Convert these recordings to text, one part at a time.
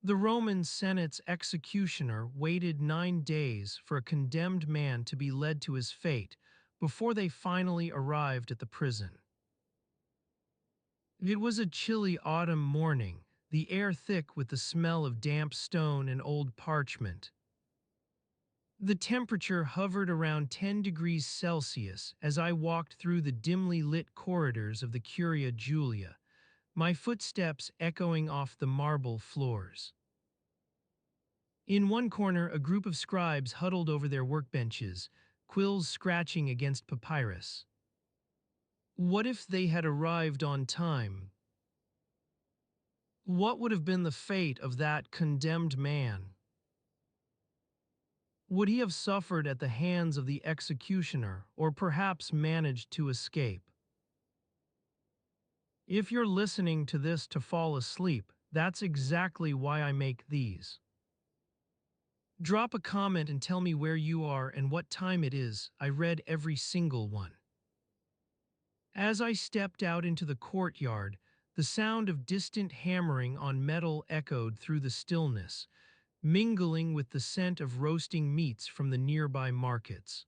The Roman Senate's executioner waited 9 days for a condemned man to be led to his fate before they finally arrived at the prison. It was a chilly autumn morning, the air thick with the smell of damp stone and old parchment. The temperature hovered around 10 degrees Celsius as I walked through the dimly lit corridors of the Curia Julia, my footsteps echoing off the marble floors. In one corner, a group of scribes huddled over their workbenches, quills scratching against papyrus. What if they had arrived on time? What would have been the fate of that condemned man? Would he have suffered at the hands of the executioner, or perhaps managed to escape? If you're listening to this to fall asleep, that's exactly why I make these. Drop a comment and tell me where you are and what time it is. I read every single one. As I stepped out into the courtyard, the sound of distant hammering on metal echoed through the stillness, mingling with the scent of roasting meats from the nearby markets.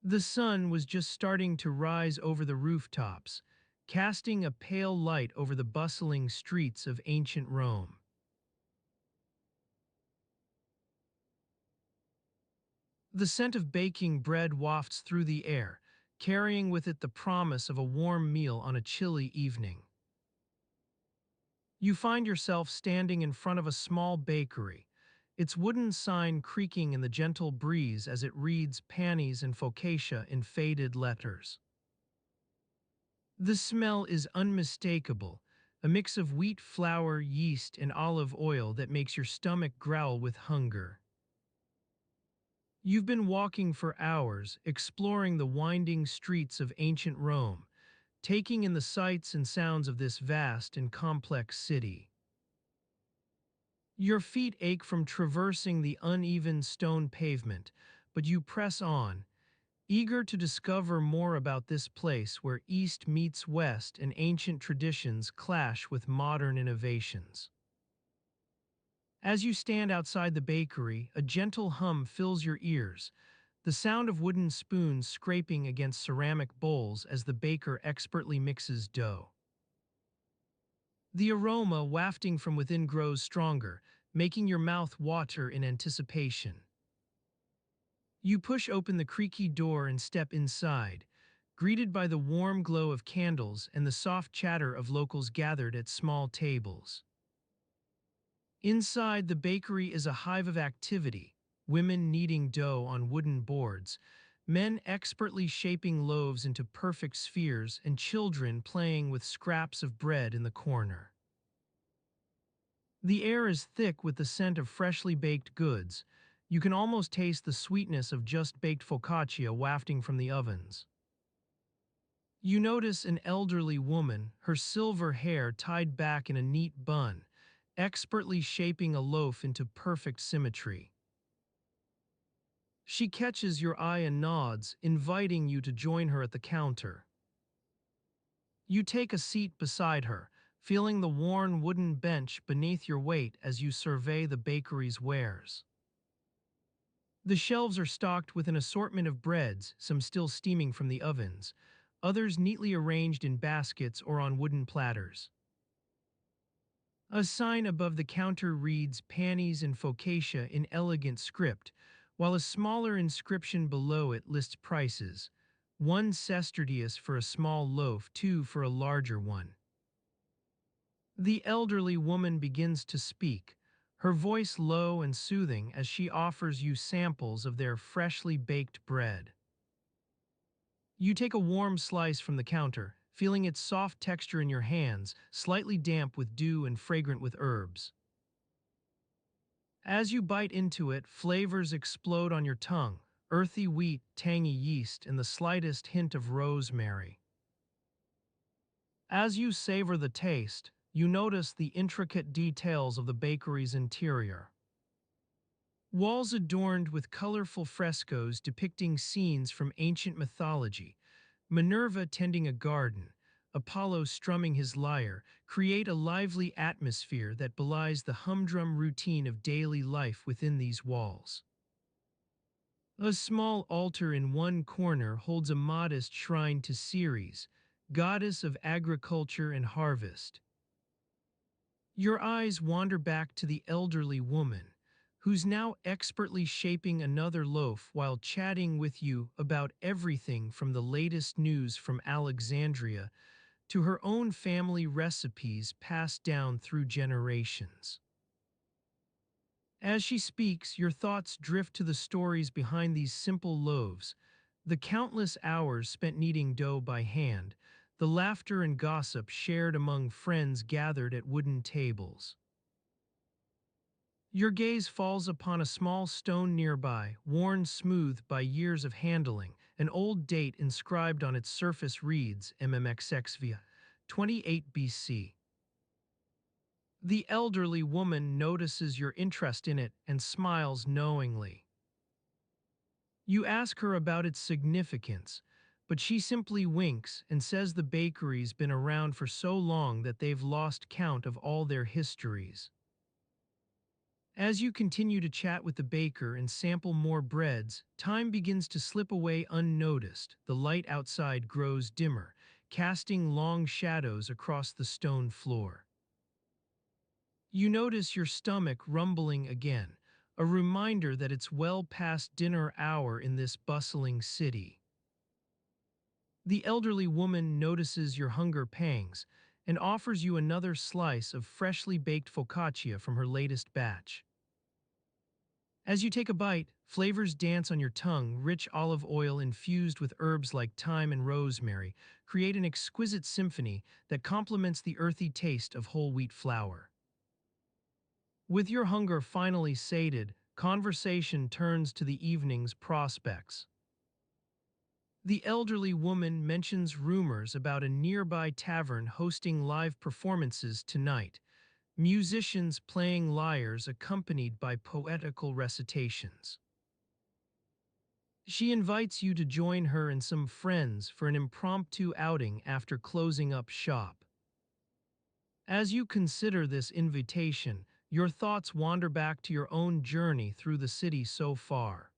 The sun was just starting to rise over the rooftops, casting a pale light over the bustling streets of ancient Rome. The scent of baking bread wafts through the air, carrying with it the promise of a warm meal on a chilly evening. You find yourself standing in front of a small bakery, its wooden sign creaking in the gentle breeze as it reads Panis and Focaccia in faded letters. The smell is unmistakable, a mix of wheat flour, yeast, and olive oil that makes your stomach growl with hunger. You've been walking for hours, exploring the winding streets of ancient Rome, taking in the sights and sounds of this vast and complex city. Your feet ache from traversing the uneven stone pavement, but you press on, eager to discover more about this place where East meets West and ancient traditions clash with modern innovations. As you stand outside the bakery, a gentle hum fills your ears, the sound of wooden spoons scraping against ceramic bowls as the baker expertly mixes dough. The aroma wafting from within grows stronger, making your mouth water in anticipation. You push open the creaky door and step inside, greeted by the warm glow of candles and the soft chatter of locals gathered at small tables. Inside, the bakery is a hive of activity, women kneading dough on wooden boards, men expertly shaping loaves into perfect spheres, and children playing with scraps of bread in the corner. The air is thick with the scent of freshly baked goods. You can almost taste the sweetness of just-baked focaccia wafting from the ovens. You notice an elderly woman, her silver hair tied back in a neat bun, expertly shaping a loaf into perfect symmetry. She catches your eye and nods, inviting you to join her at the counter. You take a seat beside her, feeling the worn wooden bench beneath your weight as you survey the bakery's wares. The shelves are stocked with an assortment of breads, some still steaming from the ovens, others neatly arranged in baskets or on wooden platters. A sign above the counter reads Panis and Focaccia in elegant script, while a smaller inscription below it lists prices, 1 sestertius for a small loaf, 2 for a larger one. The elderly woman begins to speak, her voice low and soothing as she offers you samples of their freshly baked bread. You take a warm slice from the counter, feeling its soft texture in your hands, slightly damp with dew and fragrant with herbs. As you bite into it, flavors explode on your tongue, earthy wheat, tangy yeast, and the slightest hint of rosemary. As you savor the taste, you notice the intricate details of the bakery's interior. Walls adorned with colorful frescoes depicting scenes from ancient mythology, Minerva tending a garden, Apollo strumming his lyre, create a lively atmosphere that belies the humdrum routine of daily life within these walls. A small altar in one corner holds a modest shrine to Ceres, goddess of agriculture and harvest. Your eyes wander back to the elderly woman, who's now expertly shaping another loaf while chatting with you about everything from the latest news from Alexandria to her own family recipes passed down through generations. As she speaks, your thoughts drift to the stories behind these simple loaves, the countless hours spent kneading dough by hand, the laughter and gossip shared among friends gathered at wooden tables. Your gaze falls upon a small stone nearby, worn smooth by years of handling. An old date inscribed on its surface reads MMXXVIA, 28 BC. The elderly woman notices your interest in it and smiles knowingly. You ask her about its significance, but she simply winks and says the bakery's been around for so long that they've lost count of all their histories. As you continue to chat with the baker and sample more breads, time begins to slip away unnoticed. The light outside grows dimmer, casting long shadows across the stone floor. You notice your stomach rumbling again, a reminder that it's well past dinner hour in this bustling city. The elderly woman notices your hunger pangs and offers you another slice of freshly baked focaccia from her latest batch. As you take a bite, flavors dance on your tongue. Rich olive oil infused with herbs like thyme and rosemary create an exquisite symphony that complements the earthy taste of whole wheat flour. With your hunger finally sated, conversation turns to the evening's prospects. The elderly woman mentions rumors about a nearby tavern hosting live performances tonight, musicians playing lyres accompanied by poetical recitations. She invites you to join her and some friends for an impromptu outing after closing up shop. As you consider this invitation, your thoughts wander back to your own journey through the city so far.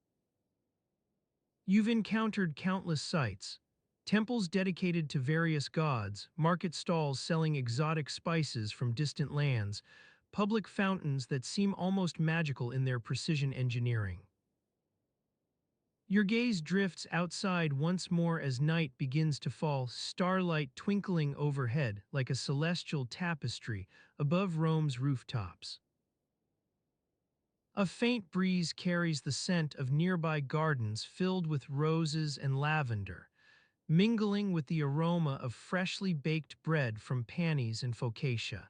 You've encountered countless sights, temples dedicated to various gods, market stalls selling exotic spices from distant lands, public fountains that seem almost magical in their precision engineering. Your gaze drifts outside once more as night begins to fall, starlight twinkling overhead like a celestial tapestry above Rome's rooftops. A faint breeze carries the scent of nearby gardens filled with roses and lavender, mingling with the aroma of freshly baked bread from panis and focaccia.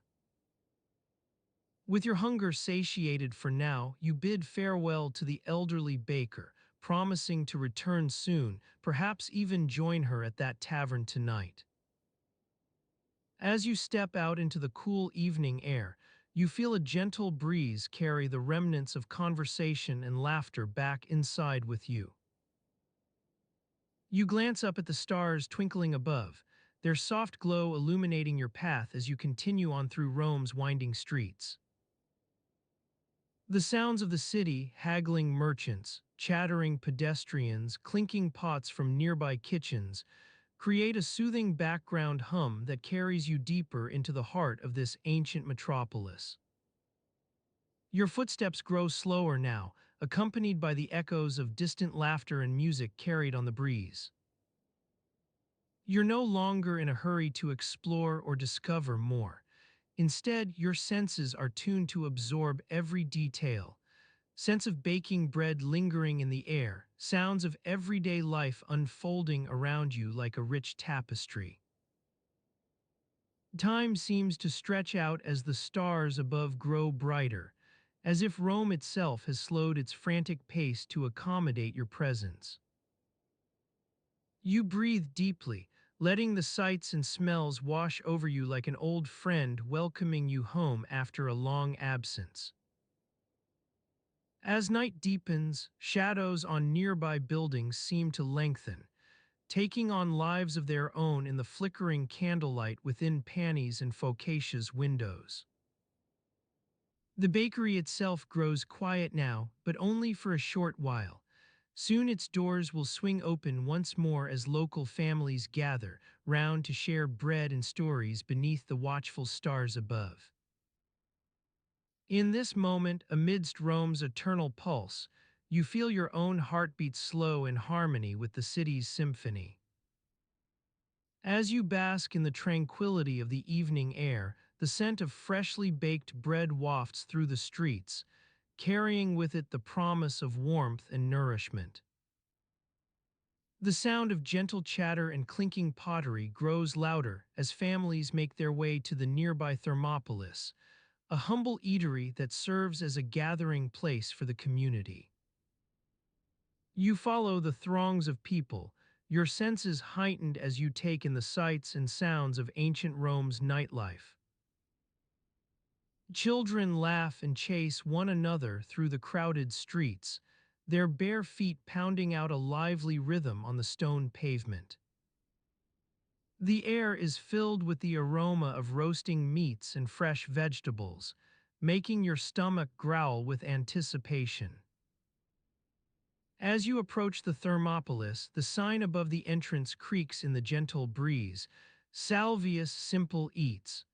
With your hunger satiated for now, you bid farewell to the elderly baker, promising to return soon, perhaps even join her at that tavern tonight. As you step out into the cool evening air, you feel a gentle breeze carry the remnants of conversation and laughter back inside with you. You glance up at the stars twinkling above, their soft glow illuminating your path as you continue on through Rome's winding streets. The sounds of the city, haggling merchants, chattering pedestrians, clinking pots from nearby kitchens, create a soothing background hum that carries you deeper into the heart of this ancient metropolis. Your footsteps grow slower now, accompanied by the echoes of distant laughter and music carried on the breeze. You're no longer in a hurry to explore or discover more. Instead, your senses are tuned to absorb every detail. Scents of baking bread lingering in the air, sounds of everyday life unfolding around you like a rich tapestry. Time seems to stretch out as the stars above grow brighter, as if Rome itself has slowed its frantic pace to accommodate your presence. You breathe deeply, letting the sights and smells wash over you like an old friend welcoming you home after a long absence. As night deepens, shadows on nearby buildings seem to lengthen, taking on lives of their own in the flickering candlelight within Panny's and Focaccia's windows. The bakery itself grows quiet now, but only for a short while. Soon its doors will swing open once more as local families gather round to share bread and stories beneath the watchful stars above. In this moment, amidst Rome's eternal pulse, you feel your own heartbeat slow in harmony with the city's symphony. As you bask in the tranquility of the evening air, the scent of freshly baked bread wafts through the streets, carrying with it the promise of warmth and nourishment. The sound of gentle chatter and clinking pottery grows louder as families make their way to the nearby Thermopolis, a humble eatery that serves as a gathering place for the community. You follow the throngs of people, your senses heightened as you take in the sights and sounds of ancient Rome's nightlife. Children laugh and chase one another through the crowded streets, their bare feet pounding out a lively rhythm on the stone pavement. The air is filled with the aroma of roasting meats and fresh vegetables, making your stomach growl with anticipation. As you approach the Thermopolis, the sign above the entrance creaks in the gentle breeze, Salvius Simple Eats.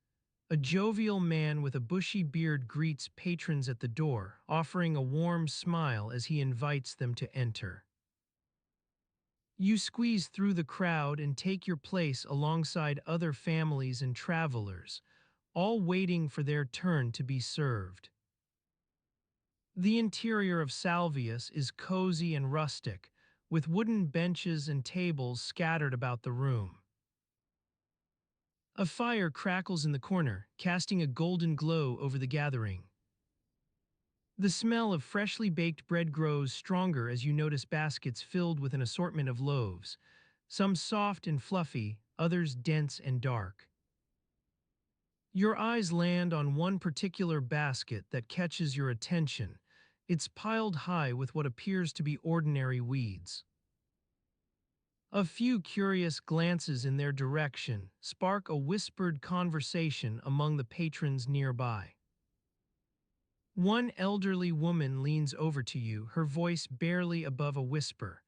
A jovial man with a bushy beard greets patrons at the door, offering a warm smile as he invites them to enter. You squeeze through the crowd and take your place alongside other families and travelers, all waiting for their turn to be served. The interior of Salvius is cozy and rustic, with wooden benches and tables scattered about the room. A fire crackles in the corner, casting a golden glow over the gathering. The smell of freshly baked bread grows stronger as you notice baskets filled with an assortment of loaves, some soft and fluffy, others dense and dark. Your eyes land on one particular basket that catches your attention. It's piled high with what appears to be ordinary weeds. A few curious glances in their direction spark a whispered conversation among the patrons nearby. One elderly woman leans over to you, her voice barely above a whisper.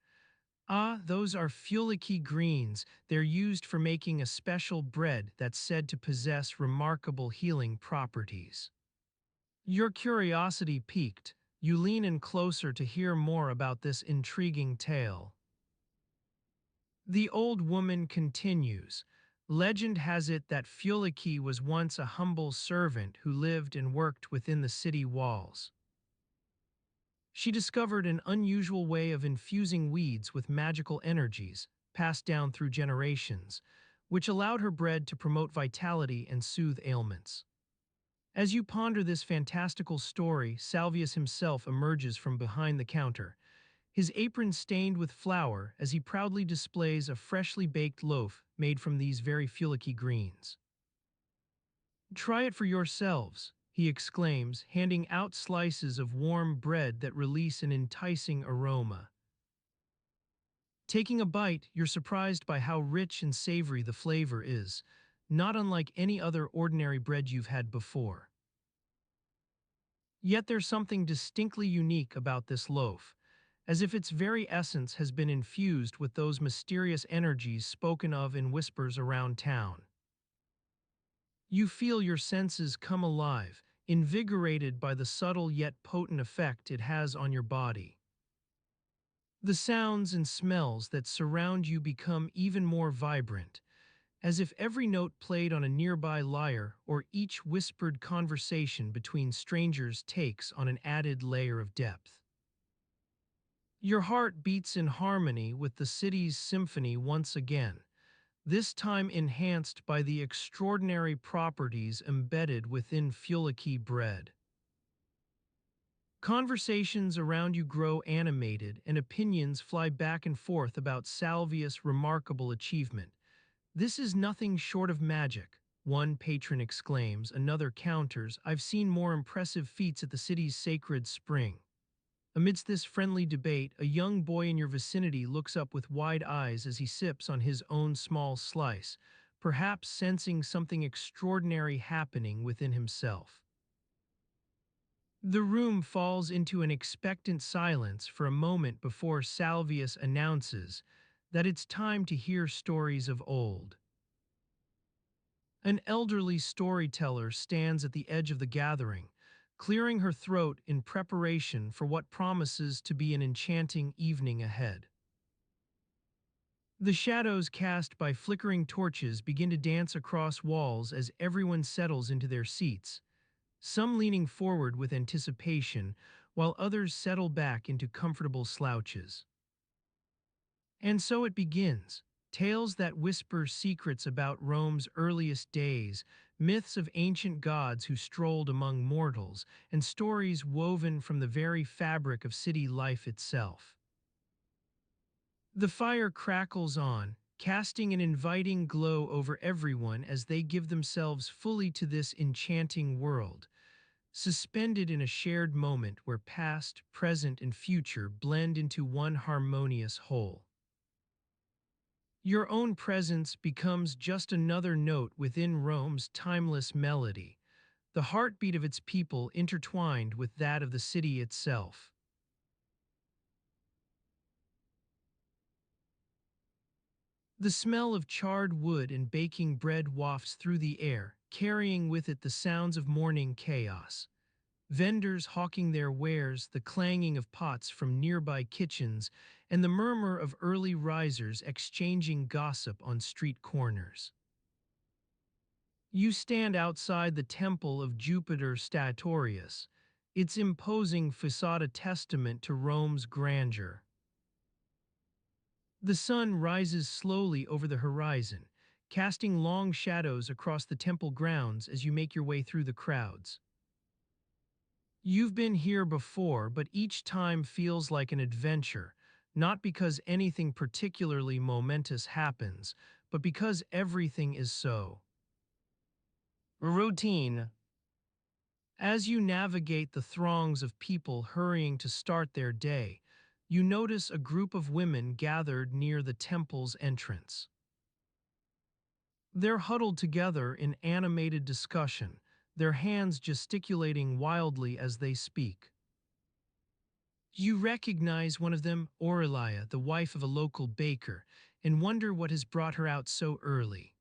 Ah, those are fulicky greens. They're used for making a special bread that's said to possess remarkable healing properties. Your curiosity piqued, you lean in closer to hear more about this intriguing tale. The old woman continues. Legend has it that Fulicky was once a humble servant who lived and worked within the city walls. She discovered an unusual way of infusing weeds with magical energies, passed down through generations, which allowed her bread to promote vitality and soothe ailments. As you ponder this fantastical story, Salvius himself emerges from behind the counter, his apron stained with flour as he proudly displays a freshly baked loaf made from these very fulicky greens. "Try it for yourselves," he exclaims, handing out slices of warm bread that release an enticing aroma. Taking a bite, you're surprised by how rich and savory the flavor is, not unlike any other ordinary bread you've had before. Yet there's something distinctly unique about this loaf, as if its very essence has been infused with those mysterious energies spoken of in whispers around town. You feel your senses come alive, invigorated by the subtle yet potent effect it has on your body. The sounds and smells that surround you become even more vibrant, as if every note played on a nearby lyre or each whispered conversation between strangers takes on an added layer of depth. Your heart beats in harmony with the city's symphony once again, this time enhanced by the extraordinary properties embedded within Fulicky bread. Conversations around you grow animated and opinions fly back and forth about Salvia's remarkable achievement. "This is nothing short of magic," one patron exclaims, another counters, "I've seen more impressive feats at the city's sacred spring." Amidst this friendly debate, a young boy in your vicinity looks up with wide eyes as he sips on his own small slice, perhaps sensing something extraordinary happening within himself. The room falls into an expectant silence for a moment before Salvius announces that it's time to hear stories of old. An elderly storyteller stands at the edge of the gathering, clearing her throat in preparation for what promises to be an enchanting evening ahead. The shadows cast by flickering torches begin to dance across walls as everyone settles into their seats, some leaning forward with anticipation, while others settle back into comfortable slouches. And so it begins. Tales that whisper secrets about Rome's earliest days, myths of ancient gods who strolled among mortals, and stories woven from the very fabric of city life itself. The fire crackles on, casting an inviting glow over everyone as they give themselves fully to this enchanting world, suspended in a shared moment where past, present, and future blend into one harmonious whole. Your own presence becomes just another note within Rome's timeless melody, the heartbeat of its people intertwined with that of the city itself. The smell of charred wood and baking bread wafts through the air, carrying with it the sounds of morning chaos. Vendors hawking their wares, the clanging of pots from nearby kitchens, and the murmur of early risers exchanging gossip on street corners. You stand outside the temple of Jupiter Statorius, its imposing facade a testament to Rome's grandeur. The sun rises slowly over the horizon, casting long shadows across the temple grounds as you make your way through the crowds. You've been here before, but each time feels like an adventure, not because anything particularly momentous happens, but because everything is so routine. As you navigate the throngs of people hurrying to start their day, you notice a group of women gathered near the temple's entrance. They're huddled together in animated discussion, their hands gesticulating wildly as they speak. You recognize one of them, Aurelia, the wife of a local baker, and wonder what has brought her out so early.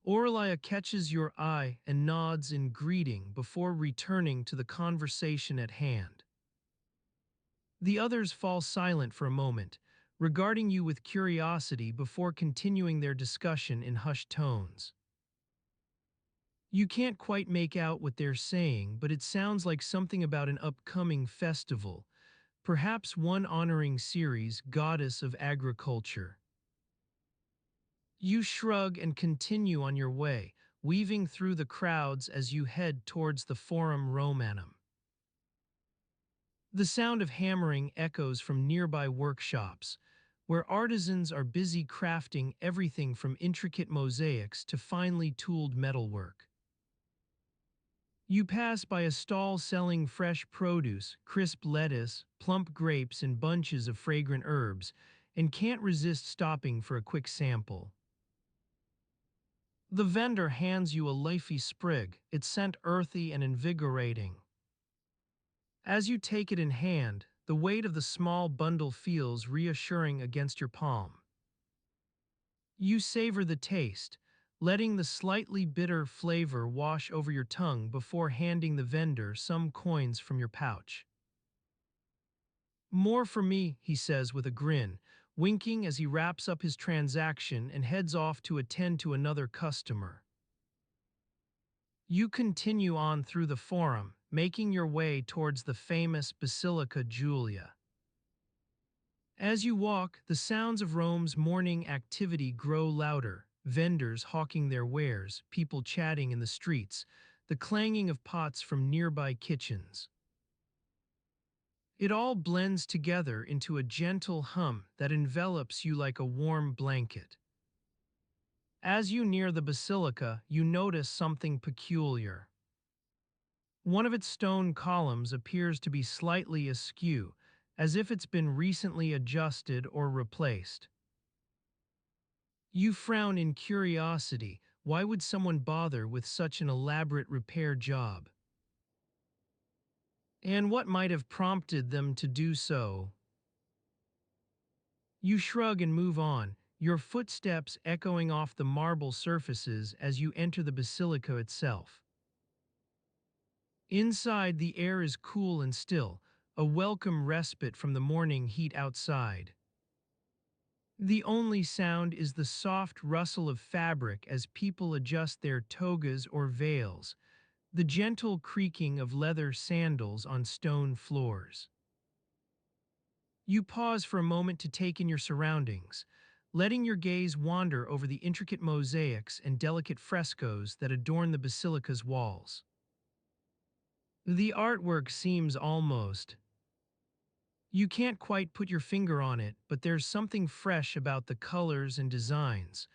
Aurelia catches your eye and nods in greeting before returning to the conversation at hand. The others fall silent for a moment, regarding you with curiosity before continuing their discussion in hushed tones. You can't quite make out what they're saying, but it sounds like something about an upcoming festival, perhaps one honoring Ceres, goddess of agriculture. You shrug and continue on your way, weaving through the crowds as you head towards the Forum Romanum. The sound of hammering echoes from nearby workshops, where artisans are busy crafting everything from intricate mosaics to finely tooled metalwork. You pass by a stall selling fresh produce, crisp lettuce, plump grapes, and bunches of fragrant herbs, and can't resist stopping for a quick sample. The vendor hands you a leafy sprig, its scent earthy and invigorating. As you take it in hand, the weight of the small bundle feels reassuring against your palm. You savor the taste, letting the slightly bitter flavor wash over your tongue before handing the vendor some coins from your pouch. "More for me," he says with a grin, winking as he wraps up his transaction and heads off to attend to another customer. You continue on through the forum, making your way towards the famous Basilica Julia. As you walk, the sounds of Rome's morning activity grow louder, vendors hawking their wares, people chatting in the streets, the clanging of pots from nearby kitchens. It all blends together into a gentle hum that envelops you like a warm blanket. As you near the basilica, you notice something peculiar. One of its stone columns appears to be slightly askew, as if it's been recently adjusted or replaced. You frown in curiosity. Why would someone bother with such an elaborate repair job? And what might have prompted them to do so? You shrug and move on, your footsteps echoing off the marble surfaces as you enter the basilica itself. Inside, the air is cool and still, a welcome respite from the morning heat outside. The only sound is the soft rustle of fabric as people adjust their togas or veils, the gentle creaking of leather sandals on stone floors. You pause for a moment to take in your surroundings, letting your gaze wander over the intricate mosaics and delicate frescoes that adorn the basilica's walls. The artwork seems almost. You can't quite put your finger on it, but there's something fresh about the colors and designs,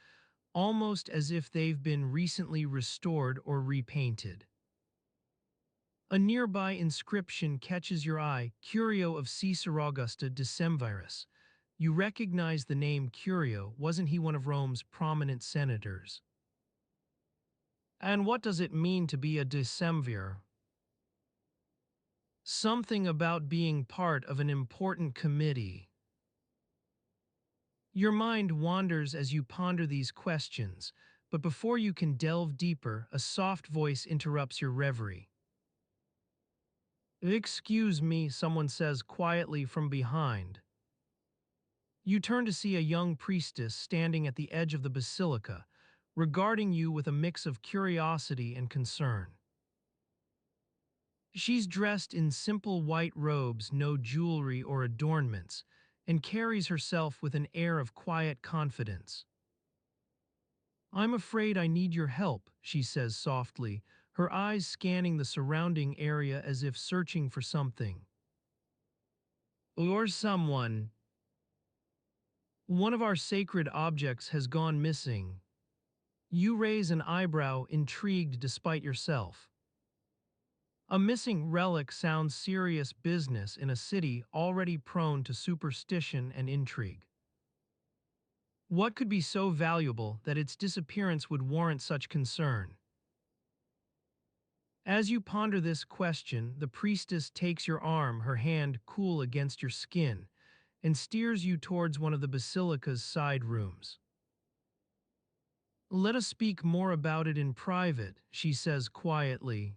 almost as if they've been recently restored or repainted. A nearby inscription catches your eye, Curio of Caesar Augusta Decemvirus. You recognize the name Curio, wasn't he one of Rome's prominent senators? And what does it mean to be a decemvir? Something about being part of an important committee. Your mind wanders as you ponder these questions, but before you can delve deeper, a soft voice interrupts your reverie. Excuse me, someone says quietly from behind. You turn to see a young priestess standing at the edge of the basilica, regarding you with a mix of curiosity and concern. She's dressed in simple white robes, no jewelry or adornments, and carries herself with an air of quiet confidence. I'm afraid I need your help, she says softly, her eyes scanning the surrounding area as if searching for something. Or someone. One of our sacred objects has gone missing. You raise an eyebrow, intrigued despite yourself. A missing relic sounds serious business in a city already prone to superstition and intrigue. What could be so valuable that its disappearance would warrant such concern? As you ponder this question, the priestess takes your arm, her hand cool against your skin, and steers you towards one of the basilica's side rooms. Let us speak more about it in private, she says quietly.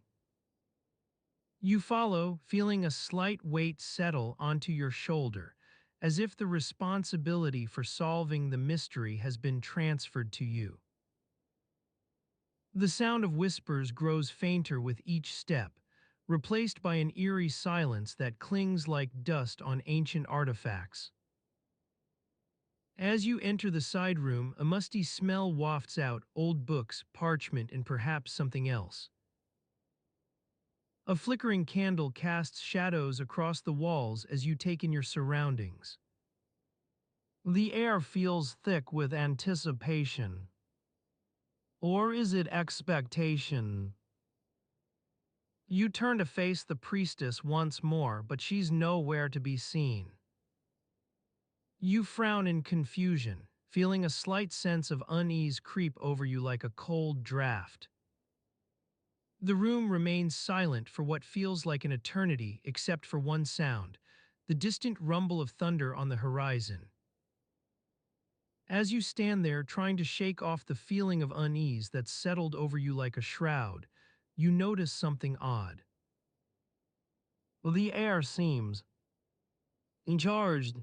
You follow, feeling a slight weight settle onto your shoulder, as if the responsibility for solving the mystery has been transferred to you. The sound of whispers grows fainter with each step, replaced by an eerie silence that clings like dust on ancient artifacts. As you enter the side room, a musty smell wafts out, old books, parchment, and perhaps something else. A flickering candle casts shadows across the walls as you take in your surroundings. The air feels thick with anticipation. Or is it expectation? You turn to face the priestess once more, but she's nowhere to be seen. You frown in confusion, feeling a slight sense of unease creep over you like a cold draft. The room remains silent for what feels like an eternity except for one sound, the distant rumble of thunder on the horizon. As you stand there trying to shake off the feeling of unease that's settled over you like a shroud, you notice something odd. The air seems charged.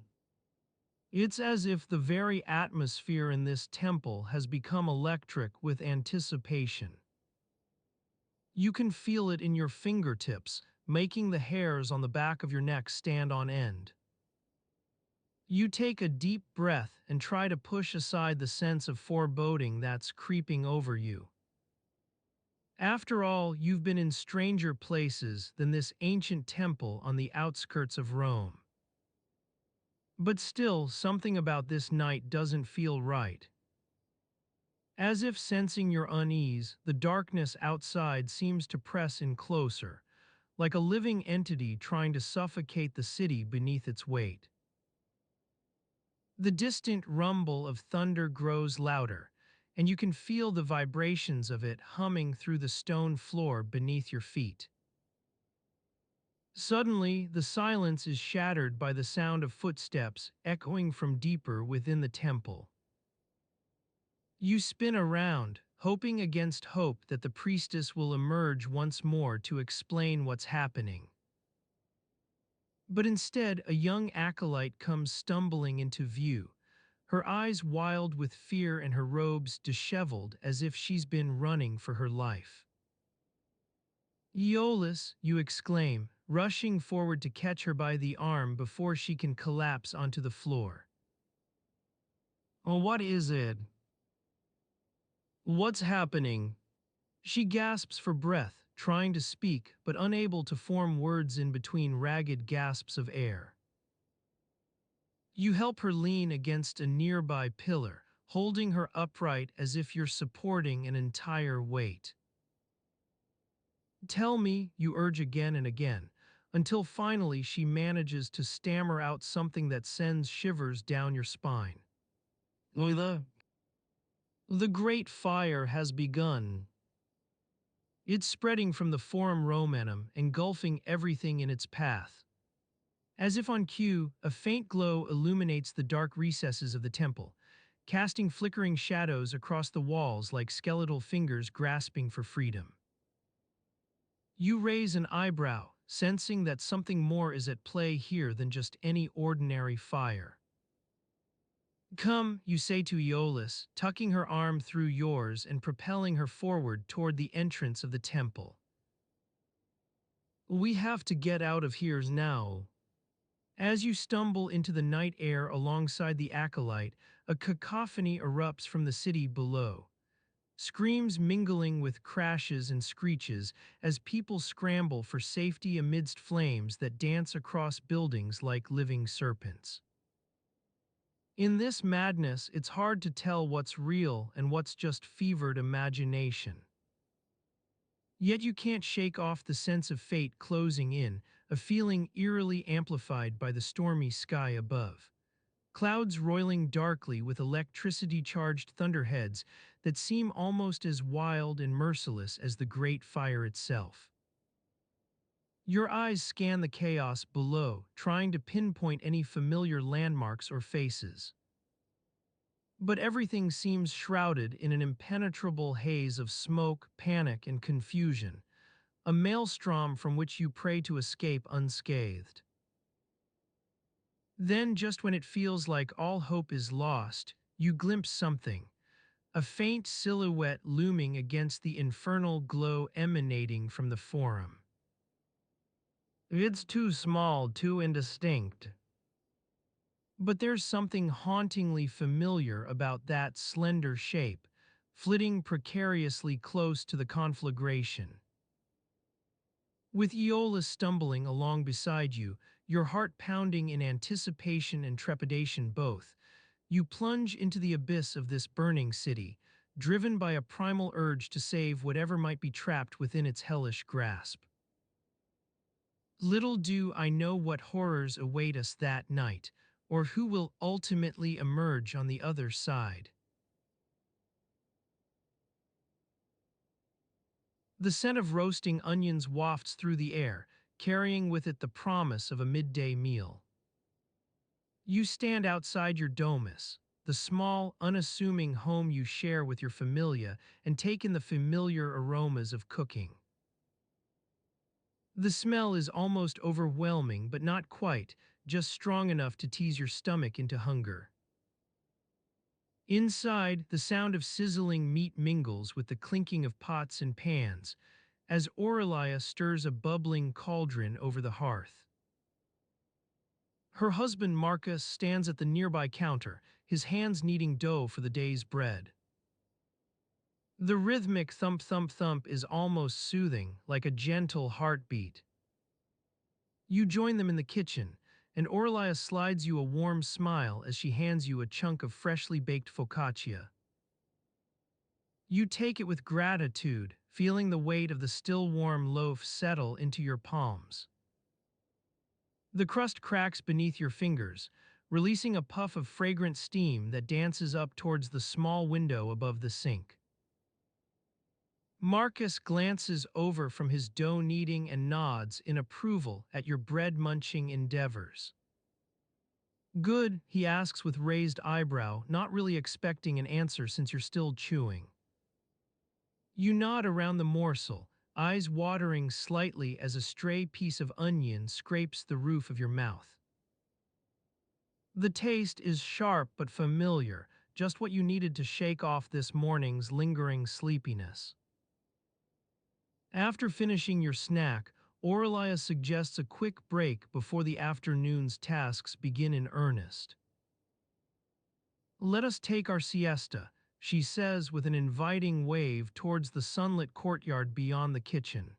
It's as if the very atmosphere in this temple has become electric with anticipation. You can feel it in your fingertips, making the hairs on the back of your neck stand on end. You take a deep breath and try to push aside the sense of foreboding that's creeping over you. After all, you've been in stranger places than this ancient temple on the outskirts of Rome. But still, something about this night doesn't feel right. As if sensing your unease, the darkness outside seems to press in closer, like a living entity trying to suffocate the city beneath its weight. The distant rumble of thunder grows louder, and you can feel the vibrations of it humming through the stone floor beneath your feet. Suddenly, the silence is shattered by the sound of footsteps echoing from deeper within the temple. You spin around, hoping against hope that the priestess will emerge once more to explain what's happening. But instead, a young acolyte comes stumbling into view, her eyes wild with fear and her robes disheveled as if she's been running for her life. "Aeolus," you exclaim, rushing forward to catch her by the arm before she can collapse onto the floor. "Oh, what is it? What's happening?" She gasps for breath, trying to speak but unable to form words in between ragged gasps of air. You help her lean against a nearby pillar, holding her upright as if you're supporting an entire weight. "Tell me," you urge again and again, until finally she manages to stammer out something that sends shivers down your spine. "The the great fire has begun." It's spreading from the Forum Romanum, engulfing everything in its path. As if on cue, a faint glow illuminates the dark recesses of the temple, casting flickering shadows across the walls like skeletal fingers grasping for freedom. You raise an eyebrow, sensing that something more is at play here than just any ordinary fire. "Come," you say to Aeolus, tucking her arm through yours and propelling her forward toward the entrance of the temple. "We have to get out of here now." As you stumble into the night air alongside the acolyte, a cacophony erupts from the city below. Screams mingling with crashes and screeches as people scramble for safety amidst flames that dance across buildings like living serpents. In this madness, it's hard to tell what's real and what's just fevered imagination. Yet you can't shake off the sense of fate closing in, a feeling eerily amplified by the stormy sky above. Clouds roiling darkly with electricity-charged thunderheads that seem almost as wild and merciless as the great fire itself. Your eyes scan the chaos below, trying to pinpoint any familiar landmarks or faces. But everything seems shrouded in an impenetrable haze of smoke, panic, and confusion, a maelstrom from which you pray to escape unscathed. Then, just when it feels like all hope is lost, you glimpse something, a faint silhouette looming against the infernal glow emanating from the Forum. It's too small, too indistinct. But there's something hauntingly familiar about that slender shape, flitting precariously close to the conflagration. With Aeolus stumbling along beside you, your heart pounding in anticipation and trepidation both, you plunge into the abyss of this burning city, driven by a primal urge to save whatever might be trapped within its hellish grasp. Little do I know what horrors await us that night, or who will ultimately emerge on the other side. The scent of roasting onions wafts through the air, carrying with it the promise of a midday meal. You stand outside your domus, the small, unassuming home you share with your familia, and take in the familiar aromas of cooking. The smell is almost overwhelming, but not quite, just strong enough to tease your stomach into hunger. Inside, the sound of sizzling meat mingles with the clinking of pots and pans, as Aurelia stirs a bubbling cauldron over the hearth. Her husband Marcus stands at the nearby counter, his hands kneading dough for the day's bread. The rhythmic thump-thump-thump is almost soothing, like a gentle heartbeat. You join them in the kitchen, and Aurelia slides you a warm smile as she hands you a chunk of freshly baked focaccia. You take it with gratitude, feeling the weight of the still warm loaf settle into your palms. The crust cracks beneath your fingers, releasing a puff of fragrant steam that dances up towards the small window above the sink. Marcus glances over from his dough kneading and nods in approval at your bread munching endeavors. Good, he asks with raised eyebrow, not really expecting an answer since you're still chewing. You nod around the morsel, eyes watering slightly as a stray piece of onion scrapes the roof of your mouth. The taste is sharp but familiar, just what you needed to shake off this morning's lingering sleepiness. After finishing your snack, Aurelia suggests a quick break before the afternoon's tasks begin in earnest. Let us take our siesta, she says with an inviting wave towards the sunlit courtyard beyond the kitchen.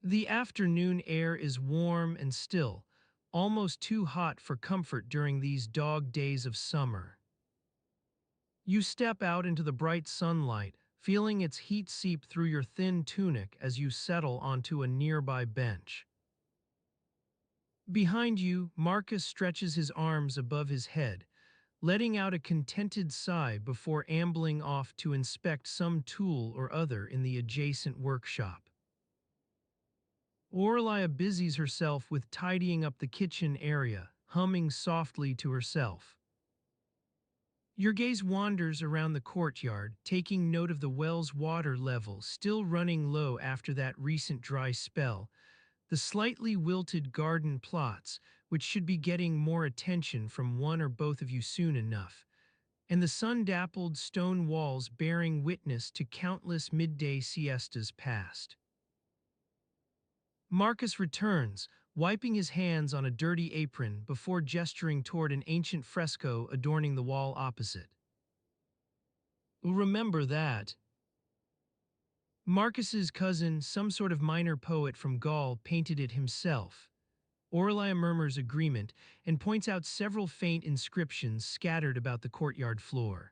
The afternoon air is warm and still, almost too hot for comfort during these dog days of summer. You step out into the bright sunlight, feeling its heat seep through your thin tunic as you settle onto a nearby bench. Behind you, Marcus stretches his arms above his head, letting out a contented sigh before ambling off to inspect some tool or other in the adjacent workshop. Aurelia busies herself with tidying up the kitchen area, humming softly to herself. Your gaze wanders around the courtyard, taking note of the well's water level still running low after that recent dry spell, the slightly wilted garden plots, which should be getting more attention from one or both of you soon enough, and the sun-dappled stone walls bearing witness to countless midday siestas past. Marcus returns, wiping his hands on a dirty apron before gesturing toward an ancient fresco adorning the wall opposite. Remember that. Marcus's cousin, some sort of minor poet from Gaul, painted it himself. Aurelia murmurs agreement and points out several faint inscriptions scattered about the courtyard floor.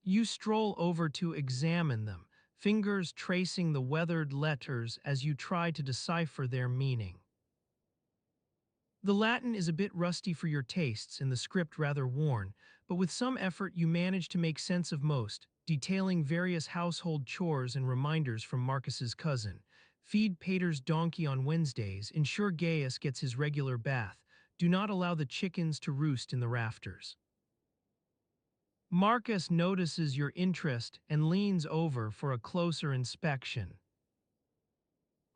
You stroll over to examine them, fingers tracing the weathered letters as you try to decipher their meaning. The Latin is a bit rusty for your tastes and the script rather worn, but with some effort you manage to make sense of most, detailing various household chores and reminders from Marcus's cousin. Feed Pater's donkey on Wednesdays, ensure Gaius gets his regular bath, do not allow the chickens to roost in the rafters. Marcus notices your interest and leans over for a closer inspection.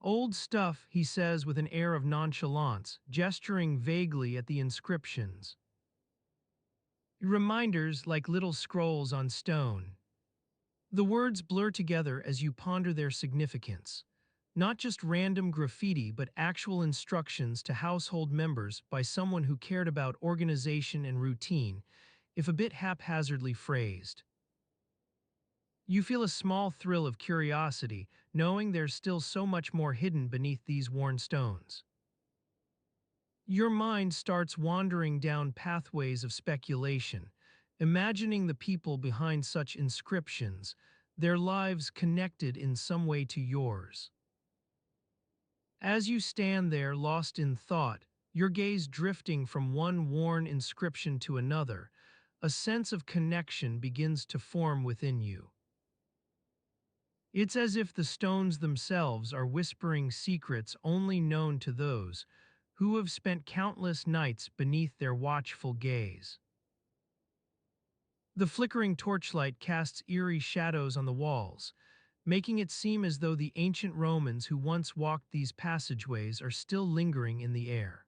Old stuff, he says with an air of nonchalance, gesturing vaguely at the inscriptions. Reminders like little scrolls on stone. The words blur together as you ponder their significance. Not just random graffiti, but actual instructions to household members by someone who cared about organization and routine, if a bit haphazardly phrased. You feel a small thrill of curiosity, knowing there's still so much more hidden beneath these worn stones. Your mind starts wandering down pathways of speculation, imagining the people behind such inscriptions, their lives connected in some way to yours. As you stand there lost in thought, your gaze drifting from one worn inscription to another, a sense of connection begins to form within you. It's as if the stones themselves are whispering secrets only known to those who have spent countless nights beneath their watchful gaze. The flickering torchlight casts eerie shadows on the walls, making it seem as though the ancient Romans who once walked these passageways are still lingering in the air.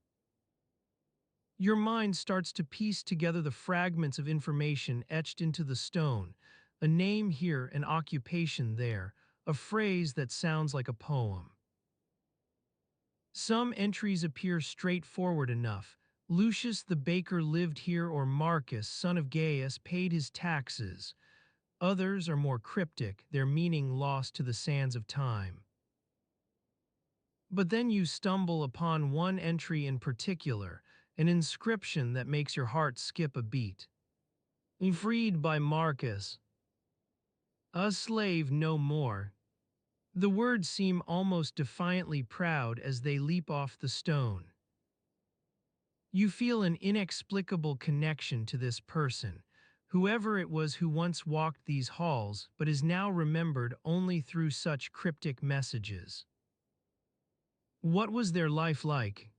Your mind starts to piece together the fragments of information etched into the stone, a name here, an occupation there, a phrase that sounds like a poem. Some entries appear straightforward enough. Lucius the baker lived here, or Marcus, son of Gaius, paid his taxes. Others are more cryptic, their meaning lost to the sands of time. But then you stumble upon one entry in particular, an inscription that makes your heart skip a beat. Freed by Marcus. A slave no more. The words seem almost defiantly proud as they leap off the stone. You feel an inexplicable connection to this person, whoever it was who once walked these halls but is now remembered only through such cryptic messages. What was their life like?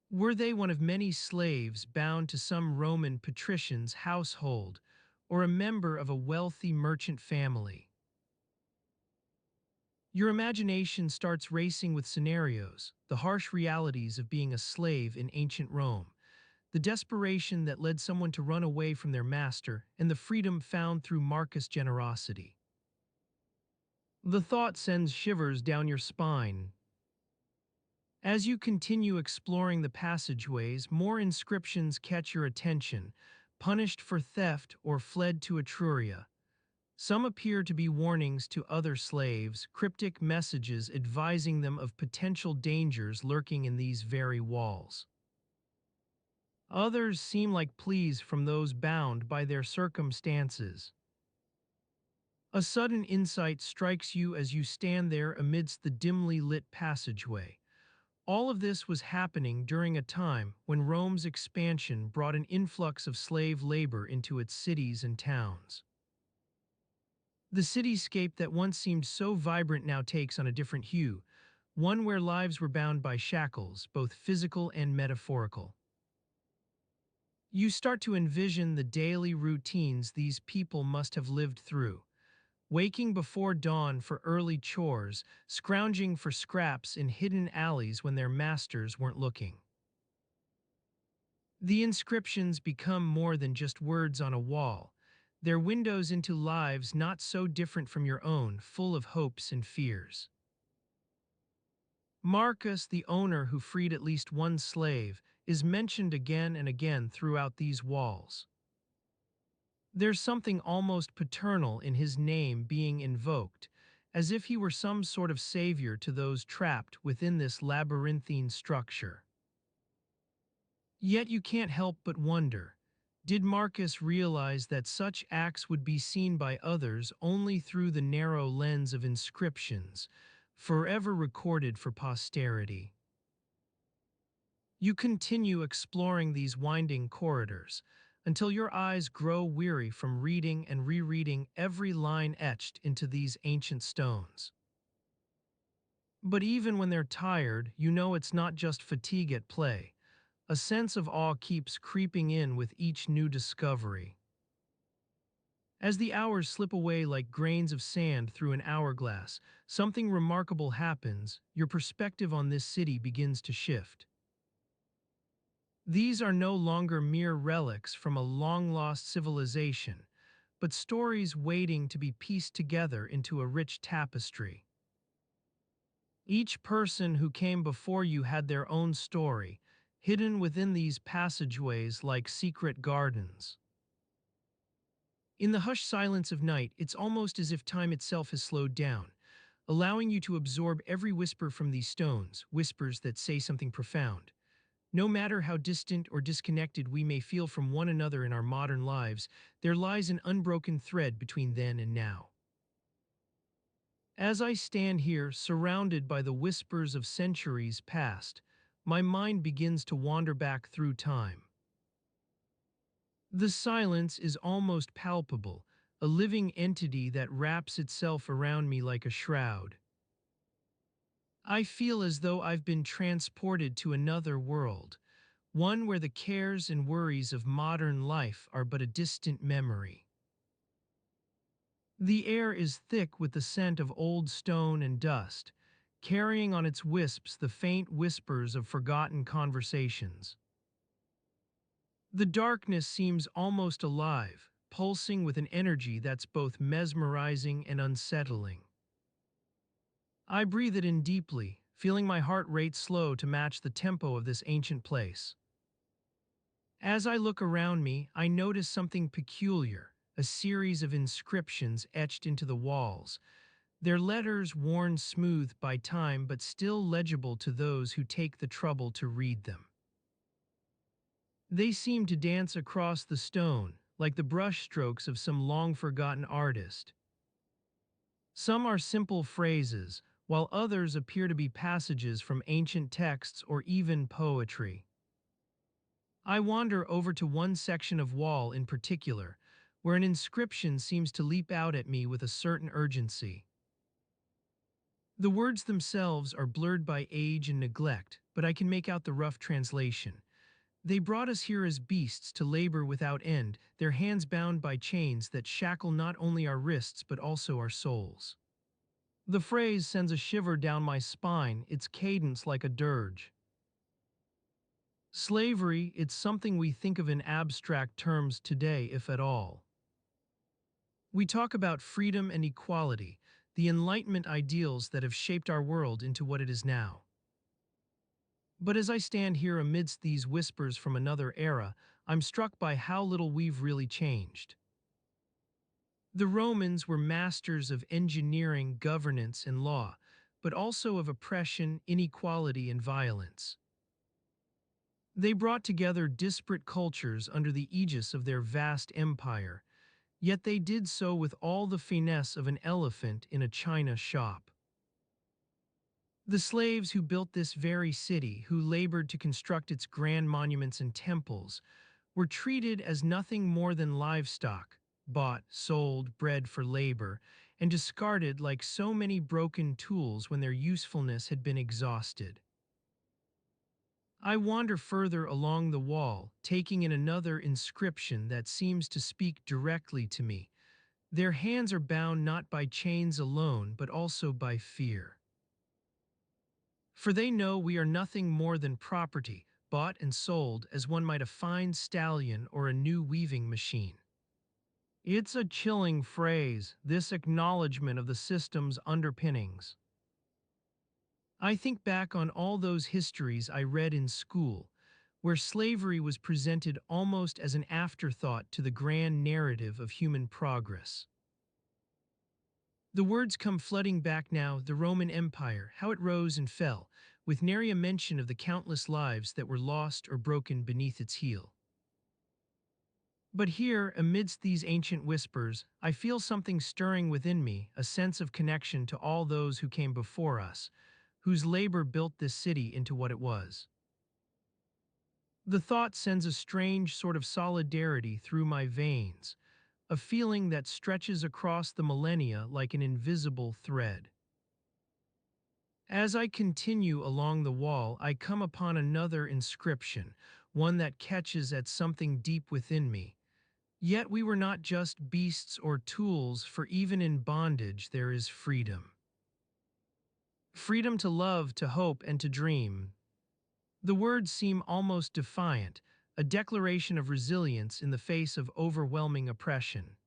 Were they one of many slaves bound to some Roman patrician's household, or a member of a wealthy merchant family? Your imagination starts racing with scenarios, the harsh realities of being a slave in ancient Rome, the desperation that led someone to run away from their master, and the freedom found through Marcus' generosity. The thought sends shivers down your spine. As you continue exploring the passageways, more inscriptions catch your attention, punished for theft or fled to Etruria. Some appear to be warnings to other slaves, cryptic messages advising them of potential dangers lurking in these very walls. Others seem like pleas from those bound by their circumstances. A sudden insight strikes you as you stand there amidst the dimly lit passageway. All of this was happening during a time when Rome's expansion brought an influx of slave labor into its cities and towns. The cityscape that once seemed so vibrant now takes on a different hue, one where lives were bound by shackles, both physical and metaphorical. You start to envision the daily routines these people must have lived through, waking before dawn for early chores, scrounging for scraps in hidden alleys when their masters weren't looking. The inscriptions become more than just words on a wall. They're windows into lives not so different from your own, full of hopes and fears. Marcus, the owner who freed at least one slave, is mentioned again and again throughout these walls. There's something almost paternal in his name being invoked, as if he were some sort of savior to those trapped within this labyrinthine structure. Yet you can't help but wonder, did Marcus realize that such acts would be seen by others only through the narrow lens of inscriptions, forever recorded for posterity? You continue exploring these winding corridors until your eyes grow weary from reading and rereading every line etched into these ancient stones. But even when they're tired, you know it's not just fatigue at play. A sense of awe keeps creeping in with each new discovery. As the hours slip away like grains of sand through an hourglass, something remarkable happens. Your perspective on this city begins to shift. These are no longer mere relics from a long-lost civilization, but stories waiting to be pieced together into a rich tapestry. Each person who came before you had their own story, hidden within these passageways like secret gardens. In the hushed silence of night, it's almost as if time itself has slowed down, allowing you to absorb every whisper from these stones, whispers that say something profound. No matter how distant or disconnected we may feel from one another in our modern lives, there lies an unbroken thread between then and now. As I stand here, surrounded by the whispers of centuries past, my mind begins to wander back through time. The silence is almost palpable, a living entity that wraps itself around me like a shroud. I feel as though I've been transported to another world, one where the cares and worries of modern life are but a distant memory. The air is thick with the scent of old stone and dust, carrying on its wisps the faint whispers of forgotten conversations. The darkness seems almost alive, pulsing with an energy that's both mesmerizing and unsettling. I breathe it in deeply, feeling my heart rate slow to match the tempo of this ancient place. As I look around me, I notice something peculiar, a series of inscriptions etched into the walls, their letters worn smooth by time but still legible to those who take the trouble to read them. They seem to dance across the stone, like the brushstrokes of some long-forgotten artist. Some are simple phrases, while others appear to be passages from ancient texts or even poetry. I wander over to one section of wall in particular, where an inscription seems to leap out at me with a certain urgency. The words themselves are blurred by age and neglect, but I can make out the rough translation. They brought us here as beasts to labor without end, their hands bound by chains that shackle not only our wrists but also our souls. The phrase sends a shiver down my spine, its cadence like a dirge. Slavery, it's something we think of in abstract terms today, if at all. We talk about freedom and equality, the Enlightenment ideals that have shaped our world into what it is now. But as I stand here amidst these whispers from another era, I'm struck by how little we've really changed. The Romans were masters of engineering, governance, and law, but also of oppression, inequality, and violence. They brought together disparate cultures under the aegis of their vast empire, yet they did so with all the finesse of an elephant in a china shop. The slaves who built this very city, who labored to construct its grand monuments and temples, were treated as nothing more than livestock, bought, sold, bred for labor, and discarded like so many broken tools when their usefulness had been exhausted. I wander further along the wall, taking in another inscription that seems to speak directly to me. Their hands are bound not by chains alone, but also by fear. For they know we are nothing more than property, bought and sold as one might a fine stallion or a new weaving machine. It's a chilling phrase, this acknowledgement of the system's underpinnings. I think back on all those histories I read in school, where slavery was presented almost as an afterthought to the grand narrative of human progress. The words come flooding back now, the Roman Empire, how it rose and fell, with nary a mention of the countless lives that were lost or broken beneath its heel. But here, amidst these ancient whispers, I feel something stirring within me, a sense of connection to all those who came before us, whose labor built this city into what it was. The thought sends a strange sort of solidarity through my veins, a feeling that stretches across the millennia like an invisible thread. As I continue along the wall, I come upon another inscription, one that catches at something deep within me. Yet we were not just beasts or tools, for even in bondage there is freedom. Freedom to love, to hope, and to dream. The words seem almost defiant, a declaration of resilience in the face of overwhelming oppression.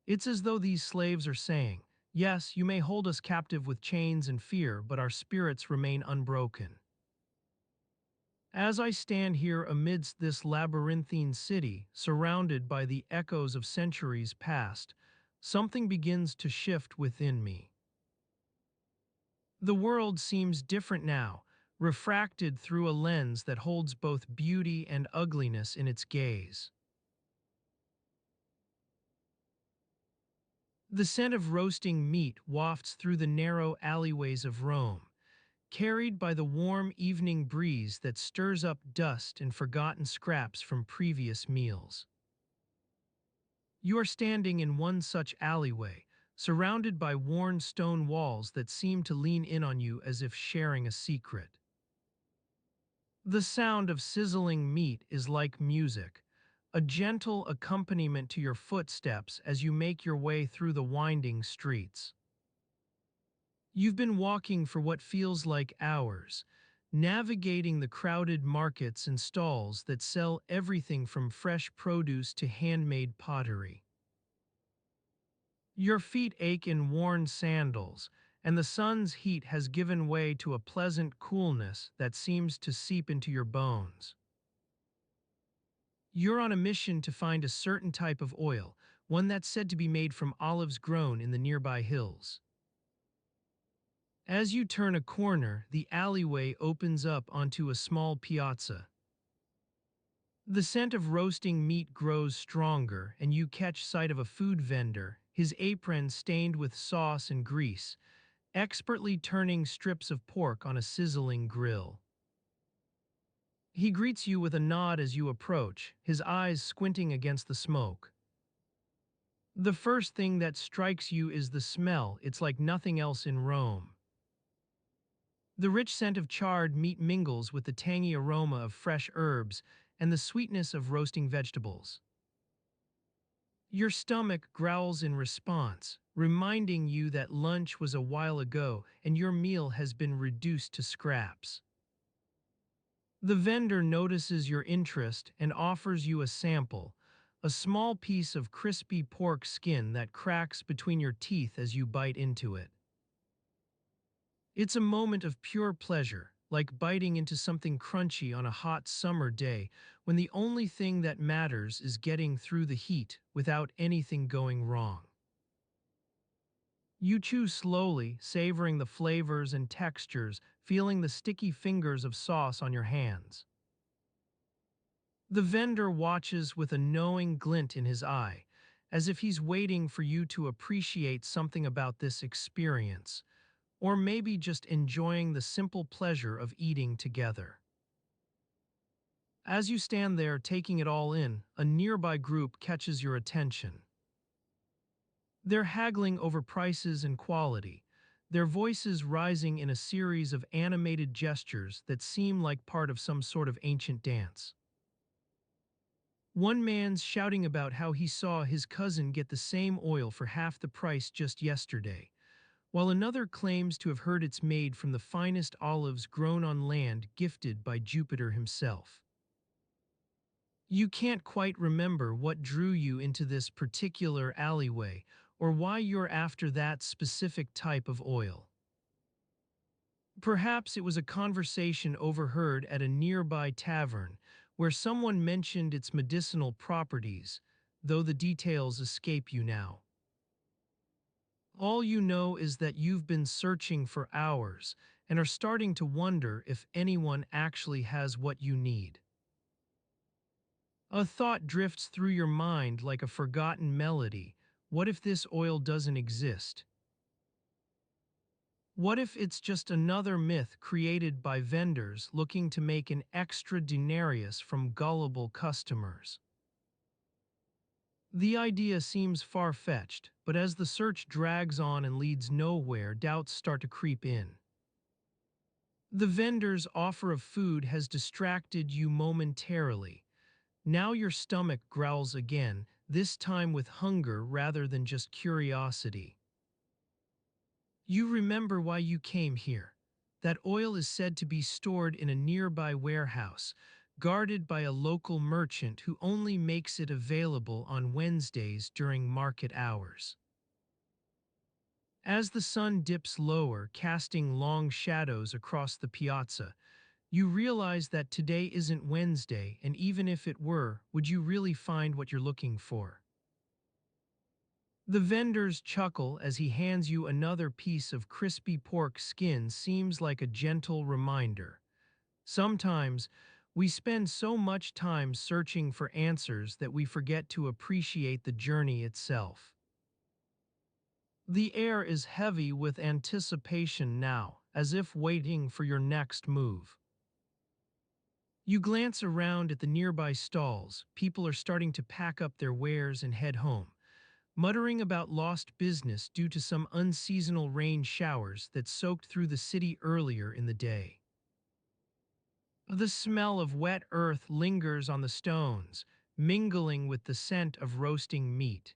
It's as though these slaves are saying, yes, you may hold us captive with chains and fear, but our spirits remain unbroken. As I stand here amidst this labyrinthine city, surrounded by the echoes of centuries past, something begins to shift within me. The world seems different now, refracted through a lens that holds both beauty and ugliness in its gaze. The scent of roasting meat wafts through the narrow alleyways of Rome, carried by the warm evening breeze that stirs up dust and forgotten scraps from previous meals. You are standing in one such alleyway, surrounded by worn stone walls that seem to lean in on you as if sharing a secret. The sound of sizzling meat is like music, a gentle accompaniment to your footsteps as you make your way through the winding streets. You've been walking for what feels like hours, navigating the crowded markets and stalls that sell everything from fresh produce to handmade pottery. Your feet ache in worn sandals, and the sun's heat has given way to a pleasant coolness that seems to seep into your bones. You're on a mission to find a certain type of oil, one that's said to be made from olives grown in the nearby hills. As you turn a corner, the alleyway opens up onto a small piazza. The scent of roasting meat grows stronger, and you catch sight of a food vendor, his apron stained with sauce and grease, expertly turning strips of pork on a sizzling grill. He greets you with a nod as you approach, his eyes squinting against the smoke. The first thing that strikes you is the smell. It's like nothing else in Rome. The rich scent of charred meat mingles with the tangy aroma of fresh herbs and the sweetness of roasting vegetables. Your stomach growls in response, reminding you that lunch was a while ago and your meal has been reduced to scraps. The vendor notices your interest and offers you a sample, a small piece of crispy pork skin that cracks between your teeth as you bite into it. It's a moment of pure pleasure, like biting into something crunchy on a hot summer day when the only thing that matters is getting through the heat without anything going wrong. You chew slowly, savoring the flavors and textures, feeling the sticky fingers of sauce on your hands. The vendor watches with a knowing glint in his eye, as if he's waiting for you to appreciate something about this experience, or maybe just enjoying the simple pleasure of eating together. As you stand there taking it all in, a nearby group catches your attention. They're haggling over prices and quality, their voices rising in a series of animated gestures that seem like part of some sort of ancient dance. One man's shouting about how he saw his cousin get the same oil for half the price just yesterday, while another claims to have heard it's made from the finest olives grown on land gifted by Jupiter himself. You can't quite remember what drew you into this particular alleyway or why you're after that specific type of oil. Perhaps it was a conversation overheard at a nearby tavern where someone mentioned its medicinal properties, though the details escape you now. All you know is that you've been searching for hours and are starting to wonder if anyone actually has what you need. A thought drifts through your mind like a forgotten melody. What if this oil doesn't exist? What if it's just another myth created by vendors looking to make an extra denarius from gullible customers? The idea seems far-fetched, but as the search drags on and leads nowhere, doubts start to creep in. The vendor's offer of food has distracted you momentarily. Now your stomach growls again, this time with hunger rather than just curiosity. You remember why you came here. That oil is said to be stored in a nearby warehouse, guarded by a local merchant who only makes it available on Wednesdays during market hours. As the sun dips lower, casting long shadows across the piazza, you realize that today isn't Wednesday, and even if it were, would you really find what you're looking for? The vendor's chuckle as he hands you another piece of crispy pork skin seems like a gentle reminder. Sometimes, we spend so much time searching for answers that we forget to appreciate the journey itself. The air is heavy with anticipation now, as if waiting for your next move. You glance around at the nearby stalls. People are starting to pack up their wares and head home, muttering about lost business due to some unseasonal rain showers that soaked through the city earlier in the day. The smell of wet earth lingers on the stones, mingling with the scent of roasting meat.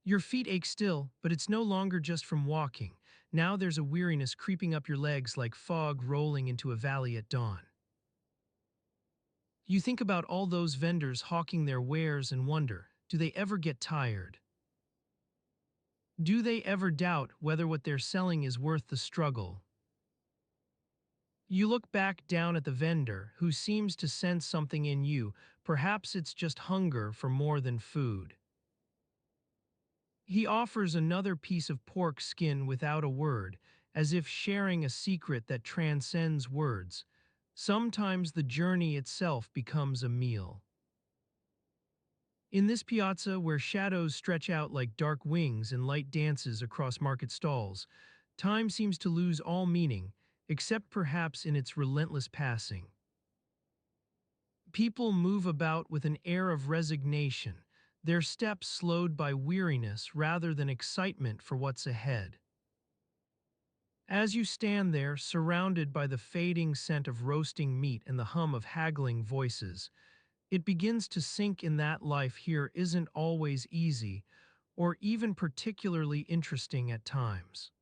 Your feet ache still, but it's no longer just from walking. Now there's a weariness creeping up your legs like fog rolling into a valley at dawn. You think about all those vendors hawking their wares and wonder, do they ever get tired? Do they ever doubt whether what they're selling is worth the struggle? You look back down at the vendor, who seems to sense something in you. Perhaps it's just hunger for more than food. He offers another piece of pork skin without a word, as if sharing a secret that transcends words. Sometimes the journey itself becomes a meal. In this piazza, where shadows stretch out like dark wings and light dances across market stalls, time seems to lose all meaning, except perhaps in its relentless passing. People move about with an air of resignation, their steps slowed by weariness rather than excitement for what's ahead. As you stand there, surrounded by the fading scent of roasting meat and the hum of haggling voices, it begins to sink in that life here isn't always easy or even particularly interesting at times.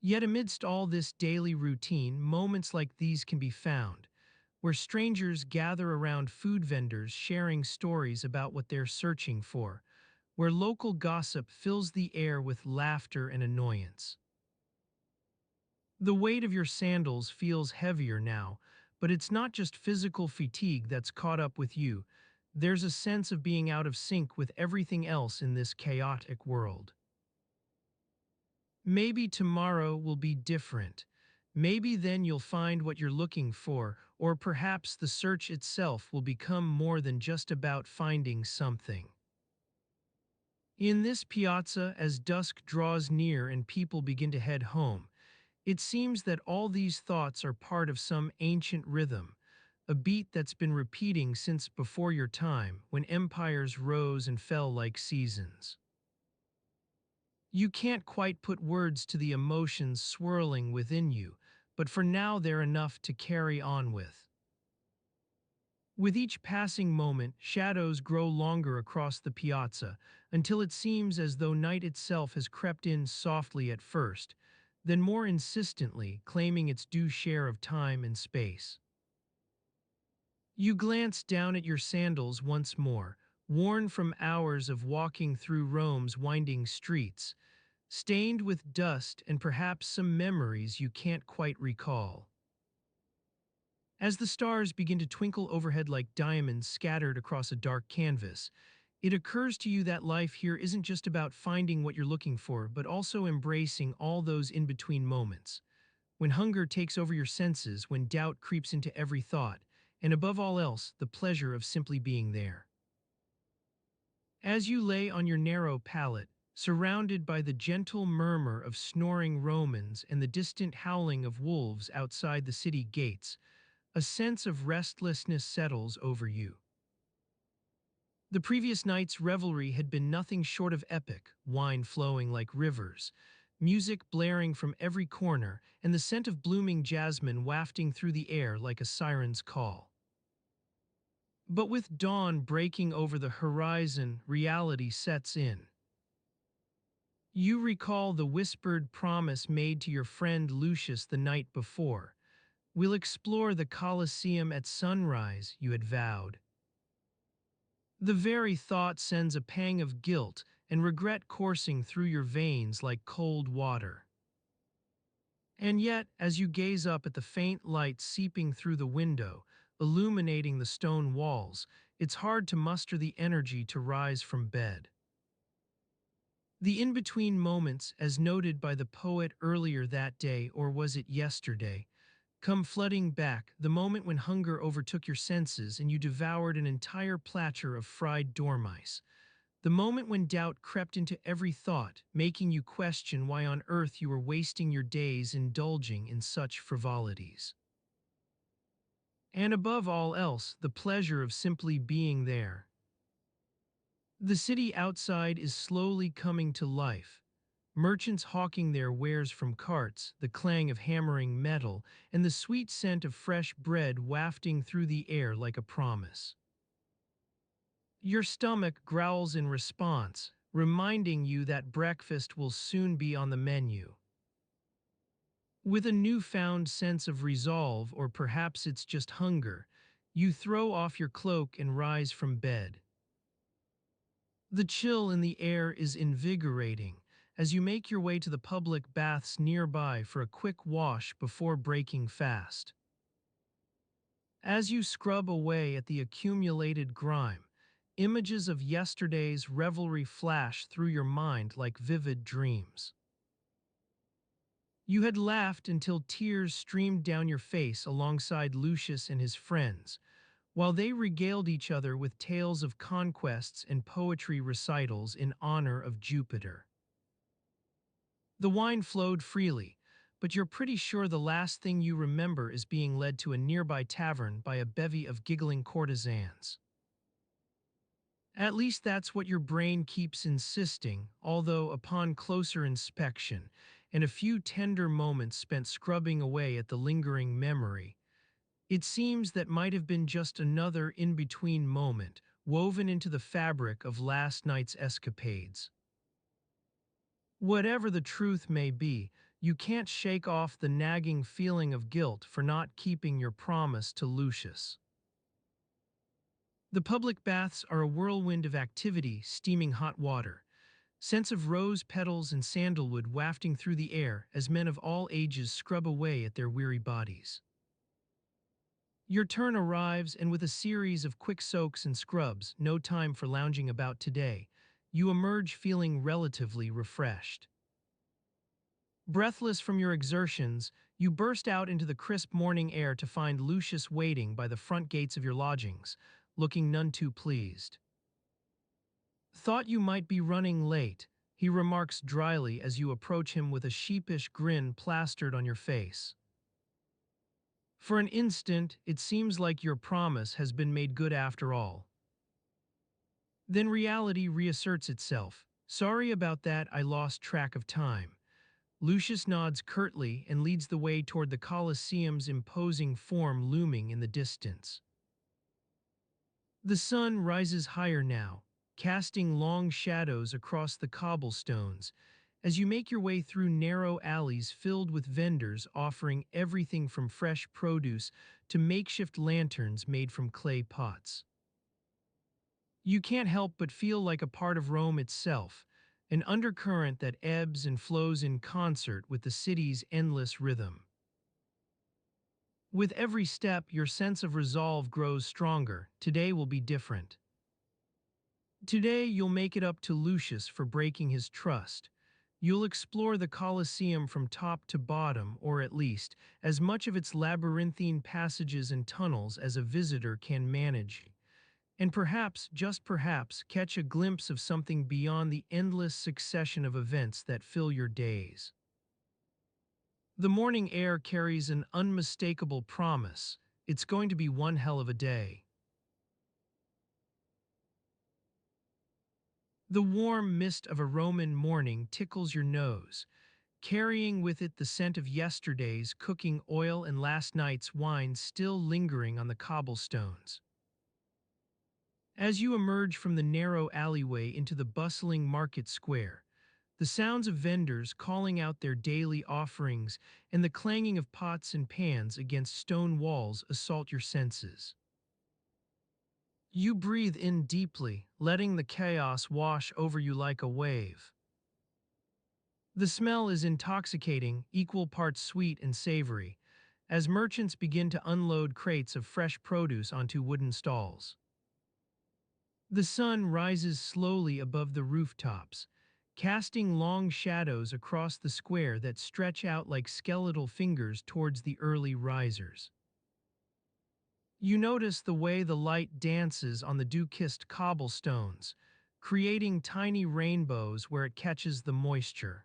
Yet amidst all this daily routine, moments like these can be found, where strangers gather around food vendors sharing stories about what they're searching for, where local gossip fills the air with laughter and annoyance. The weight of your sandals feels heavier now, but it's not just physical fatigue that's caught up with you. There's a sense of being out of sync with everything else in this chaotic world. Maybe tomorrow will be different. Maybe then you'll find what you're looking for, or perhaps the search itself will become more than just about finding something. In this piazza, as dusk draws near and people begin to head home, it seems that all these thoughts are part of some ancient rhythm, a beat that's been repeating since before your time, when empires rose and fell like seasons. You can't quite put words to the emotions swirling within you, but for now they're enough to carry on with. With each passing moment, shadows grow longer across the piazza until it seems as though night itself has crept in softly at first, then more insistently claiming its due share of time and space. You glance down at your sandals once more, worn from hours of walking through Rome's winding streets, stained with dust and perhaps some memories you can't quite recall. As the stars begin to twinkle overhead like diamonds scattered across a dark canvas, it occurs to you that life here isn't just about finding what you're looking for, but also embracing all those in-between moments. When hunger takes over your senses, when doubt creeps into every thought, and above all else, the pleasure of simply being there. As you lay on your narrow pallet, surrounded by the gentle murmur of snoring Romans and the distant howling of wolves outside the city gates, a sense of restlessness settles over you. The previous night's revelry had been nothing short of epic, wine flowing like rivers, music blaring from every corner, and the scent of blooming jasmine wafting through the air like a siren's call. But with dawn breaking over the horizon, reality sets in. You recall the whispered promise made to your friend Lucius the night before. "We'll explore the Colosseum at sunrise," you had vowed. The very thought sends a pang of guilt and regret coursing through your veins like cold water. And yet, as you gaze up at the faint light seeping through the window, illuminating the stone walls, it's hard to muster the energy to rise from bed. The in-between moments, as noted by the poet earlier that day, or was it yesterday, come flooding back, the moment when hunger overtook your senses and you devoured an entire platter of fried dormice. The moment when doubt crept into every thought, making you question why on earth you were wasting your days indulging in such frivolities. And above all else, the pleasure of simply being there. The city outside is slowly coming to life. Merchants hawking their wares from carts, the clang of hammering metal, and the sweet scent of fresh bread wafting through the air like a promise. Your stomach growls in response, reminding you that breakfast will soon be on the menu. With a newfound sense of resolve, or perhaps it's just hunger, you throw off your cloak and rise from bed. The chill in the air is invigorating as you make your way to the public baths nearby for a quick wash before breaking fast. As you scrub away at the accumulated grime, images of yesterday's revelry flash through your mind like vivid dreams. You had laughed until tears streamed down your face alongside Lucius and his friends, while they regaled each other with tales of conquests and poetry recitals in honor of Jupiter. The wine flowed freely, but you're pretty sure the last thing you remember is being led to a nearby tavern by a bevy of giggling courtesans. At least that's what your brain keeps insisting, although upon closer inspection, and a few tender moments spent scrubbing away at the lingering memory, it seems that might have been just another in-between moment, woven into the fabric of last night's escapades. Whatever the truth may be, you can't shake off the nagging feeling of guilt for not keeping your promise to Lucius. The public baths are a whirlwind of activity, steaming hot water, scents of rose petals and sandalwood wafting through the air as men of all ages scrub away at their weary bodies. Your turn arrives, and with a series of quick soaks and scrubs, no time for lounging about today, you emerge feeling relatively refreshed. Breathless from your exertions, you burst out into the crisp morning air to find Lucius waiting by the front gates of your lodgings, looking none too pleased. "Thought you might be running late," he remarks dryly as you approach him with a sheepish grin plastered on your face. For an instant, it seems like your promise has been made good after all. Then reality reasserts itself. "Sorry about that, I lost track of time." Lucius nods curtly and leads the way toward the Colosseum's imposing form looming in the distance. The sun rises higher now, casting long shadows across the cobblestones as you make your way through narrow alleys filled with vendors offering everything from fresh produce to makeshift lanterns made from clay pots. You can't help but feel like a part of Rome itself, an undercurrent that ebbs and flows in concert with the city's endless rhythm. With every step, your sense of resolve grows stronger. Today will be different. Today, you'll make it up to Lucius for breaking his trust. You'll explore the Colosseum from top to bottom, or at least, as much of its labyrinthine passages and tunnels as a visitor can manage. And perhaps, just perhaps, catch a glimpse of something beyond the endless succession of events that fill your days. The morning air carries an unmistakable promise. It's going to be one hell of a day. The warm mist of a Roman morning tickles your nose, carrying with it the scent of yesterday's cooking oil and last night's wine still lingering on the cobblestones. As you emerge from the narrow alleyway into the bustling market square, the sounds of vendors calling out their daily offerings and the clanging of pots and pans against stone walls assault your senses. You breathe in deeply, letting the chaos wash over you like a wave. The smell is intoxicating, equal parts sweet and savory, as merchants begin to unload crates of fresh produce onto wooden stalls. The sun rises slowly above the rooftops, casting long shadows across the square that stretch out like skeletal fingers towards the early risers. You notice the way the light dances on the dew-kissed cobblestones, creating tiny rainbows where it catches the moisture.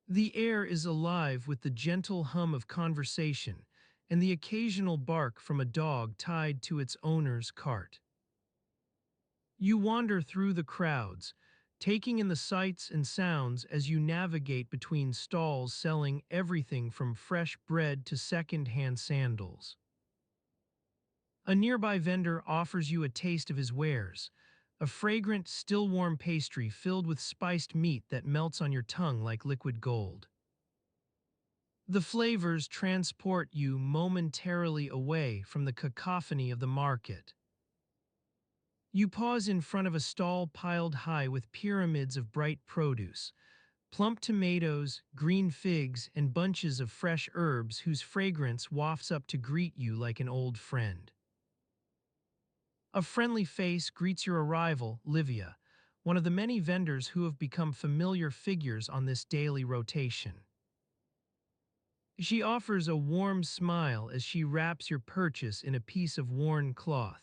The air is alive with the gentle hum of conversation and the occasional bark from a dog tied to its owner's cart. You wander through the crowds, taking in the sights and sounds as you navigate between stalls selling everything from fresh bread to second-hand sandals. A nearby vendor offers you a taste of his wares, a fragrant, still-warm pastry filled with spiced meat that melts on your tongue like liquid gold. The flavors transport you momentarily away from the cacophony of the market. You pause in front of a stall piled high with pyramids of bright produce, plump tomatoes, green figs, and bunches of fresh herbs whose fragrance wafts up to greet you like an old friend. A friendly face greets your arrival, Livia, one of the many vendors who have become familiar figures on this daily rotation. She offers a warm smile as she wraps your purchase in a piece of worn cloth.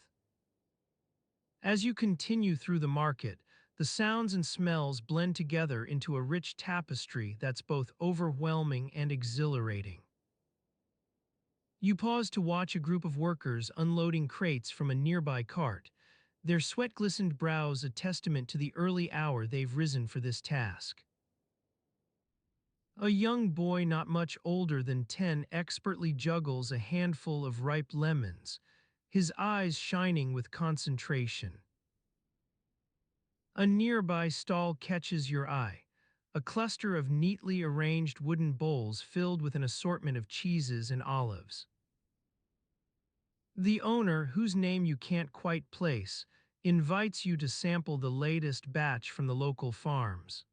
As you continue through the market, the sounds and smells blend together into a rich tapestry that's both overwhelming and exhilarating. You pause to watch a group of workers unloading crates from a nearby cart, their sweat-glistened brows a testament to the early hour they've risen for this task. A young boy not much older than 10 expertly juggles a handful of ripe lemons, his eyes shining with concentration. A nearby stall catches your eye, a cluster of neatly arranged wooden bowls filled with an assortment of cheeses and olives. The owner, whose name you can't quite place, invites you to sample the latest batch from the local farms.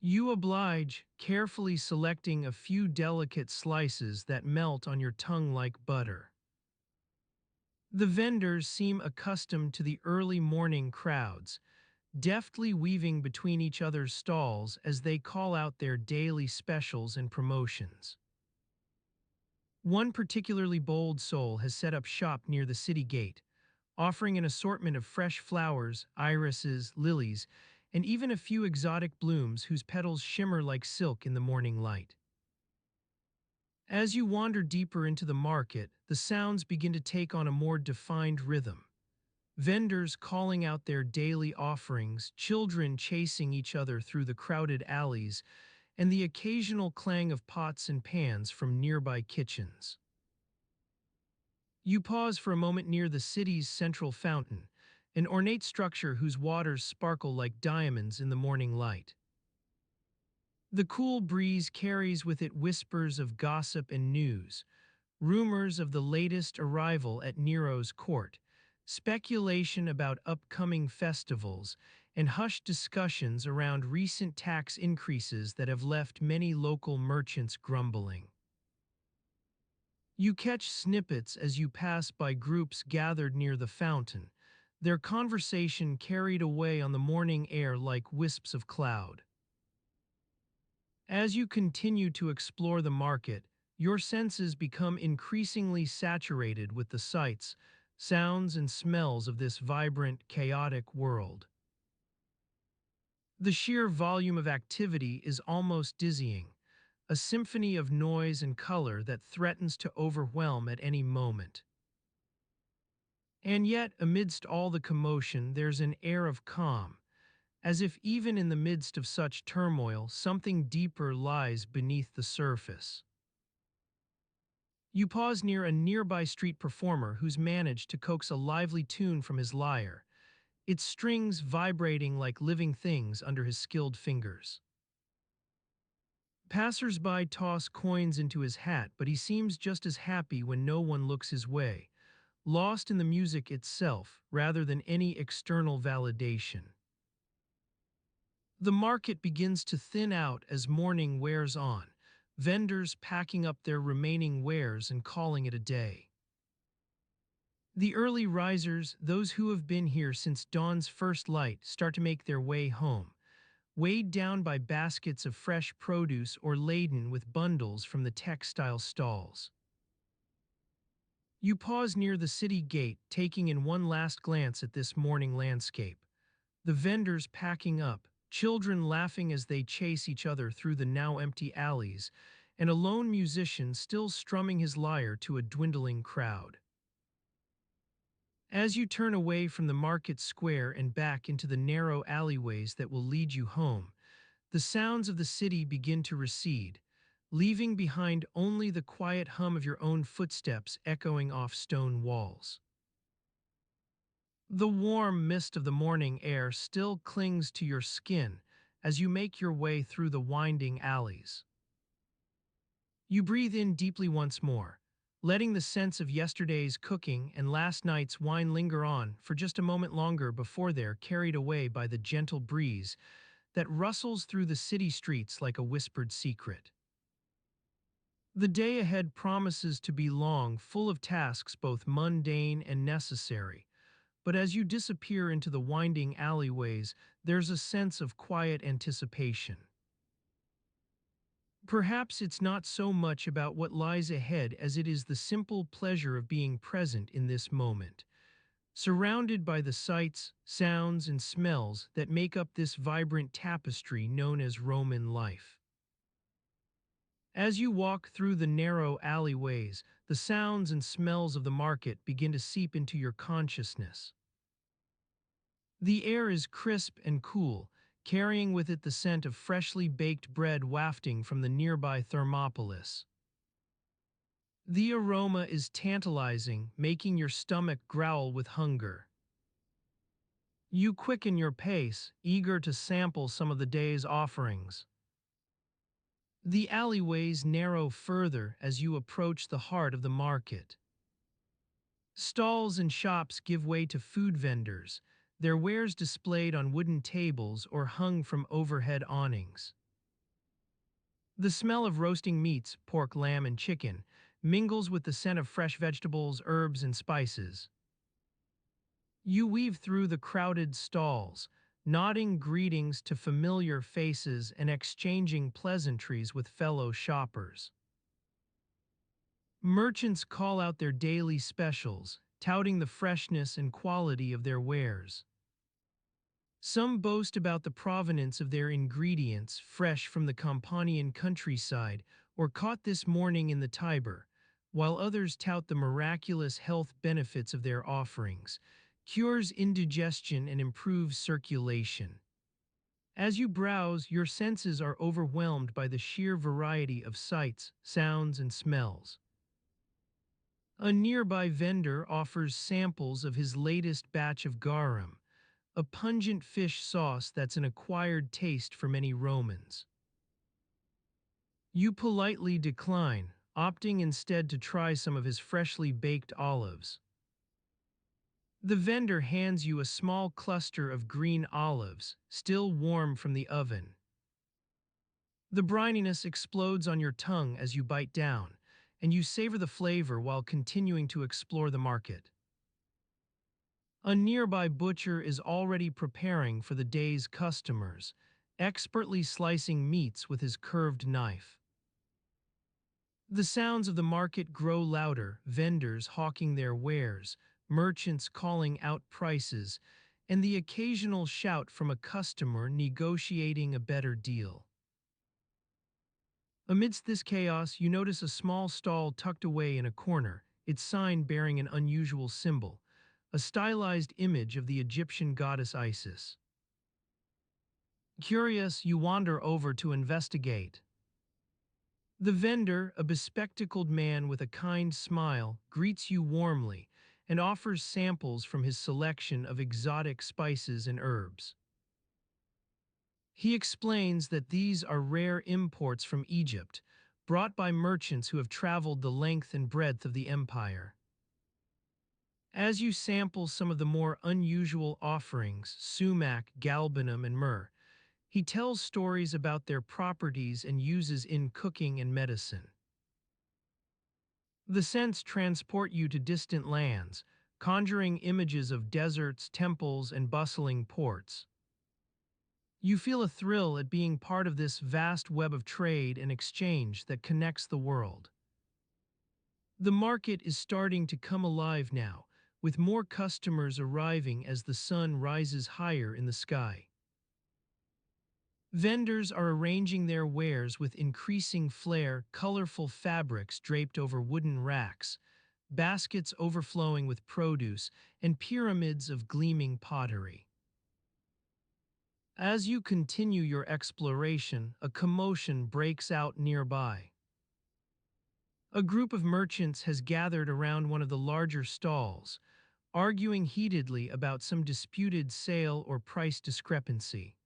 You oblige, carefully selecting a few delicate slices that melt on your tongue like butter. The vendors seem accustomed to the early morning crowds, deftly weaving between each other's stalls as they call out their daily specials and promotions. One particularly bold soul has set up shop near the city gate, offering an assortment of fresh flowers, irises, lilies, and even a few exotic blooms whose petals shimmer like silk in the morning light. As you wander deeper into the market, the sounds begin to take on a more defined rhythm. Vendors calling out their daily offerings, children chasing each other through the crowded alleys, and the occasional clang of pots and pans from nearby kitchens. You pause for a moment near the city's central fountain, an ornate structure whose waters sparkle like diamonds in the morning light. The cool breeze carries with it whispers of gossip and news, rumors of the latest arrival at Nero's court, speculation about upcoming festivals, and hushed discussions around recent tax increases that have left many local merchants grumbling. You catch snippets as you pass by groups gathered near the fountain, their conversation carried away on the morning air like wisps of cloud. As you continue to explore the market, your senses become increasingly saturated with the sights, sounds, and smells of this vibrant, chaotic world. The sheer volume of activity is almost dizzying, a symphony of noise and color that threatens to overwhelm at any moment. And yet, amidst all the commotion, there's an air of calm, as if even in the midst of such turmoil, something deeper lies beneath the surface. You pause near a nearby street performer who's managed to coax a lively tune from his lyre, its strings vibrating like living things under his skilled fingers. Passers-by toss coins into his hat, but he seems just as happy when no one looks his way, lost in the music itself rather than any external validation. The market begins to thin out as morning wears on, vendors packing up their remaining wares and calling it a day. The early risers, those who have been here since dawn's first light, start to make their way home, weighed down by baskets of fresh produce or laden with bundles from the textile stalls. You pause near the city gate, taking in one last glance at this morning landscape. The vendors packing up, children laughing as they chase each other through the now empty alleys, and a lone musician still strumming his lyre to a dwindling crowd. As you turn away from the market square and back into the narrow alleyways that will lead you home, the sounds of the city begin to recede, leaving behind only the quiet hum of your own footsteps echoing off stone walls. The warm mist of the morning air still clings to your skin as you make your way through the winding alleys. You breathe in deeply once more, letting the sense of yesterday's cooking and last night's wine linger on for just a moment longer before they're carried away by the gentle breeze that rustles through the city streets like a whispered secret. The day ahead promises to be long, full of tasks both mundane and necessary, but as you disappear into the winding alleyways, there's a sense of quiet anticipation. Perhaps it's not so much about what lies ahead as it is the simple pleasure of being present in this moment, surrounded by the sights, sounds, and smells that make up this vibrant tapestry known as Roman life. As you walk through the narrow alleyways, the sounds and smells of the market begin to seep into your consciousness. The air is crisp and cool, carrying with it the scent of freshly baked bread wafting from the nearby Thermopolis. The aroma is tantalizing, making your stomach growl with hunger. You quicken your pace, eager to sample some of the day's offerings. The alleyways narrow further as you approach the heart of the market. Stalls and shops give way to food vendors, their wares displayed on wooden tables or hung from overhead awnings. The smell of roasting meats, pork, lamb, and chicken, mingles with the scent of fresh vegetables, herbs, and spices. You weave through the crowded stalls, nodding greetings to familiar faces and exchanging pleasantries with fellow shoppers. Merchants call out their daily specials, touting the freshness and quality of their wares. Some boast about the provenance of their ingredients, fresh from the Campanian countryside or caught this morning in the Tiber, while others tout the miraculous health benefits of their offerings, cures indigestion and improves circulation. As you browse, your senses are overwhelmed by the sheer variety of sights, sounds, and smells. A nearby vendor offers samples of his latest batch of garum, a pungent fish sauce that's an acquired taste for many Romans. You politely decline, opting instead to try some of his freshly baked olives. The vendor hands you a small cluster of green olives, still warm from the oven. The brininess explodes on your tongue as you bite down, and you savor the flavor while continuing to explore the market. A nearby butcher is already preparing for the day's customers, expertly slicing meats with his curved knife. The sounds of the market grow louder, vendors hawking their wares, merchants calling out prices, and the occasional shout from a customer negotiating a better deal. Amidst this chaos, you notice a small stall tucked away in a corner, its sign bearing an unusual symbol, a stylized image of the Egyptian goddess Isis. Curious, you wander over to investigate. The vendor, a bespectacled man with a kind smile, greets you warmly and offers samples from his selection of exotic spices and herbs. He explains that these are rare imports from Egypt, brought by merchants who have traveled the length and breadth of the empire. As you sample some of the more unusual offerings, sumac, galbanum, and myrrh, he tells stories about their properties and uses in cooking and medicine. The scents transport you to distant lands, conjuring images of deserts, temples, and bustling ports. You feel a thrill at being part of this vast web of trade and exchange that connects the world. The market is starting to come alive now, with more customers arriving as the sun rises higher in the sky. Vendors are arranging their wares with increasing flair, colorful fabrics draped over wooden racks, baskets overflowing with produce, and pyramids of gleaming pottery. As you continue your exploration, a commotion breaks out nearby. A group of merchants has gathered around one of the larger stalls, arguing heatedly about some disputed sale or price discrepancy.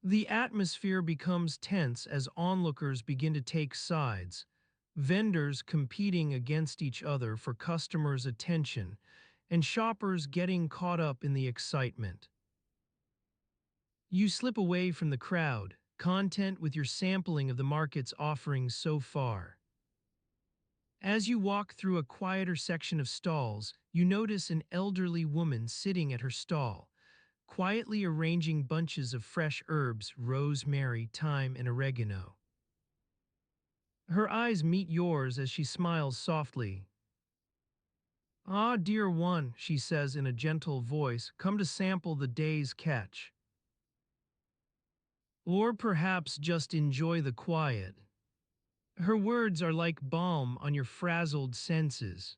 The atmosphere becomes tense as onlookers begin to take sides, vendors competing against each other for customers' attention, and shoppers getting caught up in the excitement. You slip away from the crowd, content with your sampling of the market's offerings so far. As you walk through a quieter section of stalls, you notice an elderly woman sitting at her stall, quietly arranging bunches of fresh herbs, rosemary, thyme, and oregano. Her eyes meet yours as she smiles softly. "Ah, dear one," she says in a gentle voice, "come to sample the day's catch. Or perhaps just enjoy the quiet." Her words are like balm on your frazzled senses.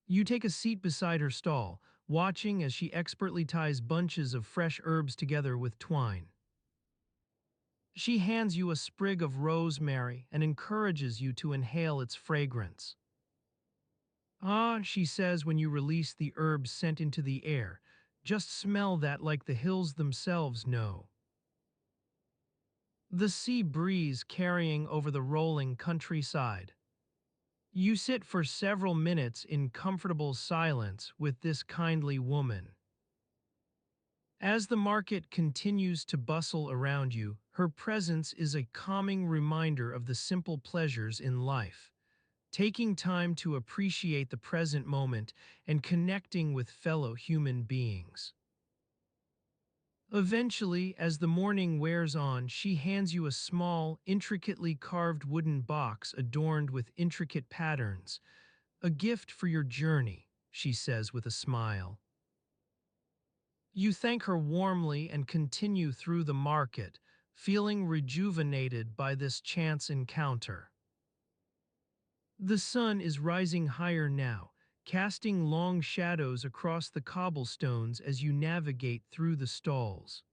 You take a seat beside her stall, watching as she expertly ties bunches of fresh herbs together with twine. She hands you a sprig of rosemary and encourages you to inhale its fragrance. "Ah," she says when you release the herbs sent into the air, "just smell that like the hills themselves know." The sea breeze carrying over the rolling countryside. You sit for several minutes in comfortable silence with this kindly woman. As the market continues to bustle around you, her presence is a calming reminder of the simple pleasures in life. Taking time to appreciate the present moment and connecting with fellow human beings. Eventually, as the morning wears on, she hands you a small, intricately carved wooden box adorned with intricate patterns. "A gift for your journey," she says with a smile. You thank her warmly and continue through the market, feeling rejuvenated by this chance encounter. The sun is rising higher now, casting long shadows across the cobblestones as you navigate through the stalls.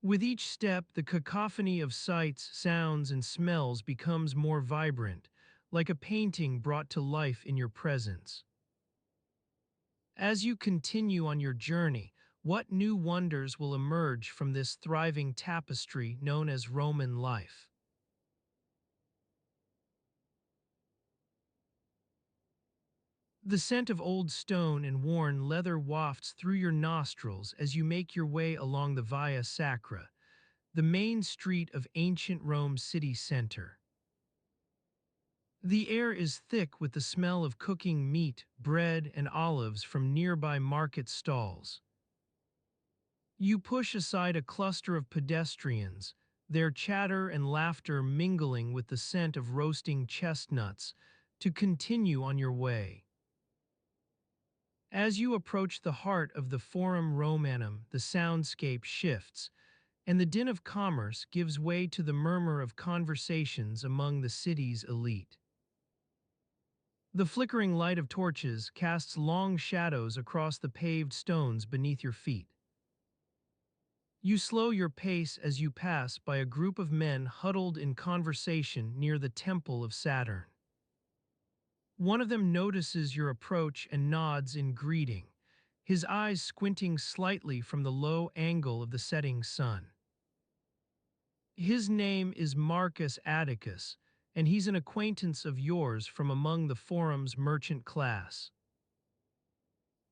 With each step, the cacophony of sights, sounds, and smells becomes more vibrant, like a painting brought to life in your presence. As you continue on your journey, what new wonders will emerge from this thriving tapestry known as Roman life? The scent of old stone and worn leather wafts through your nostrils as you make your way along the Via Sacra, the main street of ancient Rome's city center. The air is thick with the smell of cooking meat, bread, and olives from nearby market stalls. You push aside a cluster of pedestrians, their chatter and laughter mingling with the scent of roasting chestnuts, to continue on your way. As you approach the heart of the Forum Romanum, the soundscape shifts, and the din of commerce gives way to the murmur of conversations among the city's elite. The flickering light of torches casts long shadows across the paved stones beneath your feet. You slow your pace as you pass by a group of men huddled in conversation near the Temple of Saturn. One of them notices your approach and nods in greeting, his eyes squinting slightly from the low angle of the setting sun. His name is Marcus Atticus, and he's an acquaintance of yours from among the forum's merchant class.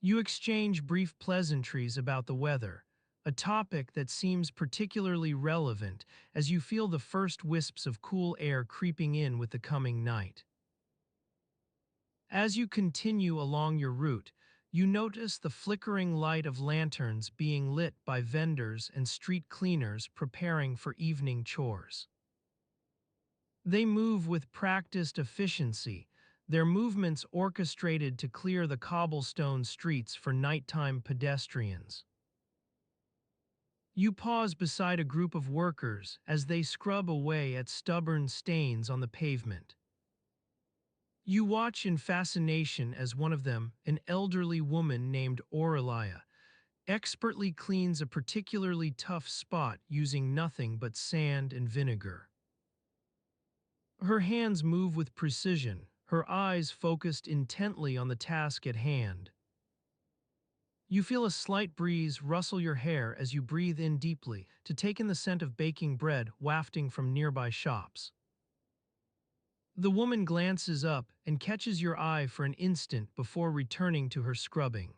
You exchange brief pleasantries about the weather, a topic that seems particularly relevant as you feel the first wisps of cool air creeping in with the coming night. As you continue along your route, you notice the flickering light of lanterns being lit by vendors and street cleaners preparing for evening chores. They move with practiced efficiency, their movements orchestrated to clear the cobblestone streets for nighttime pedestrians. You pause beside a group of workers as they scrub away at stubborn stains on the pavement. You watch in fascination as one of them, an elderly woman named Aurelia, expertly cleans a particularly tough spot using nothing but sand and vinegar. Her hands move with precision, her eyes focused intently on the task at hand. You feel a slight breeze rustle your hair as you breathe in deeply to take in the scent of baking bread wafting from nearby shops. The woman glances up and catches your eye for an instant before returning to her scrubbing.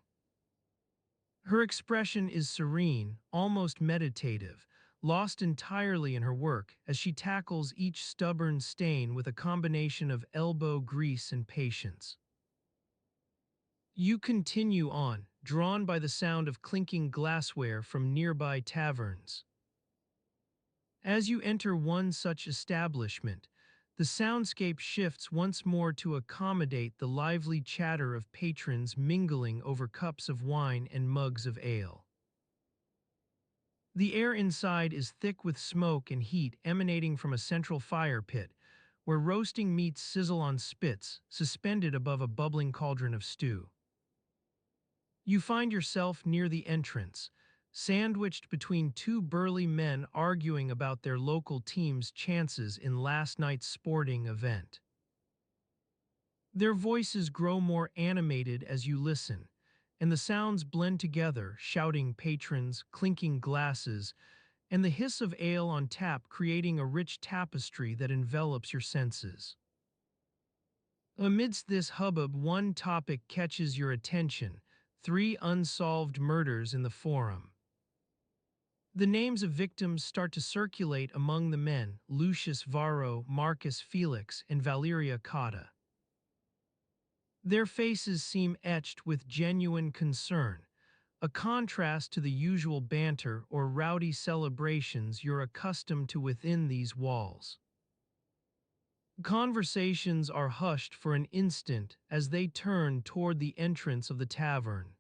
Her expression is serene, almost meditative, lost entirely in her work as she tackles each stubborn stain with a combination of elbow grease and patience. You continue on, drawn by the sound of clinking glassware from nearby taverns. As you enter one such establishment, the soundscape shifts once more to accommodate the lively chatter of patrons mingling over cups of wine and mugs of ale. The air inside is thick with smoke and heat emanating from a central fire pit, where roasting meats sizzle on spits suspended above a bubbling cauldron of stew. You find yourself near the entrance, sandwiched between two burly men arguing about their local team's chances in last night's sporting event. Their voices grow more animated as you listen, and the sounds blend together, shouting patrons, clinking glasses, and the hiss of ale on tap creating a rich tapestry that envelops your senses. Amidst this hubbub, one topic catches your attention: three unsolved murders in the forum. The names of victims start to circulate among the men: Lucius Varro, Marcus Felix, and Valeria Cotta. Their faces seem etched with genuine concern, a contrast to the usual banter or rowdy celebrations you're accustomed to within these walls. Conversations are hushed for an instant as they turn toward the entrance of the tavern.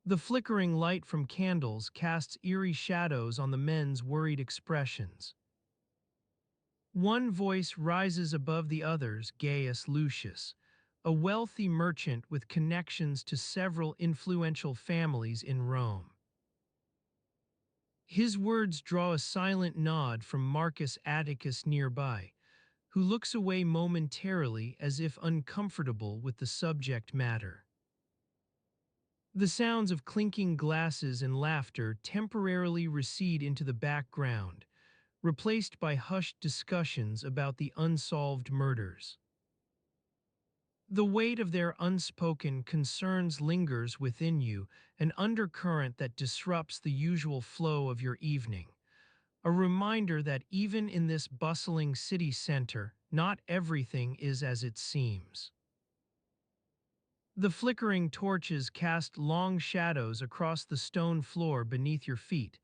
The flickering light from candles casts eerie shadows on the men's worried expressions. One voice rises above the others: Gaius Lucius, a wealthy merchant with connections to several influential families in Rome. His words draw a silent nod from Marcus Atticus nearby, who looks away momentarily as if uncomfortable with the subject matter. The sounds of clinking glasses and laughter temporarily recede into the background, replaced by hushed discussions about the unsolved murders. The weight of their unspoken concerns lingers within you, an undercurrent that disrupts the usual flow of your evening. A reminder that even in this bustling city center, not everything is as it seems. The flickering torches cast long shadows across the stone floor beneath your feet,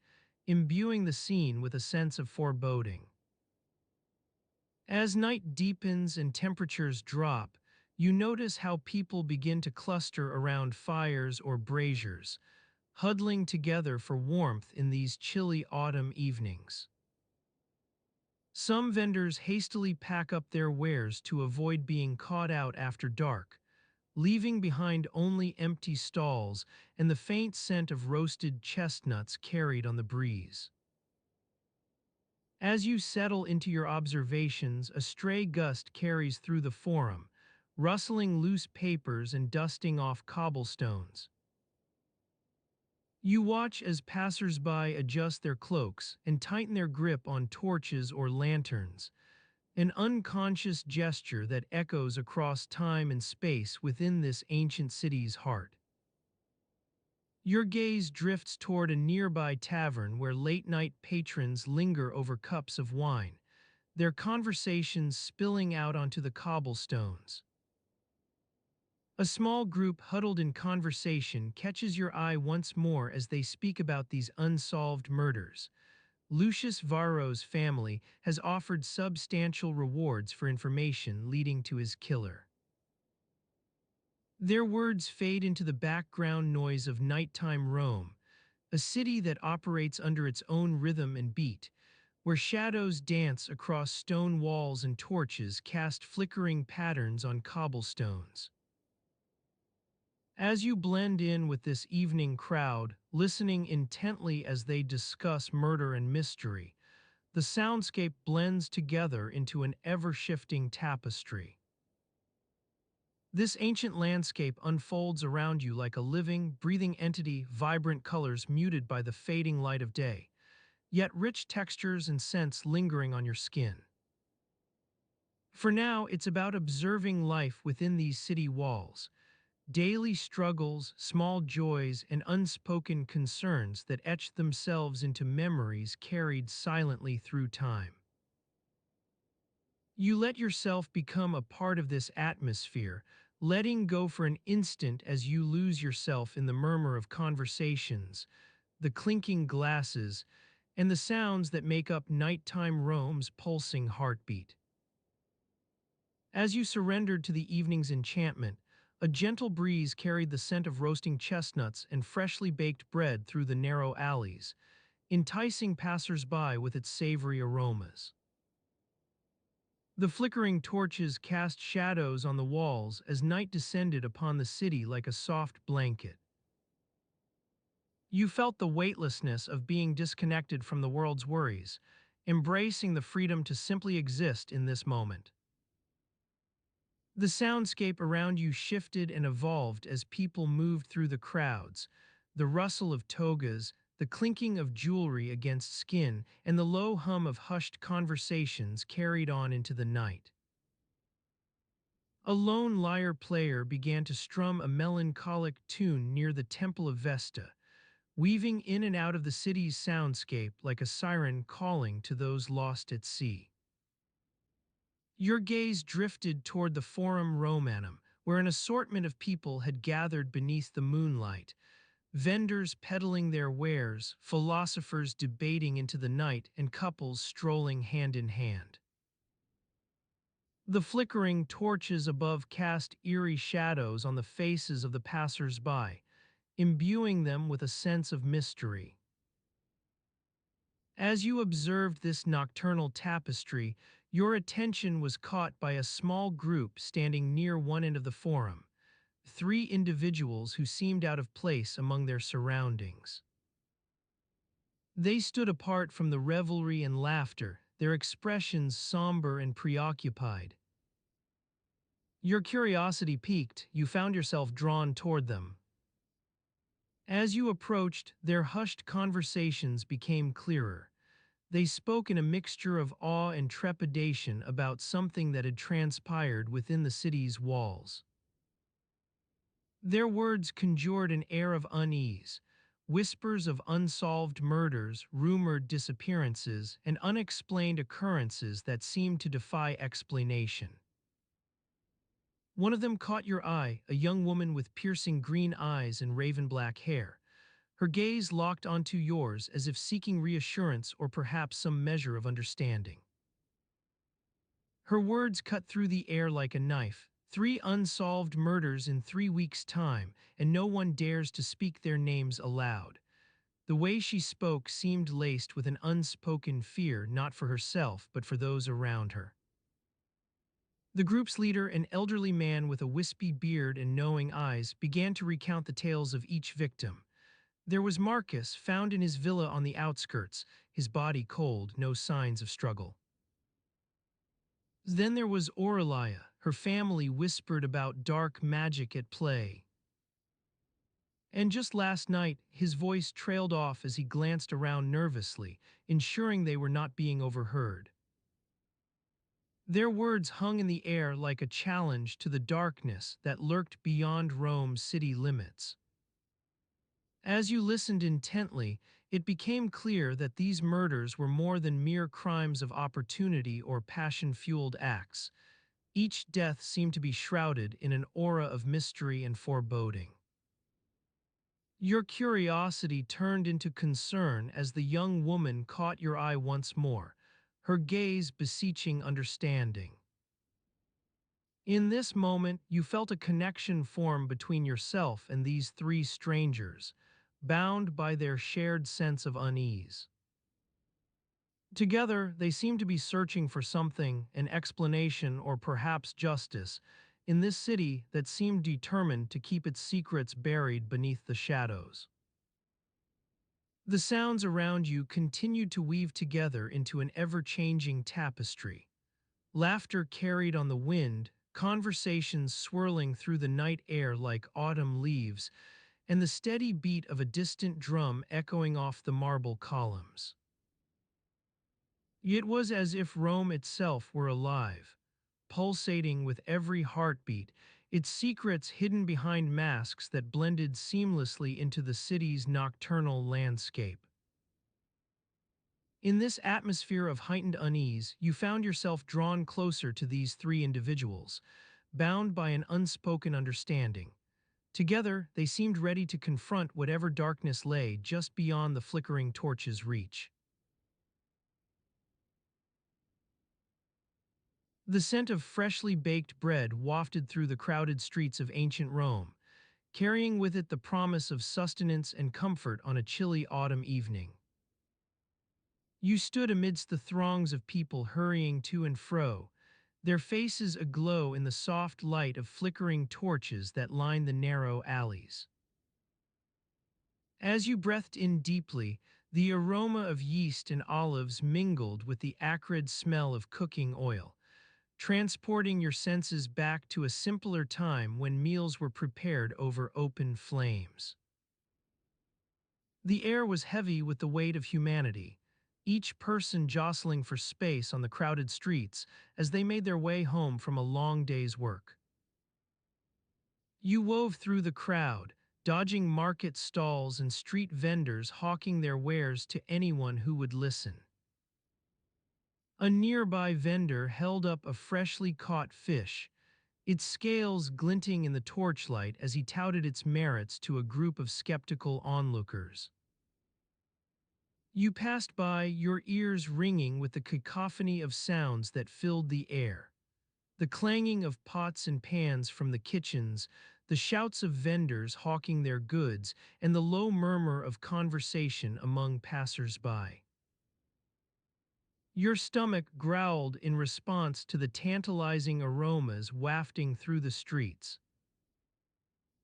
imbuing the scene with a sense of foreboding. As night deepens and temperatures drop, you notice how people begin to cluster around fires or braziers, huddling together for warmth in these chilly autumn evenings. Some vendors hastily pack up their wares to avoid being caught out after dark, leaving behind only empty stalls and the faint scent of roasted chestnuts carried on the breeze. As you settle into your observations, a stray gust carries through the forum, rustling loose papers and dusting off cobblestones. You watch as passers-by adjust their cloaks and tighten their grip on torches or lanterns, an unconscious gesture that echoes across time and space within this ancient city's heart. Your gaze drifts toward a nearby tavern where late-night patrons linger over cups of wine, their conversations spilling out onto the cobblestones. A small group huddled in conversation catches your eye once more as they speak about these unsolved murders. Lucius Varro's family has offered substantial rewards for information leading to his killer. Their words fade into the background noise of nighttime Rome, a city that operates under its own rhythm and beat, where shadows dance across stone walls and torches cast flickering patterns on cobblestones. As you blend in with this evening crowd, listening intently as they discuss murder and mystery, the soundscape blends together into an ever-shifting tapestry. This ancient landscape unfolds around you like a living, breathing entity, vibrant colors muted by the fading light of day, yet rich textures and scents lingering on your skin. For now, it's about observing life within these city walls, daily struggles, small joys, and unspoken concerns that etch themselves into memories carried silently through time. You let yourself become a part of this atmosphere, letting go for an instant as you lose yourself in the murmur of conversations, the clinking glasses, and the sounds that make up nighttime Rome's pulsing heartbeat. As you surrendered to the evening's enchantment, a gentle breeze carried the scent of roasting chestnuts and freshly baked bread through the narrow alleys, enticing passers-by with its savory aromas. The flickering torches cast shadows on the walls as night descended upon the city like a soft blanket. You felt the weightlessness of being disconnected from the world's worries, embracing the freedom to simply exist in this moment. The soundscape around you shifted and evolved as people moved through the crowds, the rustle of togas, the clinking of jewelry against skin, and the low hum of hushed conversations carried on into the night. A lone lyre player began to strum a melancholic tune near the Temple of Vesta, weaving in and out of the city's soundscape like a siren calling to those lost at sea. Your gaze drifted toward the Forum Romanum, where an assortment of people had gathered beneath the moonlight, vendors peddling their wares, philosophers debating into the night, and couples strolling hand in hand. The flickering torches above cast eerie shadows on the faces of the passers-by, imbuing them with a sense of mystery. As you observed this nocturnal tapestry, your attention was caught by a small group standing near one end of the forum, three individuals who seemed out of place among their surroundings. They stood apart from the revelry and laughter, their expressions somber and preoccupied. Your curiosity piqued, you found yourself drawn toward them. As you approached, their hushed conversations became clearer. They spoke in a mixture of awe and trepidation about something that had transpired within the city's walls. Their words conjured an air of unease, whispers of unsolved murders, rumored disappearances, and unexplained occurrences that seemed to defy explanation. One of them caught your eye, a young woman with piercing green eyes and raven-black hair. Her gaze locked onto yours as if seeking reassurance or perhaps some measure of understanding. Her words cut through the air like a knife. 3 unsolved murders in 3 weeks' time, and no one dares to speak their names aloud. The way she spoke seemed laced with an unspoken fear, not for herself, but for those around her. The group's leader, an elderly man with a wispy beard and knowing eyes, began to recount the tales of each victim. There was Marcus, found in his villa on the outskirts, his body cold, no signs of struggle. Then there was Aurelia. Her family whispered about dark magic at play. And just last night, his voice trailed off as he glanced around nervously, ensuring they were not being overheard. Their words hung in the air like a challenge to the darkness that lurked beyond Rome's city limits. As you listened intently, it became clear that these murders were more than mere crimes of opportunity or passion-fueled acts. Each death seemed to be shrouded in an aura of mystery and foreboding. Your curiosity turned into concern as the young woman caught your eye once more, her gaze beseeching understanding. In this moment, you felt a connection form between yourself and these 3 strangers, bound by their shared sense of unease. Together, they seemed to be searching for something, an explanation or perhaps justice, in this city that seemed determined to keep its secrets buried beneath the shadows. The sounds around you continued to weave together into an ever-changing tapestry. Laughter carried on the wind, conversations swirling through the night air like autumn leaves, and the steady beat of a distant drum echoing off the marble columns. It was as if Rome itself were alive, pulsating with every heartbeat, its secrets hidden behind masks that blended seamlessly into the city's nocturnal landscape. In this atmosphere of heightened unease, you found yourself drawn closer to these 3 individuals, bound by an unspoken understanding. Together, they seemed ready to confront whatever darkness lay just beyond the flickering torch's reach. The scent of freshly baked bread wafted through the crowded streets of ancient Rome, carrying with it the promise of sustenance and comfort on a chilly autumn evening. You stood amidst the throngs of people hurrying to and fro, their faces aglow in the soft light of flickering torches that lined the narrow alleys. As you breathed in deeply, the aroma of yeast and olives mingled with the acrid smell of cooking oil, transporting your senses back to a simpler time when meals were prepared over open flames. The air was heavy with the weight of humanity, each person jostling for space on the crowded streets as they made their way home from a long day's work. You wove through the crowd, dodging market stalls and street vendors hawking their wares to anyone who would listen. A nearby vendor held up a freshly caught fish, its scales glinting in the torchlight as he touted its merits to a group of skeptical onlookers. You passed by, your ears ringing with the cacophony of sounds that filled the air. The clanging of pots and pans from the kitchens, the shouts of vendors hawking their goods, and the low murmur of conversation among passers-by. Your stomach growled in response to the tantalizing aromas wafting through the streets.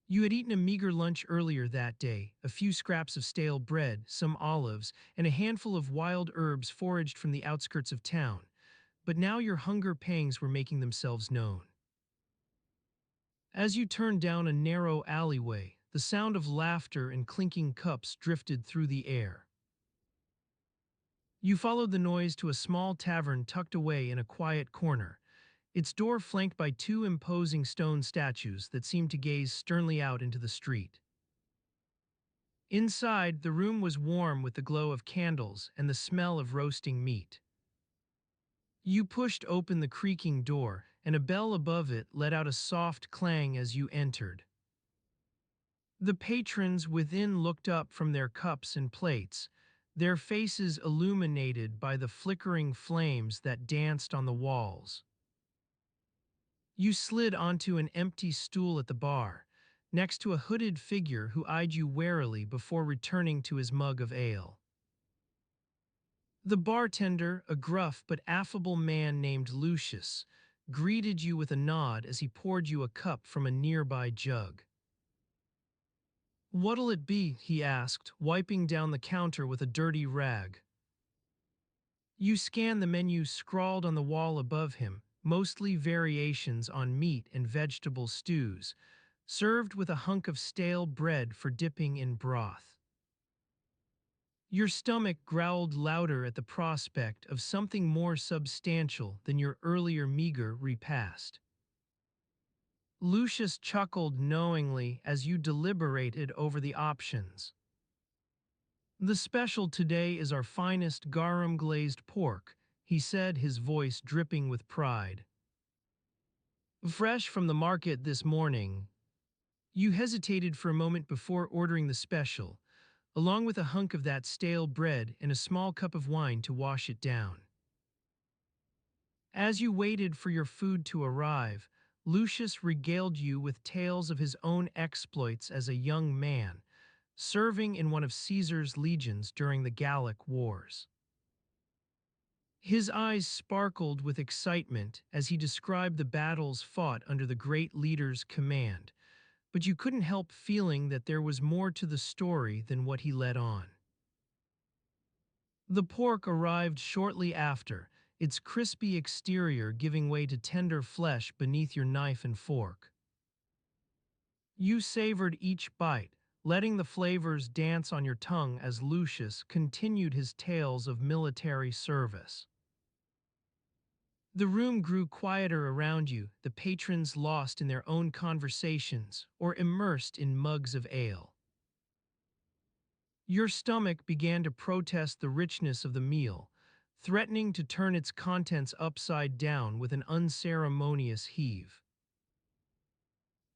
You had eaten a meager lunch earlier that day, a few scraps of stale bread, some olives, and a handful of wild herbs foraged from the outskirts of town, but now your hunger pangs were making themselves known. As you turned down a narrow alleyway, the sound of laughter and clinking cups drifted through the air. You followed the noise to a small tavern tucked away in a quiet corner, its door flanked by two imposing stone statues that seemed to gaze sternly out into the street. Inside, the room was warm with the glow of candles and the smell of roasting meat. You pushed open the creaking door, and a bell above it let out a soft clang as you entered. The patrons within looked up from their cups and plates, their faces illuminated by the flickering flames that danced on the walls. You slid onto an empty stool at the bar, next to a hooded figure who eyed you warily before returning to his mug of ale. The bartender, a gruff but affable man named Lucius, greeted you with a nod as he poured you a cup from a nearby jug. "What'll it be?" he asked, wiping down the counter with a dirty rag. You scanned the menu scrawled on the wall above him, mostly variations on meat and vegetable stews, served with a hunk of stale bread for dipping in broth. Your stomach growled louder at the prospect of something more substantial than your earlier meager repast. Lucius chuckled knowingly as you deliberated over the options. "The special today is our finest garum-glazed pork," he said, his voice dripping with pride. "Fresh from the market this morning." You hesitated for a moment before ordering the special, along with a hunk of that stale bread and a small cup of wine to wash it down. As you waited for your food to arrive, Lucius regaled you with tales of his own exploits as a young man, serving in one of Caesar's legions during the Gallic Wars. His eyes sparkled with excitement as he described the battles fought under the great leader's command, but you couldn't help feeling that there was more to the story than what he let on. The pork arrived shortly after, its crispy exterior giving way to tender flesh beneath your knife and fork. You savored each bite, letting the flavors dance on your tongue as Lucius continued his tales of military service. The room grew quieter around you, the patrons lost in their own conversations or immersed in mugs of ale. Your stomach began to protest the richness of the meal, threatening to turn its contents upside down with an unceremonious heave.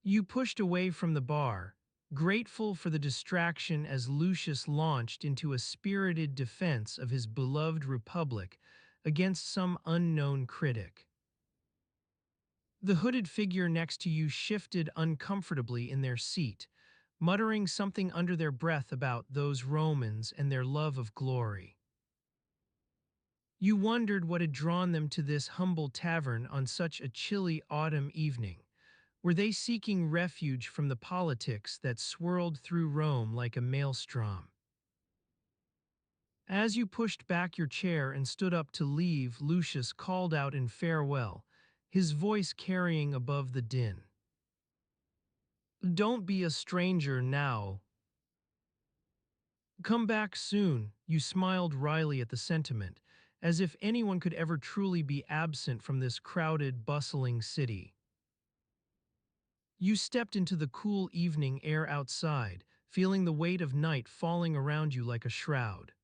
You pushed away from the bar, grateful for the distraction as Lucius launched into a spirited defense of his beloved republic against some unknown critic. The hooded figure next to you shifted uncomfortably in their seat, muttering something under their breath about those Romans and their love of glory. You wondered what had drawn them to this humble tavern on such a chilly autumn evening. Were they seeking refuge from the politics that swirled through Rome like a maelstrom? As you pushed back your chair and stood up to leave, Lucius called out in farewell, his voice carrying above the din. "Don't be a stranger now. Come back soon." You smiled wryly at the sentiment, as if anyone could ever truly be absent from this crowded, bustling city. You stepped into the cool evening air outside, feeling the weight of night falling around you like a shroud.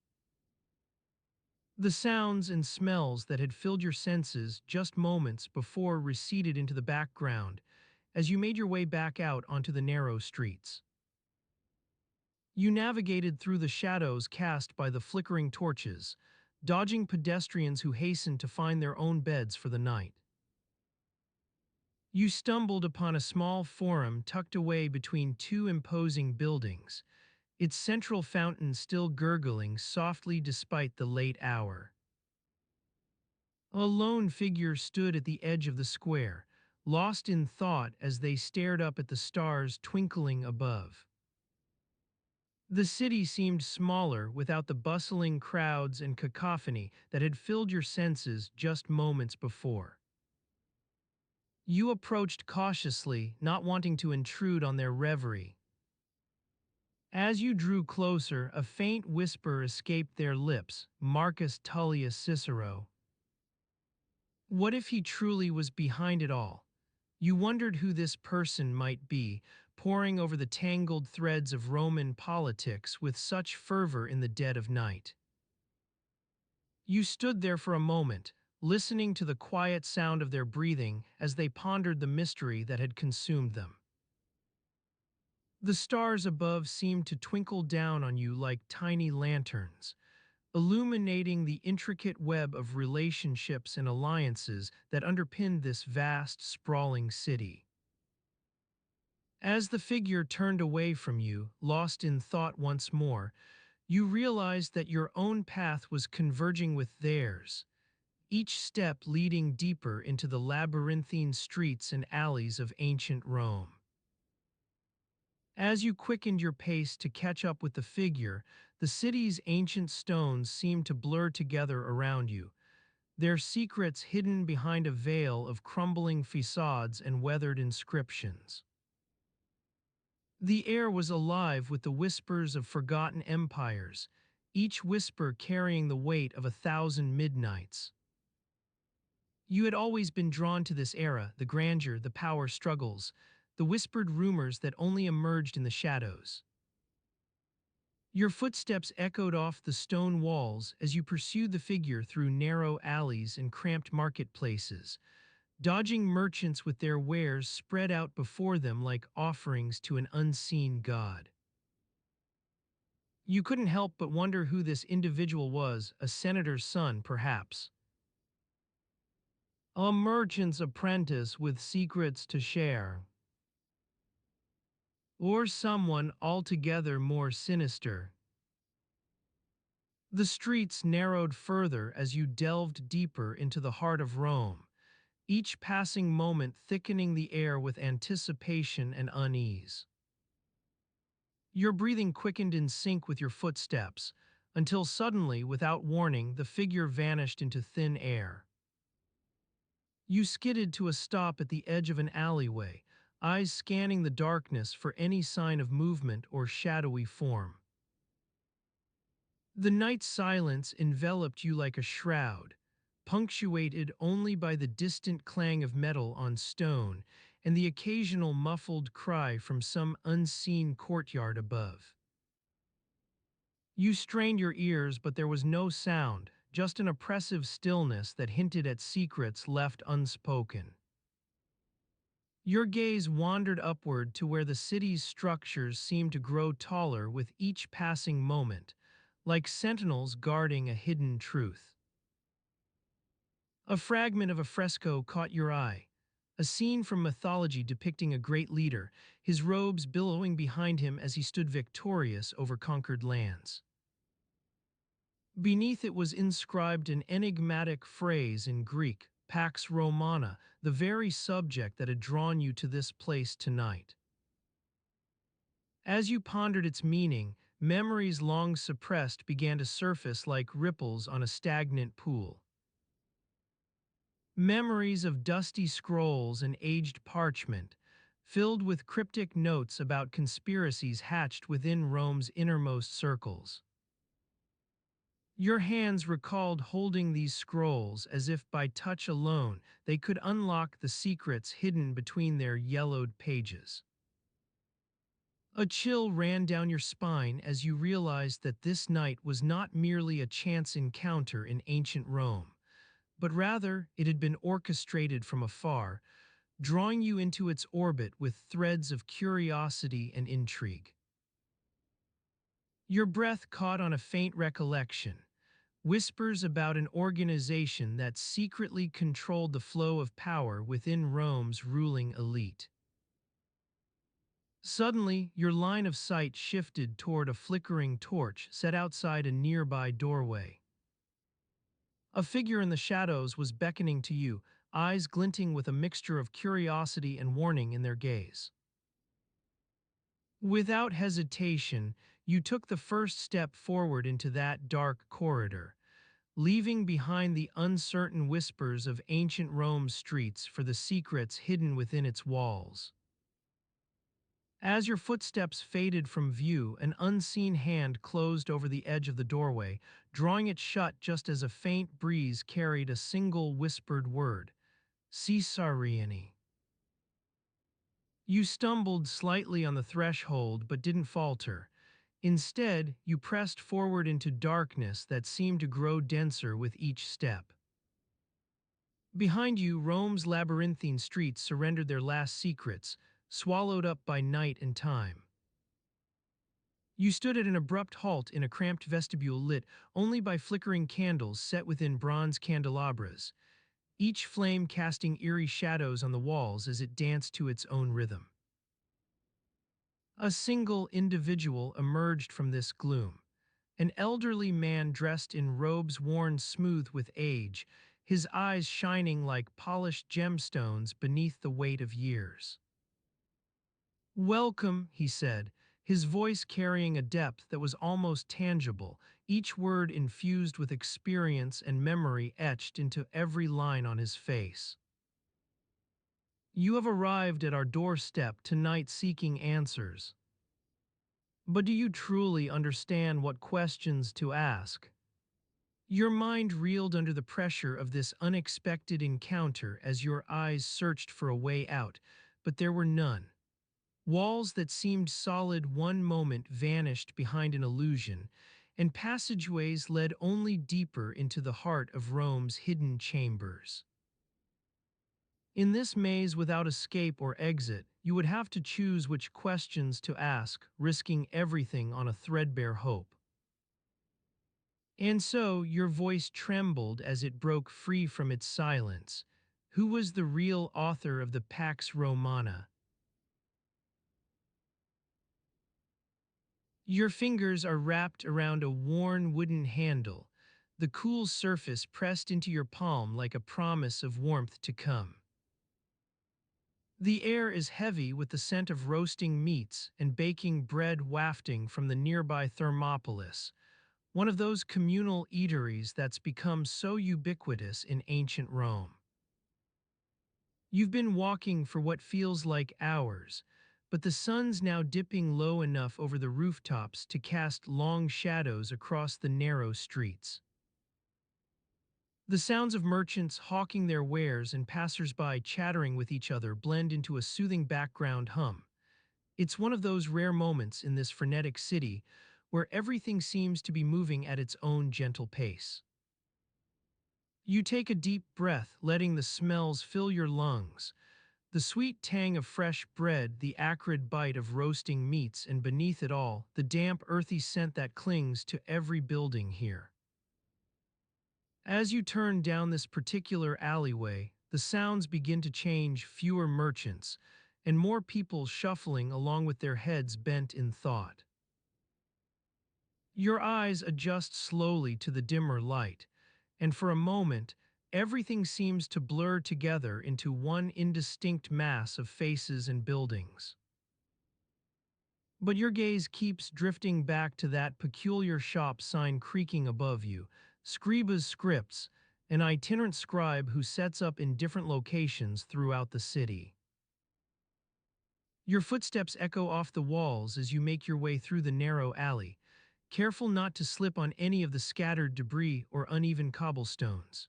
The sounds and smells that had filled your senses just moments before receded into the background as you made your way back out onto the narrow streets. You navigated through the shadows cast by the flickering torches, dodging pedestrians who hastened to find their own beds for the night. You stumbled upon a small forum tucked away between two imposing buildings, its central fountain still gurgling softly despite the late hour. A lone figure stood at the edge of the square, lost in thought as they stared up at the stars twinkling above. The city seemed smaller without the bustling crowds and cacophony that had filled your senses just moments before. You approached cautiously, not wanting to intrude on their reverie. As you drew closer, a faint whisper escaped their lips, Marcus Tullius Cicero. What if he truly was behind it all? You wondered who this person might be, poring over the tangled threads of Roman politics with such fervor in the dead of night. You stood there for a moment, listening to the quiet sound of their breathing as they pondered the mystery that had consumed them. The stars above seemed to twinkle down on you like tiny lanterns, illuminating the intricate web of relationships and alliances that underpinned this vast, sprawling city. As the figure turned away from you, lost in thought once more, you realized that your own path was converging with theirs, each step leading deeper into the labyrinthine streets and alleys of ancient Rome. As you quickened your pace to catch up with the figure, the city's ancient stones seemed to blur together around you, their secrets hidden behind a veil of crumbling facades and weathered inscriptions. The air was alive with the whispers of forgotten empires, each whisper carrying the weight of 1,000 midnights. You had always been drawn to this era, the grandeur, the power struggles, the whispered rumors that only emerged in the shadows. Your footsteps echoed off the stone walls as you pursued the figure through narrow alleys and cramped marketplaces, dodging merchants with their wares spread out before them like offerings to an unseen god. You couldn't help but wonder who this individual was, a senator's son, perhaps. A merchant's apprentice with secrets to share. Or someone altogether more sinister. The streets narrowed further as you delved deeper into the heart of Rome, each passing moment thickening the air with anticipation and unease. Your breathing quickened in sync with your footsteps, until suddenly, without warning, the figure vanished into thin air. You skidded to a stop at the edge of an alleyway, eyes scanning the darkness for any sign of movement or shadowy form. The night silence enveloped you like a shroud, punctuated only by the distant clang of metal on stone and the occasional muffled cry from some unseen courtyard above. You strained your ears, but there was no sound, just an oppressive stillness that hinted at secrets left unspoken. Your gaze wandered upward to where the city's structures seemed to grow taller with each passing moment, like sentinels guarding a hidden truth. A fragment of a fresco caught your eye, a scene from mythology depicting a great leader, his robes billowing behind him as he stood victorious over conquered lands. Beneath it was inscribed an enigmatic phrase in Greek, Pax Romana, the very subject that had drawn you to this place tonight. As you pondered its meaning, memories long suppressed began to surface like ripples on a stagnant pool. Memories of dusty scrolls and aged parchment, filled with cryptic notes about conspiracies hatched within Rome's innermost circles. Your hands recalled holding these scrolls as if by touch alone they could unlock the secrets hidden between their yellowed pages. A chill ran down your spine as you realized that this night was not merely a chance encounter in ancient Rome, but rather it had been orchestrated from afar, drawing you into its orbit with threads of curiosity and intrigue. Your breath caught on a faint recollection, whispers about an organization that secretly controlled the flow of power within Rome's ruling elite. Suddenly, your line of sight shifted toward a flickering torch set outside a nearby doorway. A figure in the shadows was beckoning to you, eyes glinting with a mixture of curiosity and warning in their gaze. Without hesitation, you took the first step forward into that dark corridor, leaving behind the uncertain whispers of ancient Rome's streets for the secrets hidden within its walls. As your footsteps faded from view, an unseen hand closed over the edge of the doorway, drawing it shut just as a faint breeze carried a single whispered word, Caesariani. You stumbled slightly on the threshold but didn't falter. Instead, you pressed forward into darkness that seemed to grow denser with each step. Behind you, Rome's labyrinthine streets surrendered their last secrets, swallowed up by night and time. You stood at an abrupt halt in a cramped vestibule lit only by flickering candles set within bronze candelabras, each flame casting eerie shadows on the walls as it danced to its own rhythm. A single individual emerged from this gloom, an elderly man dressed in robes worn smooth with age, his eyes shining like polished gemstones beneath the weight of years. "Welcome," he said, his voice carrying a depth that was almost tangible, each word infused with experience and memory etched into every line on his face. "You have arrived at our doorstep tonight seeking answers. But do you truly understand what questions to ask?" Your mind reeled under the pressure of this unexpected encounter as your eyes searched for a way out, but there were none. Walls that seemed solid one moment vanished behind an illusion, and passageways led only deeper into the heart of Rome's hidden chambers. In this maze without escape or exit, you would have to choose which questions to ask, risking everything on a threadbare hope. And so your voice trembled as it broke free from its silence. Who was the real author of the Pax Romana? Your fingers are wrapped around a worn wooden handle, the cool surface pressed into your palm like a promise of warmth to come. The air is heavy with the scent of roasting meats and baking bread wafting from the nearby Thermopolis, one of those communal eateries that's become so ubiquitous in ancient Rome. You've been walking for what feels like hours, but the sun's now dipping low enough over the rooftops to cast long shadows across the narrow streets. The sounds of merchants hawking their wares and passersby chattering with each other blend into a soothing background hum. It's one of those rare moments in this frenetic city where everything seems to be moving at its own gentle pace. You take a deep breath, letting the smells fill your lungs. The sweet tang of fresh bread, the acrid bite of roasting meats, and beneath it all, the damp, earthy scent that clings to every building here. As you turn down this particular alleyway, the sounds begin to change, fewer merchants, and more people shuffling along with their heads bent in thought. Your eyes adjust slowly to the dimmer light, and for a moment, everything seems to blur together into one indistinct mass of faces and buildings. But your gaze keeps drifting back to that peculiar shop sign creaking above you, Scriba's Scripts, an itinerant scribe who sets up in different locations throughout the city. Your footsteps echo off the walls as you make your way through the narrow alley, careful not to slip on any of the scattered debris or uneven cobblestones.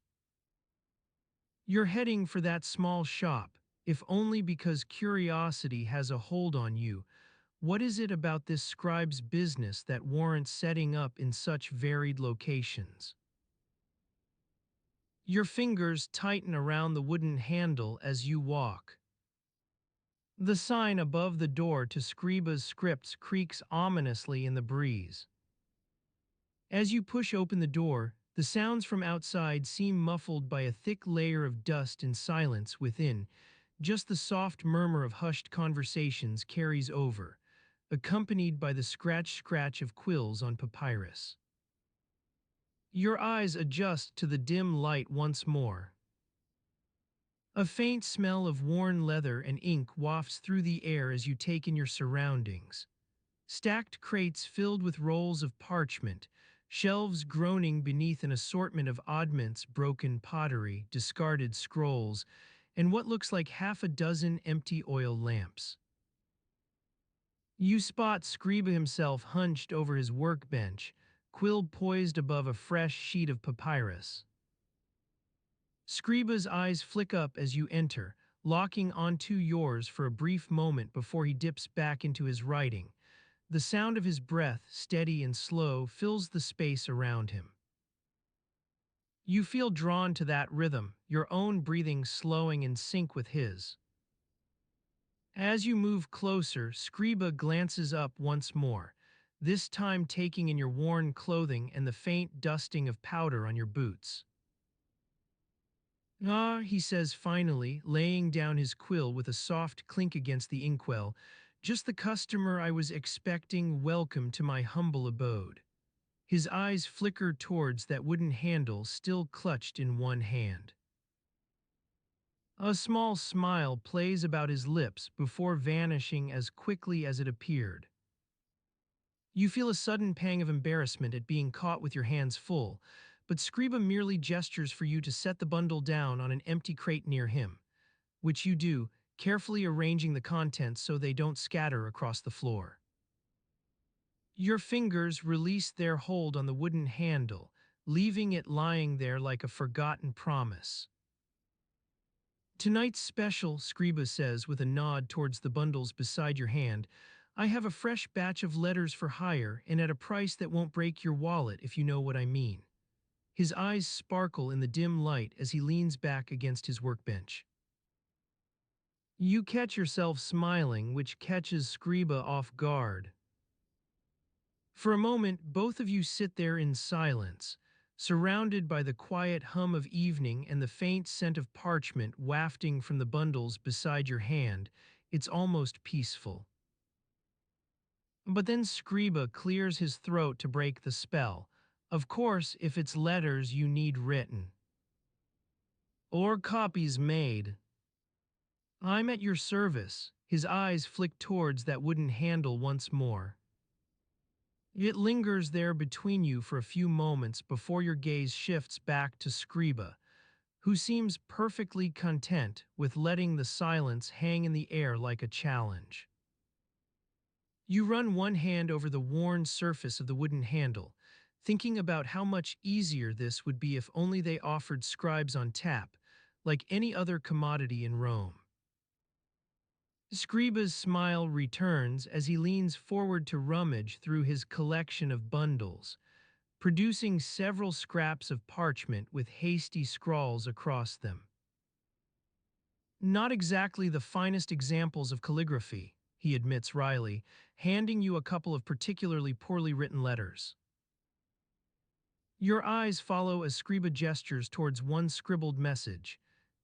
You're heading for that small shop, if only because curiosity has a hold on you. What is it about this scribe's business that warrants setting up in such varied locations? Your fingers tighten around the wooden handle as you walk. The sign above the door to Scriba's Scripts creaks ominously in the breeze. As you push open the door, the sounds from outside seem muffled by a thick layer of dust and silence within. Just the soft murmur of hushed conversations carries over, accompanied by the scratch-scratch of quills on papyrus. Your eyes adjust to the dim light once more. A faint smell of worn leather and ink wafts through the air as you take in your surroundings. Stacked crates filled with rolls of parchment, shelves groaning beneath an assortment of oddments, broken pottery, discarded scrolls, and what looks like half a dozen empty oil lamps. You spot Scriba himself hunched over his workbench, quill poised above a fresh sheet of papyrus. Scriba's eyes flick up as you enter, locking onto yours for a brief moment before he dips back into his writing. The sound of his breath, steady and slow, fills the space around him. You feel drawn to that rhythm, your own breathing slowing in sync with his. As you move closer, Scriba glances up once more, this time taking in your worn clothing and the faint dusting of powder on your boots. Ah, he says finally, laying down his quill with a soft clink against the inkwell, just the customer I was expecting. Welcome to my humble abode. His eyes flicker towards that wooden handle still clutched in one hand. A small smile plays about his lips before vanishing as quickly as it appeared. You feel a sudden pang of embarrassment at being caught with your hands full, but Scriba merely gestures for you to set the bundle down on an empty crate near him, which you do, carefully arranging the contents so they don't scatter across the floor. Your fingers release their hold on the wooden handle, leaving it lying there like a forgotten promise. Tonight's special, Scriba says with a nod towards the bundles beside your hand. I have a fresh batch of letters for hire and at a price that won't break your wallet, if you know what I mean. His eyes sparkle in the dim light as he leans back against his workbench. You catch yourself smiling, which catches Scriba off guard. For a moment, both of you sit there in silence, surrounded by the quiet hum of evening and the faint scent of parchment wafting from the bundles beside your hand. It's almost peaceful. But then Scriba clears his throat to break the spell. Of course, if it's letters you need written. Or copies made. I'm at your service. His eyes flick towards that wooden handle once more. It lingers there between you for a few moments before your gaze shifts back to Scriba, who seems perfectly content with letting the silence hang in the air like a challenge. You run one hand over the worn surface of the wooden handle, thinking about how much easier this would be if only they offered scribes on tap, like any other commodity in Rome. Scriba's smile returns as he leans forward to rummage through his collection of bundles, producing several scraps of parchment with hasty scrawls across them. Not exactly the finest examples of calligraphy, he admits wryly, handing you a couple of particularly poorly written letters. Your eyes follow as Scriba gestures towards one scribbled message.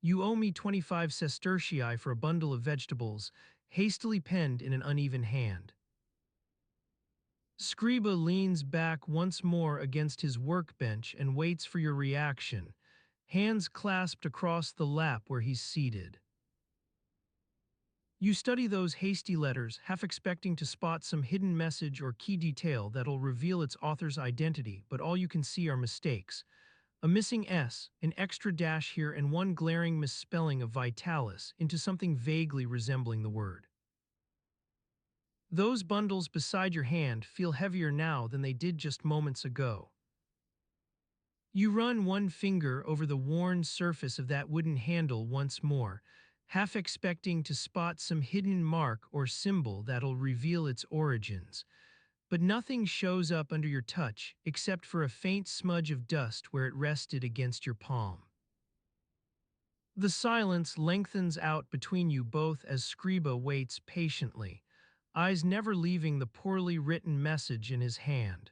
You owe me 25 sestertii for a bundle of vegetables, hastily penned in an uneven hand. Scriba leans back once more against his workbench and waits for your reaction, hands clasped across the lap where he's seated. You study those hasty letters, half expecting to spot some hidden message or key detail that'll reveal its author's identity, but all you can see are mistakes. A missing S, an extra dash here, and one glaring misspelling of vitalis into something vaguely resembling the word. Those bundles beside your hand feel heavier now than they did just moments ago. You run one finger over the worn surface of that wooden handle once more, half expecting to spot some hidden mark or symbol that'll reveal its origins. But nothing shows up under your touch except for a faint smudge of dust where it rested against your palm. The silence lengthens out between you both as Scriba waits patiently, eyes never leaving the poorly written message in his hand.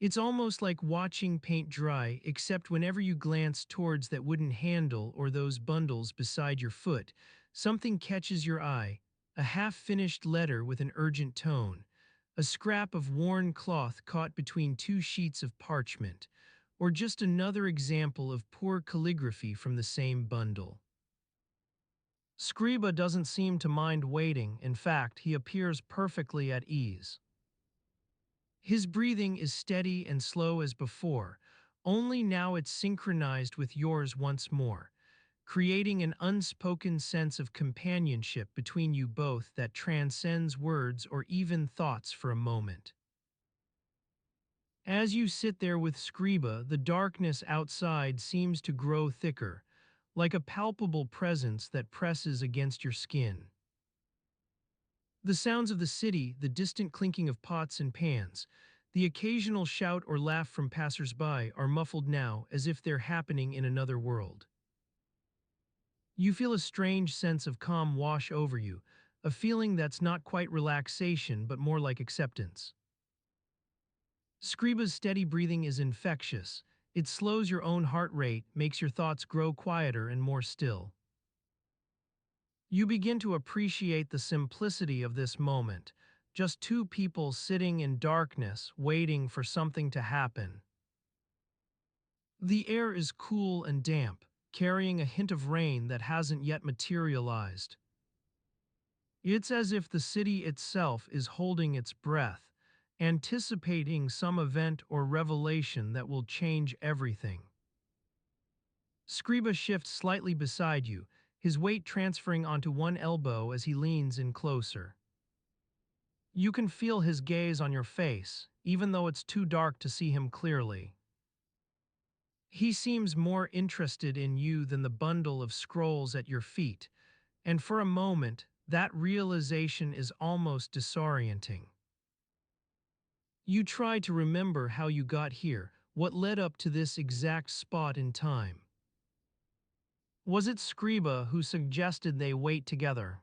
It's almost like watching paint dry, except whenever you glance towards that wooden handle or those bundles beside your foot, something catches your eye, a half-finished letter with an urgent tone, a scrap of worn cloth caught between two sheets of parchment, or just another example of poor calligraphy from the same bundle. Scriba doesn't seem to mind waiting. In fact, he appears perfectly at ease. His breathing is steady and slow as before, only now it's synchronized with yours once more, creating an unspoken sense of companionship between you both that transcends words or even thoughts for a moment. As you sit there with Scriba, the darkness outside seems to grow thicker, like a palpable presence that presses against your skin. The sounds of the city, the distant clinking of pots and pans, the occasional shout or laugh from passers-by are muffled now as if they're happening in another world. You feel a strange sense of calm wash over you, a feeling that's not quite relaxation but more like acceptance. Scriba's steady breathing is infectious. It slows your own heart rate, makes your thoughts grow quieter and more still. You begin to appreciate the simplicity of this moment, just two people sitting in darkness, waiting for something to happen. The air is cool and damp, carrying a hint of rain that hasn't yet materialized. It's as if the city itself is holding its breath, anticipating some event or revelation that will change everything. Scriba shifts slightly beside you, his weight transferring onto one elbow as he leans in closer. You can feel his gaze on your face, even though it's too dark to see him clearly. He seems more interested in you than the bundle of scrolls at your feet, and for a moment, that realization is almost disorienting. You try to remember how you got here, what led up to this exact spot in time. Was it Scriba who suggested they wait together?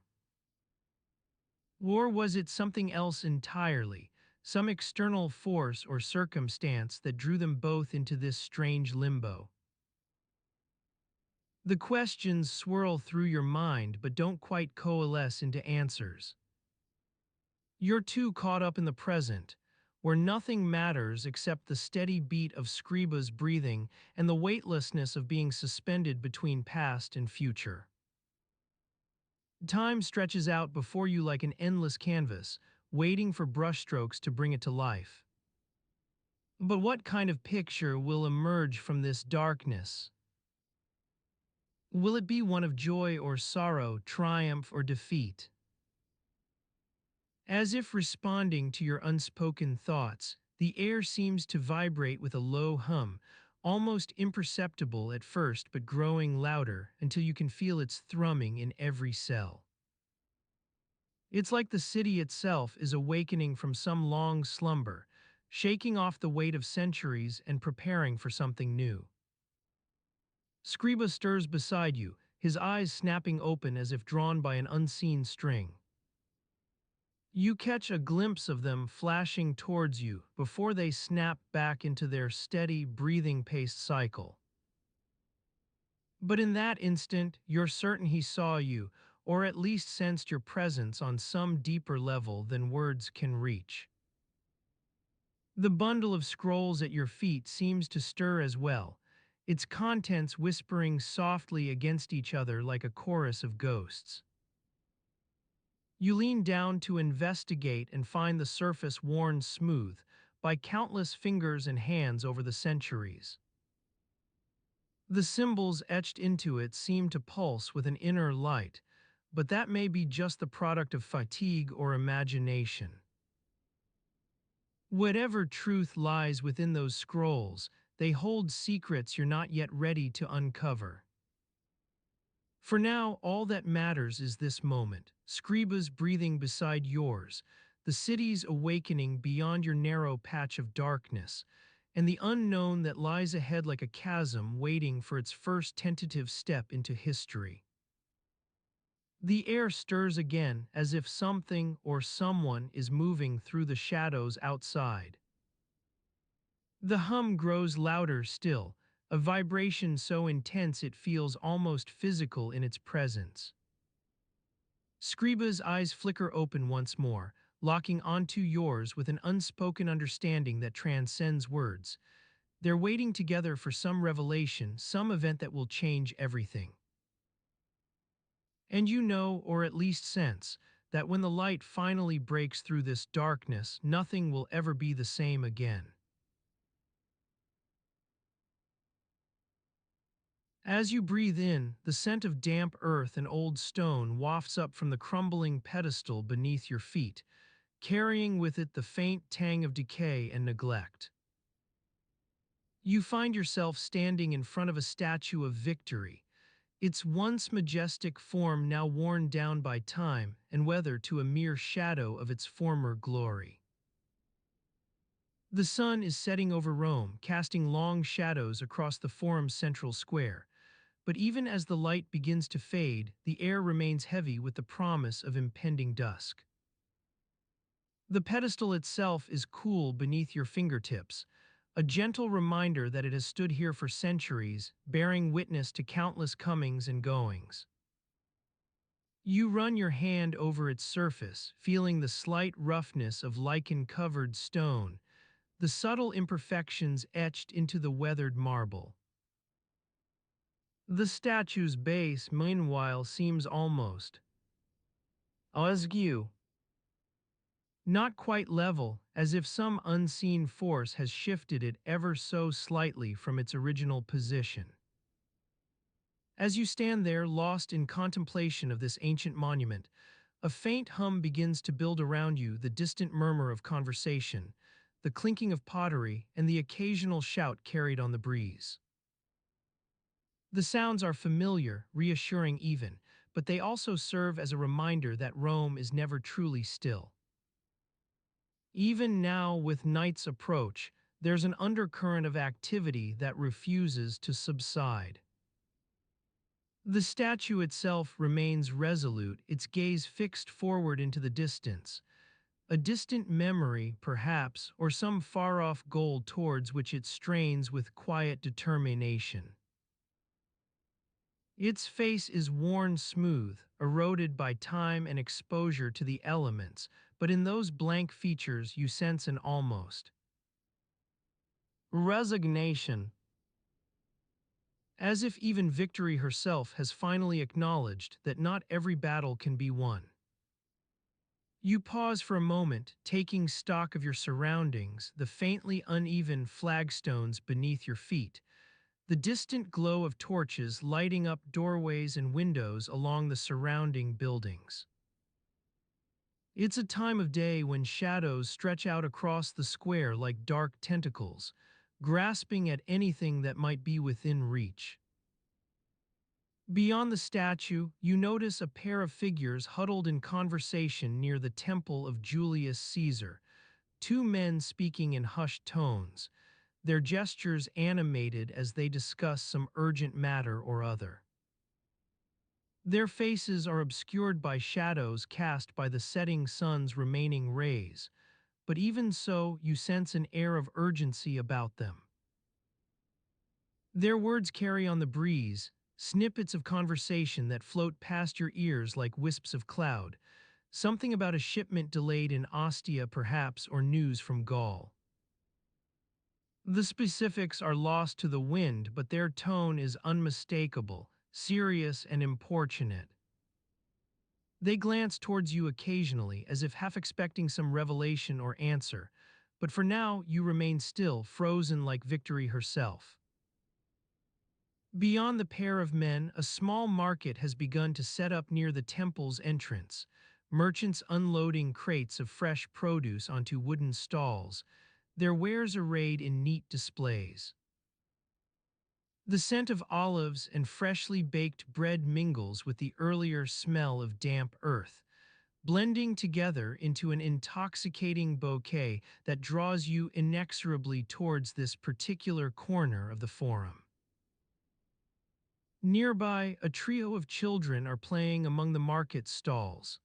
Or was it something else entirely, some external force or circumstance that drew them both into this strange limbo? The questions swirl through your mind but don't quite coalesce into answers. You're too caught up in the present, where nothing matters except the steady beat of Scriba's breathing and the weightlessness of being suspended between past and future. Time stretches out before you like an endless canvas, waiting for brushstrokes to bring it to life. But what kind of picture will emerge from this darkness? Will it be one of joy or sorrow, triumph or defeat? As if responding to your unspoken thoughts, the air seems to vibrate with a low hum, almost imperceptible at first but growing louder until you can feel its thrumming in every cell. It's like the city itself is awakening from some long slumber, shaking off the weight of centuries and preparing for something new. Scriba stirs beside you, his eyes snapping open as if drawn by an unseen string. You catch a glimpse of them flashing towards you before they snap back into their steady, breathing-paced cycle. But in that instant, you're certain he saw you, or at least sensed your presence on some deeper level than words can reach. The bundle of scrolls at your feet seems to stir as well, its contents whispering softly against each other like a chorus of ghosts. You lean down to investigate and find the surface worn smooth by countless fingers and hands over the centuries. The symbols etched into it seem to pulse with an inner light, but that may be just the product of fatigue or imagination. Whatever truth lies within those scrolls, they hold secrets you're not yet ready to uncover. For now, all that matters is this moment, Scriba's breathing beside yours, the city's awakening beyond your narrow patch of darkness, and the unknown that lies ahead like a chasm waiting for its first tentative step into history. The air stirs again as if something or someone is moving through the shadows outside. The hum grows louder still, a vibration so intense it feels almost physical in its presence. Scriba's eyes flicker open once more, locking onto yours with an unspoken understanding that transcends words. They're waiting together for some revelation, some event that will change everything. And you know, or at least sense, that when the light finally breaks through this darkness, nothing will ever be the same again. As you breathe in, the scent of damp earth and old stone wafts up from the crumbling pedestal beneath your feet, carrying with it the faint tang of decay and neglect. You find yourself standing in front of a statue of victory, its once majestic form now worn down by time and weather to a mere shadow of its former glory. The sun is setting over Rome, casting long shadows across the forum's central square. But even as the light begins to fade, the air remains heavy with the promise of impending dusk. The pedestal itself is cool beneath your fingertips, a gentle reminder that it has stood here for centuries, bearing witness to countless comings and goings. You run your hand over its surface, feeling the slight roughness of lichen-covered stone, the subtle imperfections etched into the weathered marble. The statue's base, meanwhile, seems almost askew, not quite level, as if some unseen force has shifted it ever so slightly from its original position. As you stand there, lost in contemplation of this ancient monument, a faint hum begins to build around you, the distant murmur of conversation, the clinking of pottery, and the occasional shout carried on the breeze. The sounds are familiar, reassuring even, but they also serve as a reminder that Rome is never truly still. Even now, with night's approach, there's an undercurrent of activity that refuses to subside. The statue itself remains resolute, its gaze fixed forward into the distance, a distant memory, perhaps, or some far-off goal towards which it strains with quiet determination. Its face is worn smooth, eroded by time and exposure to the elements, but in those blank features you sense an almost resignation, as if even victory herself has finally acknowledged that not every battle can be won. You pause for a moment, taking stock of your surroundings, the faintly uneven flagstones beneath your feet, the distant glow of torches lighting up doorways and windows along the surrounding buildings. It's a time of day when shadows stretch out across the square like dark tentacles, grasping at anything that might be within reach. Beyond the statue, you notice a pair of figures huddled in conversation near the temple of Julius Caesar, two men speaking in hushed tones, their gestures animated as they discuss some urgent matter or other. Their faces are obscured by shadows cast by the setting sun's remaining rays, but even so, you sense an air of urgency about them. Their words carry on the breeze, snippets of conversation that float past your ears like wisps of cloud, something about a shipment delayed in Ostia perhaps, or news from Gaul. The specifics are lost to the wind, but their tone is unmistakable, serious and importunate. They glance towards you occasionally, as if half expecting some revelation or answer, but for now you remain still, frozen like Victory herself. Beyond the pair of men, a small market has begun to set up near the temple's entrance, merchants unloading crates of fresh produce onto wooden stalls, their wares arrayed in neat displays. The scent of olives and freshly baked bread mingles with the earlier smell of damp earth, blending together into an intoxicating bouquet that draws you inexorably towards this particular corner of the forum. Nearby, a trio of children are playing among the market stalls,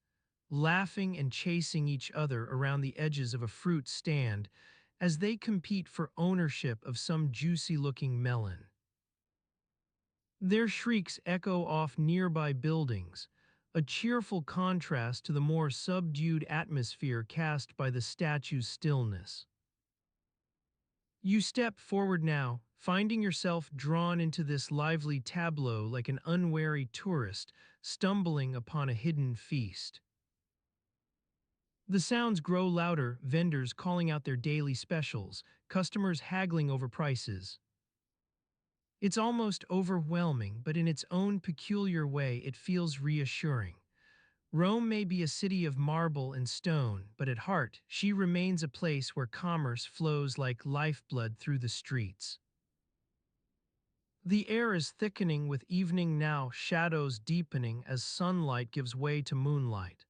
laughing and chasing each other around the edges of a fruit stand as they compete for ownership of some juicy-looking melon. Their shrieks echo off nearby buildings, a cheerful contrast to the more subdued atmosphere cast by the statue's stillness. You step forward now, finding yourself drawn into this lively tableau like an unwary tourist stumbling upon a hidden feast. The sounds grow louder, vendors calling out their daily specials, customers haggling over prices. It's almost overwhelming, but in its own peculiar way it feels reassuring. Rome may be a city of marble and stone, but at heart, she remains a place where commerce flows like lifeblood through the streets. The air is thickening with evening now, shadows deepening as sunlight gives way to moonlight.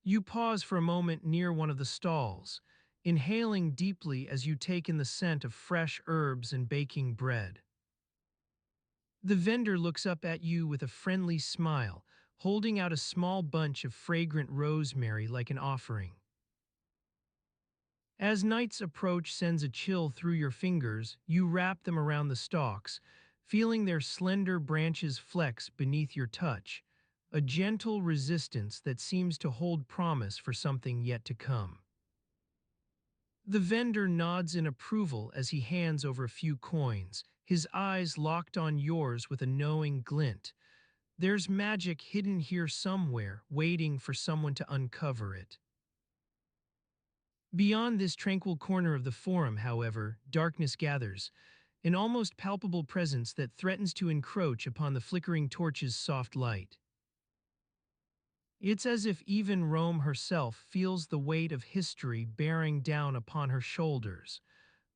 You pause for a moment near one of the stalls, inhaling deeply as you take in the scent of fresh herbs and baking bread. The vendor looks up at you with a friendly smile, holding out a small bunch of fragrant rosemary like an offering. As night's approach sends a chill through your fingers, you wrap them around the stalks, feeling their slender branches flex beneath your touch, a gentle resistance that seems to hold promise for something yet to come. The vendor nods in approval as he hands over a few coins, his eyes locked on yours with a knowing glint. There's magic hidden here somewhere, waiting for someone to uncover it. Beyond this tranquil corner of the forum, however, darkness gathers, an almost palpable presence that threatens to encroach upon the flickering torch's soft light. It's as if even Rome herself feels the weight of history bearing down upon her shoulders,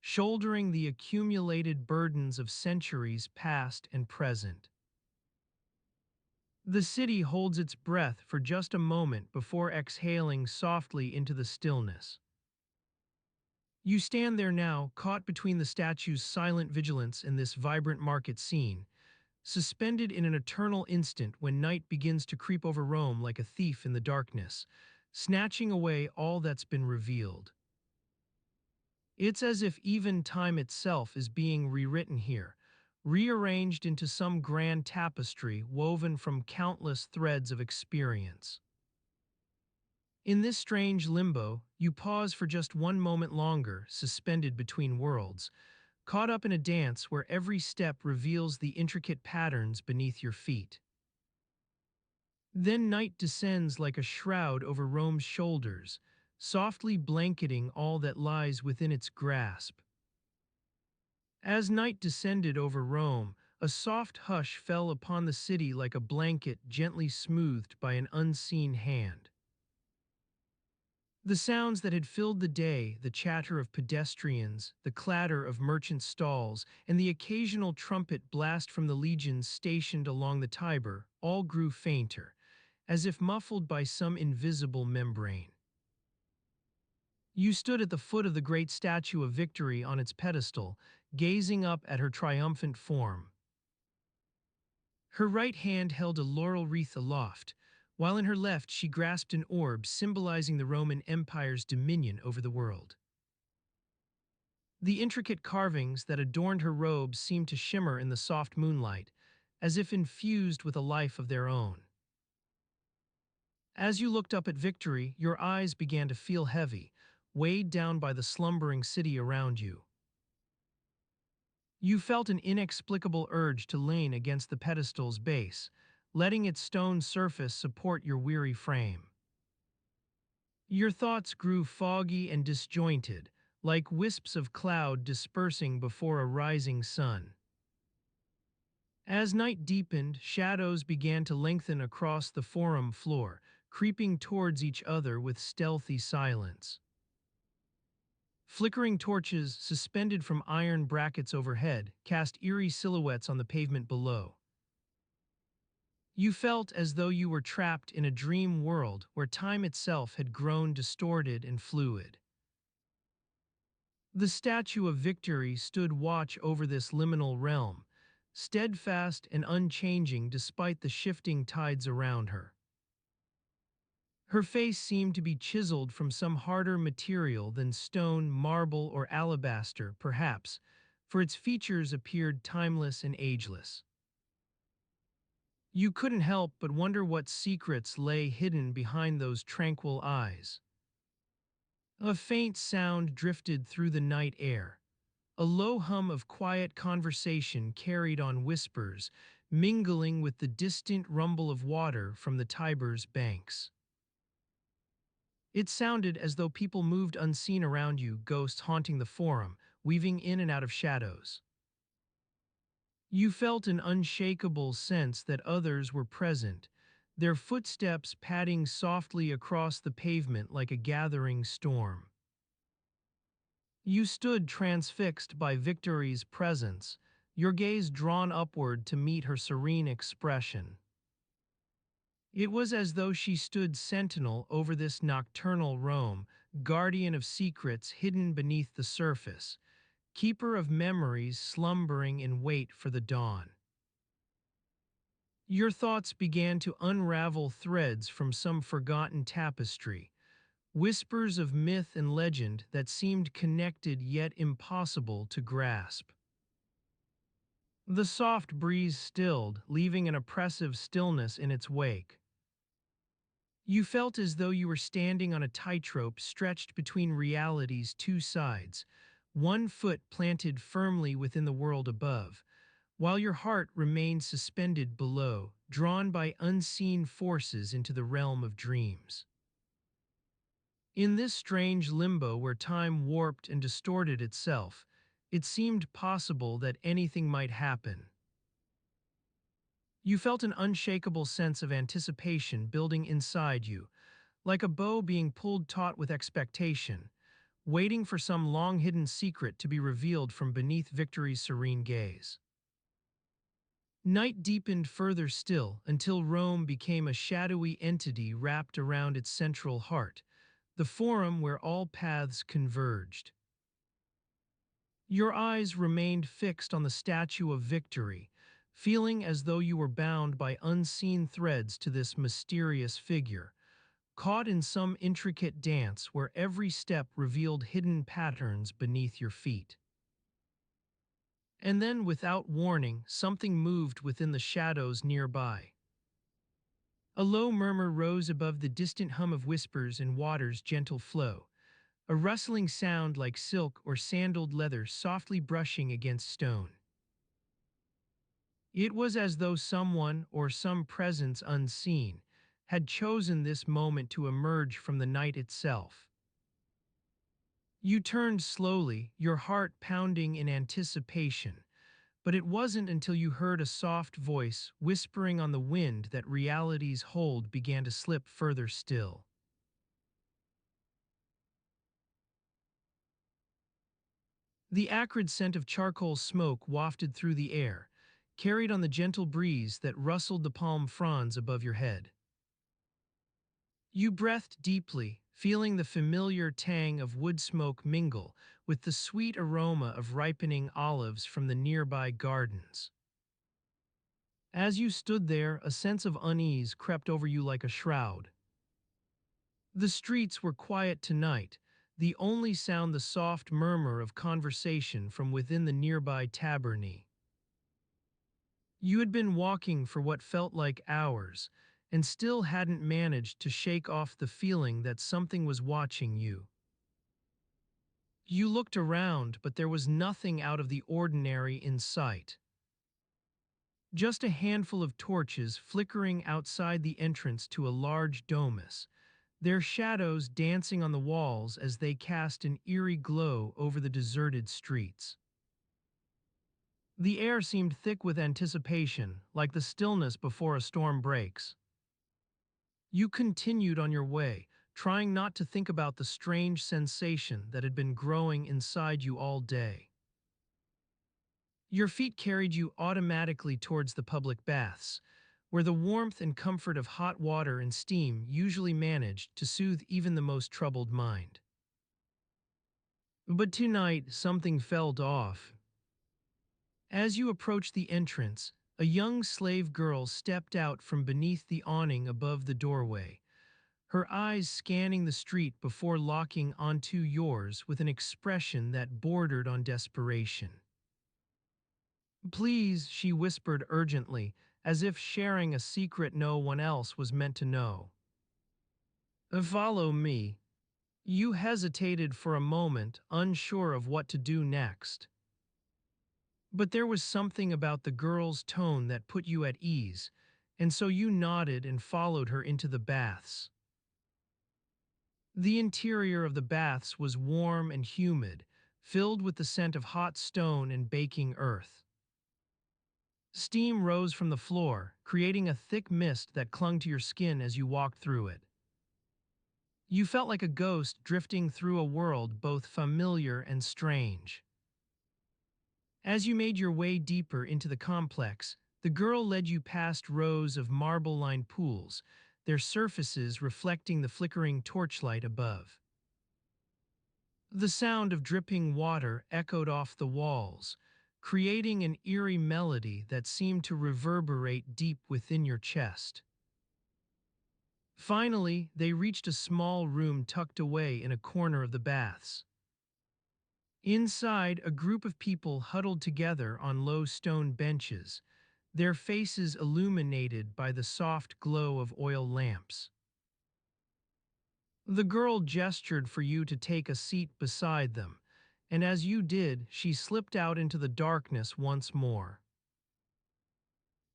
shouldering the accumulated burdens of centuries past and present. The city holds its breath for just a moment before exhaling softly into the stillness. You stand there now, caught between the statue's silent vigilance and this vibrant market scene, suspended in an eternal instant when night begins to creep over Rome like a thief in the darkness, snatching away all that's been revealed. It's as if even time itself is being rewritten here, rearranged into some grand tapestry woven from countless threads of experience. In this strange limbo, you pause for just one moment longer, suspended between worlds, caught up in a dance where every step reveals the intricate patterns beneath your feet. Then night descends like a shroud over Rome's shoulders, softly blanketing all that lies within its grasp. As night descended over Rome, a soft hush fell upon the city like a blanket gently smoothed by an unseen hand. The sounds that had filled the day, the chatter of pedestrians, the clatter of merchant stalls, and the occasional trumpet blast from the legions stationed along the Tiber, all grew fainter, as if muffled by some invisible membrane. You stood at the foot of the great statue of Victory on its pedestal, gazing up at her triumphant form. Her right hand held a laurel wreath aloft, while in her left she grasped an orb symbolizing the Roman Empire's dominion over the world. The intricate carvings that adorned her robes seemed to shimmer in the soft moonlight, as if infused with a life of their own. As you looked up at Victory, your eyes began to feel heavy, weighed down by the slumbering city around you. You felt an inexplicable urge to lean against the pedestal's base, letting its stone surface support your weary frame. Your thoughts grew foggy and disjointed, like wisps of cloud dispersing before a rising sun. As night deepened, shadows began to lengthen across the forum floor, creeping towards each other with stealthy silence. Flickering torches, suspended from iron brackets overhead, cast eerie silhouettes on the pavement below. You felt as though you were trapped in a dream world where time itself had grown distorted and fluid. The Statue of Victory stood watch over this liminal realm, steadfast and unchanging despite the shifting tides around her. Her face seemed to be chiseled from some harder material than stone, marble, or alabaster, perhaps, for its features appeared timeless and ageless. You couldn't help but wonder what secrets lay hidden behind those tranquil eyes. A faint sound drifted through the night air, a low hum of quiet conversation carried on whispers, mingling with the distant rumble of water from the Tiber's banks. It sounded as though people moved unseen around you, ghosts haunting the forum, weaving in and out of shadows. You felt an unshakable sense that others were present, their footsteps padding softly across the pavement like a gathering storm. You stood transfixed by Victory's presence, your gaze drawn upward to meet her serene expression. It was as though she stood sentinel over this nocturnal Rome, guardian of secrets hidden beneath the surface, keeper of memories slumbering in wait for the dawn. Your thoughts began to unravel threads from some forgotten tapestry, whispers of myth and legend that seemed connected yet impossible to grasp. The soft breeze stilled, leaving an oppressive stillness in its wake. You felt as though you were standing on a tightrope stretched between reality's two sides, one foot planted firmly within the world above, while your heart remained suspended below, drawn by unseen forces into the realm of dreams. In this strange limbo where time warped and distorted itself, it seemed possible that anything might happen. You felt an unshakable sense of anticipation building inside you, like a bow being pulled taut with expectation, waiting for some long-hidden secret to be revealed from beneath Victory's serene gaze. Night deepened further still until Rome became a shadowy entity wrapped around its central heart, the forum where all paths converged. Your eyes remained fixed on the Statue of Victory, feeling as though you were bound by unseen threads to this mysterious figure, caught in some intricate dance where every step revealed hidden patterns beneath your feet. And then, without warning, something moved within the shadows nearby. A low murmur rose above the distant hum of whispers and water's gentle flow, a rustling sound like silk or sandaled leather softly brushing against stone. It was as though someone, or some presence unseen, had chosen this moment to emerge from the night itself. You turned slowly, your heart pounding in anticipation, but it wasn't until you heard a soft voice whispering on the wind that reality's hold began to slip further still. The acrid scent of charcoal smoke wafted through the air, carried on the gentle breeze that rustled the palm fronds above your head. You breathed deeply, feeling the familiar tang of wood smoke mingle with the sweet aroma of ripening olives from the nearby gardens. As you stood there, a sense of unease crept over you like a shroud. The streets were quiet tonight, the only sound the soft murmur of conversation from within the nearby tabernae. You had been walking for what felt like hours, and still hadn't managed to shake off the feeling that something was watching you. You looked around, but there was nothing out of the ordinary in sight. Just a handful of torches flickering outside the entrance to a large domus, their shadows dancing on the walls as they cast an eerie glow over the deserted streets. The air seemed thick with anticipation, like the stillness before a storm breaks. You continued on your way, trying not to think about the strange sensation that had been growing inside you all day. Your feet carried you automatically towards the public baths, where the warmth and comfort of hot water and steam usually managed to soothe even the most troubled mind. But tonight, something felt off. As you approached the entrance, a young slave girl stepped out from beneath the awning above the doorway, her eyes scanning the street before locking onto yours with an expression that bordered on desperation. "Please," she whispered urgently, as if sharing a secret no one else was meant to know. "Follow me." You hesitated for a moment, unsure of what to do next. But there was something about the girl's tone that put you at ease, and so you nodded and followed her into the baths. The interior of the baths was warm and humid, filled with the scent of hot stone and baking earth. Steam rose from the floor, creating a thick mist that clung to your skin as you walked through it. You felt like a ghost drifting through a world both familiar and strange. As you made your way deeper into the complex, the girl led you past rows of marble-lined pools, their surfaces reflecting the flickering torchlight above. The sound of dripping water echoed off the walls, creating an eerie melody that seemed to reverberate deep within your chest. Finally, they reached a small room tucked away in a corner of the baths. Inside, a group of people huddled together on low stone benches, their faces illuminated by the soft glow of oil lamps. The girl gestured for you to take a seat beside them, and as you did, she slipped out into the darkness once more.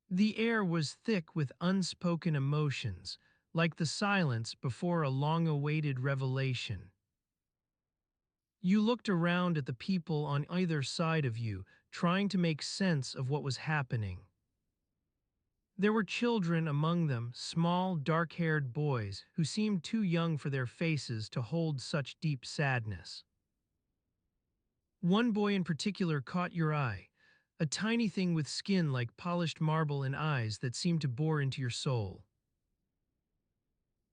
The air was thick with unspoken emotions, like the silence before a long-awaited revelation. You looked around at the people on either side of you, trying to make sense of what was happening. There were children among them, small, dark-haired boys who seemed too young for their faces to hold such deep sadness. One boy in particular caught your eye, a tiny thing with skin like polished marble and eyes that seemed to bore into your soul.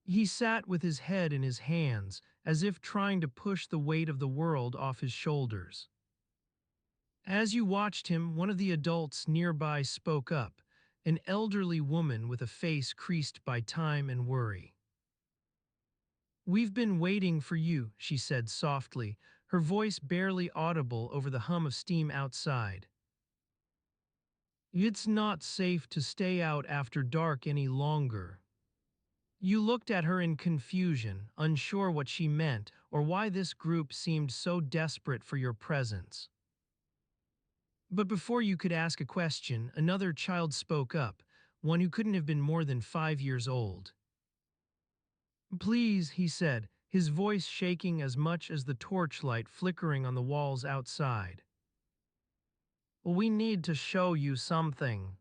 He sat with his head in his hands, as if trying to push the weight of the world off his shoulders. As you watched him, one of the adults nearby spoke up, an elderly woman with a face creased by time and worry. "We've been waiting for you," she said softly, her voice barely audible over the hum of steam outside. "It's not safe to stay out after dark any longer." You looked at her in confusion, unsure what she meant or why this group seemed so desperate for your presence. But before you could ask a question, another child spoke up, one who couldn't have been more than 5 years old. "Please," he said, his voice shaking as much as the torchlight flickering on the walls outside. "We need to show you something."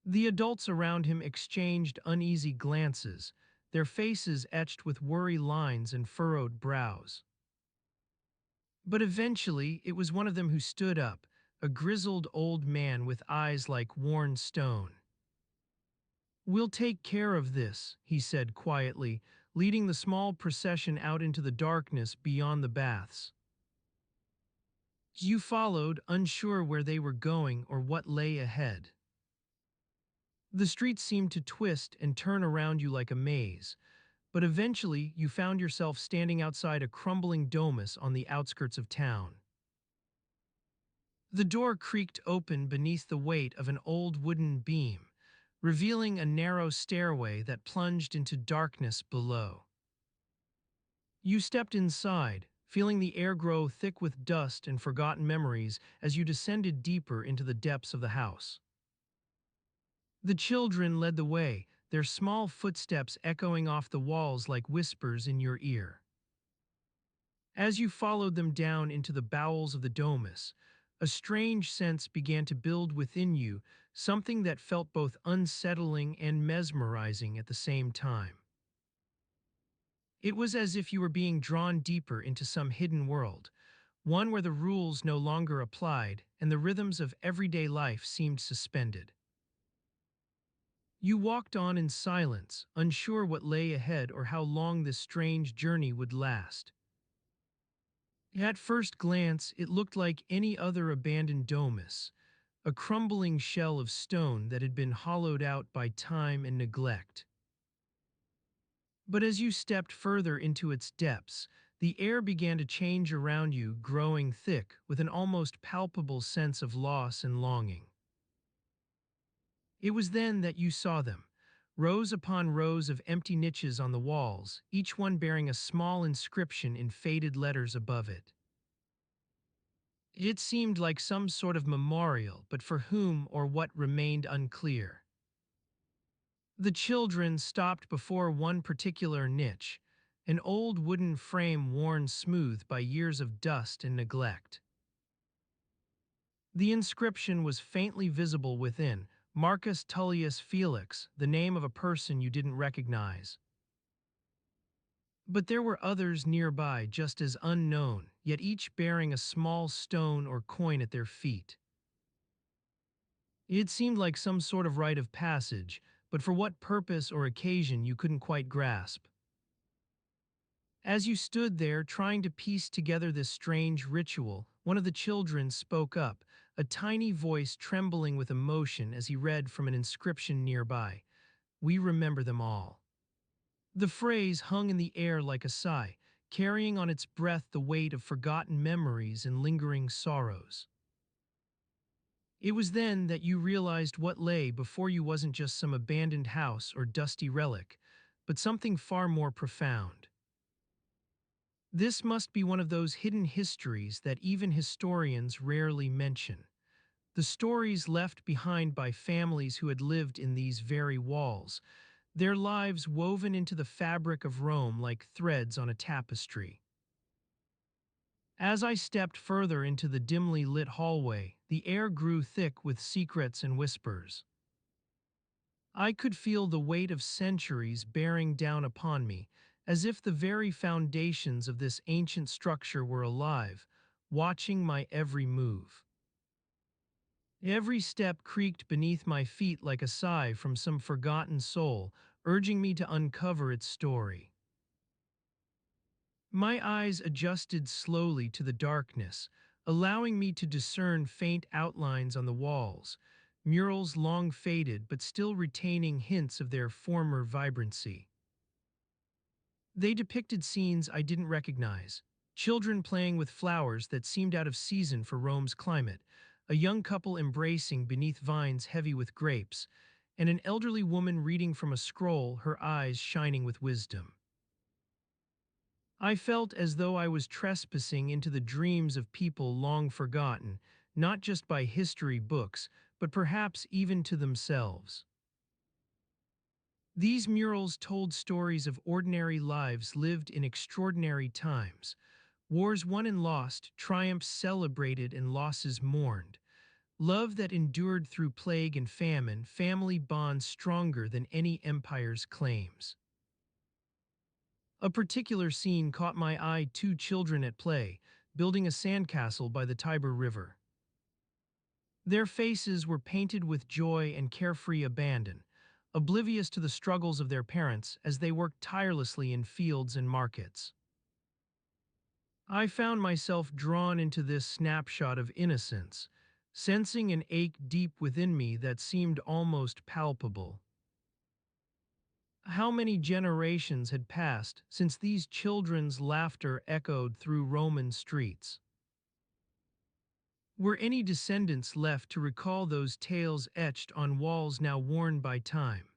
The adults around him exchanged uneasy glances, their faces etched with worry lines and furrowed brows. But eventually, it was one of them who stood up, a grizzled old man with eyes like worn stone. "We'll take care of this," he said quietly, leading the small procession out into the darkness beyond the baths. You followed, unsure where they were going or what lay ahead. The streets seemed to twist and turn around you like a maze, but eventually you found yourself standing outside a crumbling domus on the outskirts of town. The door creaked open beneath the weight of an old wooden beam, revealing a narrow stairway that plunged into darkness below. You stepped inside, feeling the air grow thick with dust and forgotten memories as you descended deeper into the depths of the house. The children led the way, their small footsteps echoing off the walls like whispers in your ear. As you followed them down into the bowels of the domus, a strange sense began to build within you, something that felt both unsettling and mesmerizing at the same time. It was as if you were being drawn deeper into some hidden world, one where the rules no longer applied and the rhythms of everyday life seemed suspended. You walked on in silence, unsure what lay ahead or how long this strange journey would last. At first glance, it looked like any other abandoned domus, a crumbling shell of stone that had been hollowed out by time and neglect. But as you stepped further into its depths, the air began to change around you, growing thick with an almost palpable sense of loss and longing. It was then that you saw them, rows upon rows of empty niches on the walls, each one bearing a small inscription in faded letters above it. It seemed like some sort of memorial, but for whom or what remained unclear. The children stopped before one particular niche, an old wooden frame worn smooth by years of dust and neglect. The inscription was faintly visible within, Marcus Tullius Felix, the name of a person you didn't recognize. But there were others nearby just as unknown, yet each bearing a small stone or coin at their feet. It seemed like some sort of rite of passage, but for what purpose or occasion you couldn't quite grasp. As you stood there trying to piece together this strange ritual, one of the children spoke up, a tiny voice trembling with emotion as he read from an inscription nearby. "We remember them all." The phrase hung in the air like a sigh, carrying on its breath the weight of forgotten memories and lingering sorrows. It was then that you realized what lay before you wasn't just some abandoned house or dusty relic, but something far more profound. This must be one of those hidden histories that even historians rarely mention. The stories left behind by families who had lived in these very walls, their lives woven into the fabric of Rome like threads on a tapestry. As I stepped further into the dimly lit hallway, the air grew thick with secrets and whispers. I could feel the weight of centuries bearing down upon me, as if the very foundations of this ancient structure were alive, watching my every move. Every step creaked beneath my feet like a sigh from some forgotten soul, urging me to uncover its story. My eyes adjusted slowly to the darkness, allowing me to discern faint outlines on the walls, murals long faded but still retaining hints of their former vibrancy. They depicted scenes I didn't recognize, children playing with flowers that seemed out of season for Rome's climate, a young couple embracing beneath vines heavy with grapes, and an elderly woman reading from a scroll, her eyes shining with wisdom. I felt as though I was trespassing into the dreams of people long forgotten, not just by history books, but perhaps even to themselves. These murals told stories of ordinary lives lived in extraordinary times, wars won and lost, triumphs celebrated and losses mourned, love that endured through plague and famine, family bonds stronger than any empire's claims. A particular scene caught my eye: two children at play, building a sandcastle by the Tiber River. Their faces were painted with joy and carefree abandon, oblivious to the struggles of their parents as they worked tirelessly in fields and markets. I found myself drawn into this snapshot of innocence, sensing an ache deep within me that seemed almost palpable. How many generations had passed since these children's laughter echoed through Roman streets? Were any descendants left to recall those tales etched on walls now worn by time?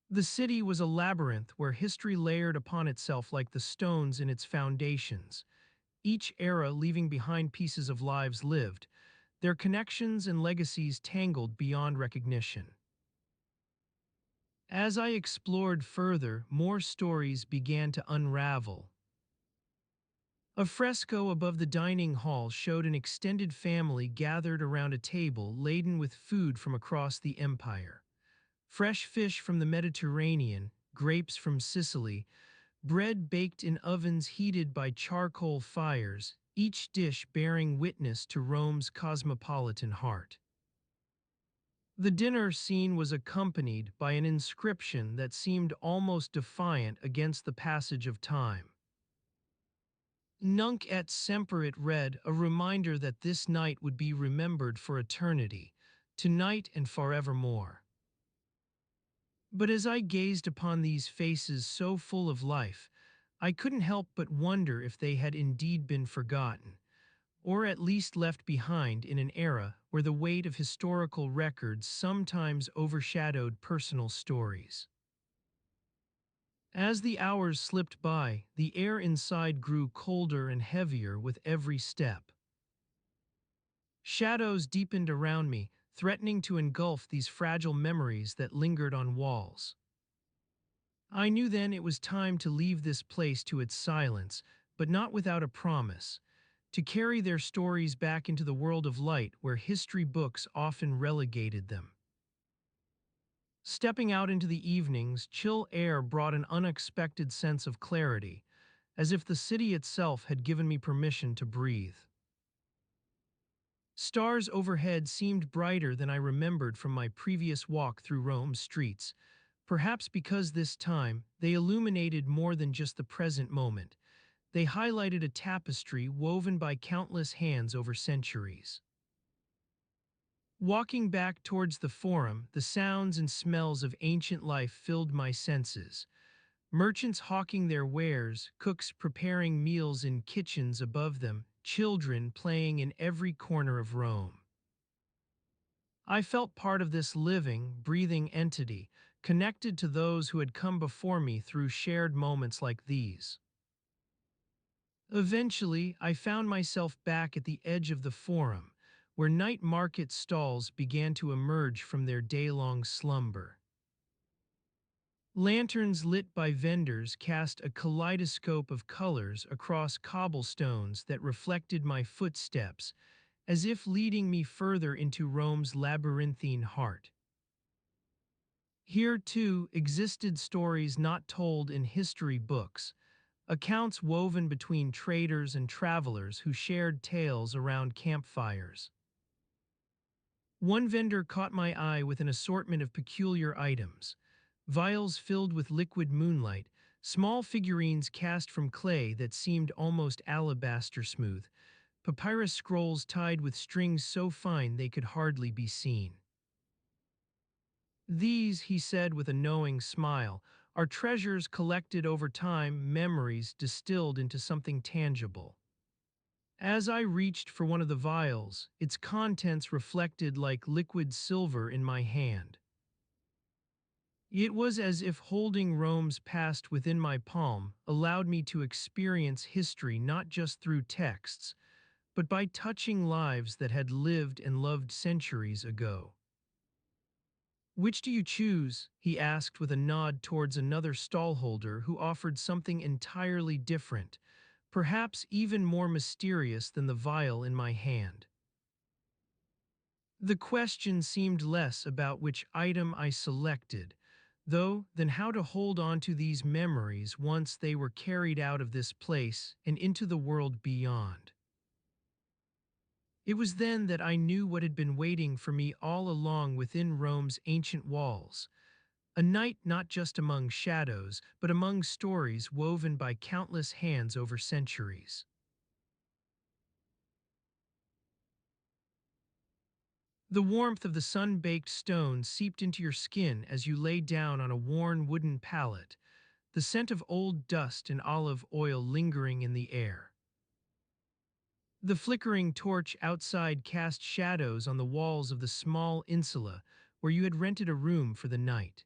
The city was a labyrinth where history layered upon itself like the stones in its foundations, each era leaving behind pieces of lives lived, their connections and legacies tangled beyond recognition. As I explored further, more stories began to unravel. A fresco above the dining hall showed an extended family gathered around a table laden with food from across the empire. Fresh fish from the Mediterranean, grapes from Sicily, bread baked in ovens heated by charcoal fires, each dish bearing witness to Rome's cosmopolitan heart. The dinner scene was accompanied by an inscription that seemed almost defiant against the passage of time. Nunc et semper it read, a reminder that this night would be remembered for eternity, tonight and forevermore. But as I gazed upon these faces so full of life, I couldn't help but wonder if they had indeed been forgotten, or at least left behind in an era where the weight of historical records sometimes overshadowed personal stories. As the hours slipped by, the air inside grew colder and heavier with every step. Shadows deepened around me, threatening to engulf these fragile memories that lingered on walls. I knew then it was time to leave this place to its silence, but not without a promise to carry their stories back into the world of light where history books often relegated them. Stepping out into the evenings, chill air brought an unexpected sense of clarity, as if the city itself had given me permission to breathe. Stars overhead seemed brighter than I remembered from my previous walk through Rome's streets, perhaps because this time they illuminated more than just the present moment. They highlighted a tapestry woven by countless hands over centuries. Walking back towards the forum, the sounds and smells of ancient life filled my senses. Merchants hawking their wares, cooks preparing meals in kitchens above them, children playing in every corner of Rome. I felt part of this living, breathing entity, connected to those who had come before me through shared moments like these. Eventually, I found myself back at the edge of the forum, where night market stalls began to emerge from their day-long slumber. Lanterns lit by vendors cast a kaleidoscope of colors across cobblestones that reflected my footsteps, as if leading me further into Rome's labyrinthine heart. Here, too, existed stories not told in history books, accounts woven between traders and travelers who shared tales around campfires. One vendor caught my eye with an assortment of peculiar items: vials filled with liquid moonlight, small figurines cast from clay that seemed almost alabaster smooth, papyrus scrolls tied with strings so fine they could hardly be seen. These, he said with a knowing smile, are treasures collected over time, memories distilled into something tangible. As I reached for one of the vials, its contents reflected like liquid silver in my hand. It was as if holding Rome's past within my palm allowed me to experience history not just through texts, but by touching lives that had lived and loved centuries ago. "Which do you choose?" he asked with a nod towards another stallholder who offered something entirely different, perhaps even more mysterious than the vial in my hand. The question seemed less about which item I selected, though, than how to hold on to these memories once they were carried out of this place and into the world beyond. It was then that I knew what had been waiting for me all along within Rome's ancient walls, a night not just among shadows, but among stories woven by countless hands over centuries. The warmth of the sun-baked stone seeped into your skin as you lay down on a worn wooden pallet, the scent of old dust and olive oil lingering in the air. The flickering torch outside cast shadows on the walls of the small insula where you had rented a room for the night.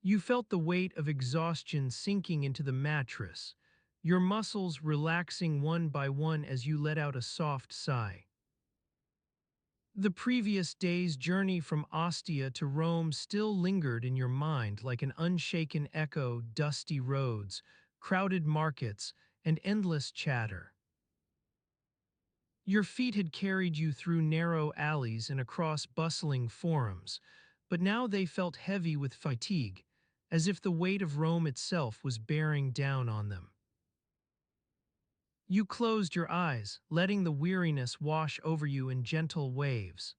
You felt the weight of exhaustion sinking into the mattress, your muscles relaxing one by one as you let out a soft sigh. The previous day's journey from Ostia to Rome still lingered in your mind like an unshaken echo, dusty roads, crowded markets, and endless chatter. Your feet had carried you through narrow alleys and across bustling forums, but now they felt heavy with fatigue, as if the weight of Rome itself was bearing down on them. You closed your eyes, letting the weariness wash over you in gentle waves.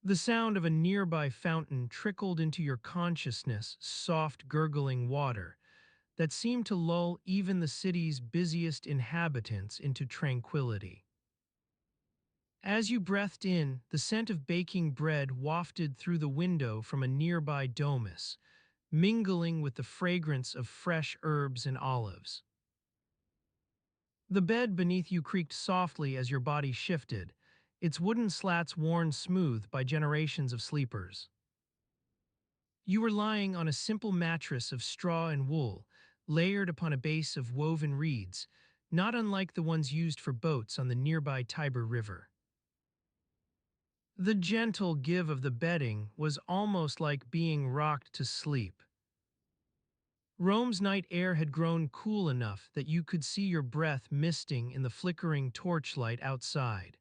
The sound of a nearby fountain trickled into your consciousness, soft gurgling water that seemed to lull even the city's busiest inhabitants into tranquility. As you breathed in, the scent of baking bread wafted through the window from a nearby domus, mingling with the fragrance of fresh herbs and olives. The bed beneath you creaked softly as your body shifted, its wooden slats worn smooth by generations of sleepers. You were lying on a simple mattress of straw and wool, layered upon a base of woven reeds, not unlike the ones used for boats on the nearby Tiber River. The gentle give of the bedding was almost like being rocked to sleep. Rome's night air had grown cool enough that you could see your breath misting in the flickering torchlight outside.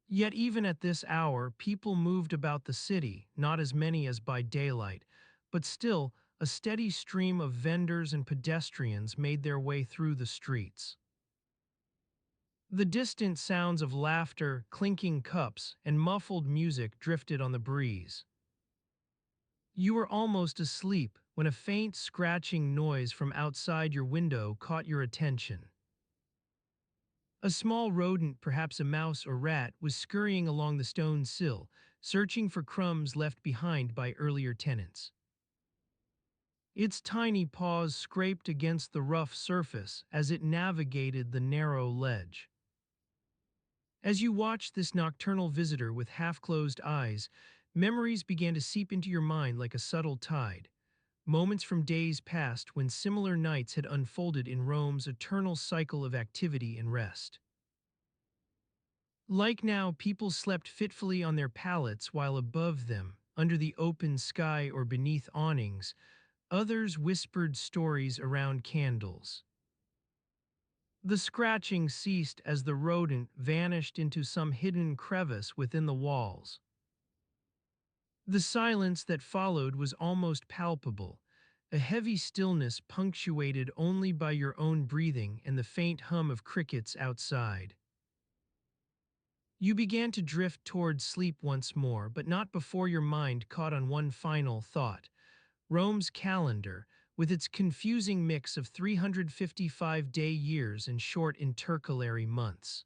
Yet even at this hour, people moved about the city, not as many as by daylight, but still a steady stream of vendors and pedestrians made their way through the streets. The distant sounds of laughter, clinking cups, and muffled music drifted on the breeze. You were almost asleep when a faint scratching noise from outside your window caught your attention. A small rodent, perhaps a mouse or rat, was scurrying along the stone sill, searching for crumbs left behind by earlier tenants. Its tiny paws scraped against the rough surface as it navigated the narrow ledge. As you watched this nocturnal visitor with half-closed eyes, memories began to seep into your mind like a subtle tide. Moments from days past when similar nights had unfolded in Rome's eternal cycle of activity and rest. Like now, people slept fitfully on their pallets while above them, under the open sky or beneath awnings, others whispered stories around candles. The scratching ceased as the rodent vanished into some hidden crevice within the walls. The silence that followed was almost palpable, a heavy stillness punctuated only by your own breathing and the faint hum of crickets outside. You began to drift toward sleep once more, but not before your mind caught on one final thought. Rome's calendar, with its confusing mix of 355-day years and short intercalary months.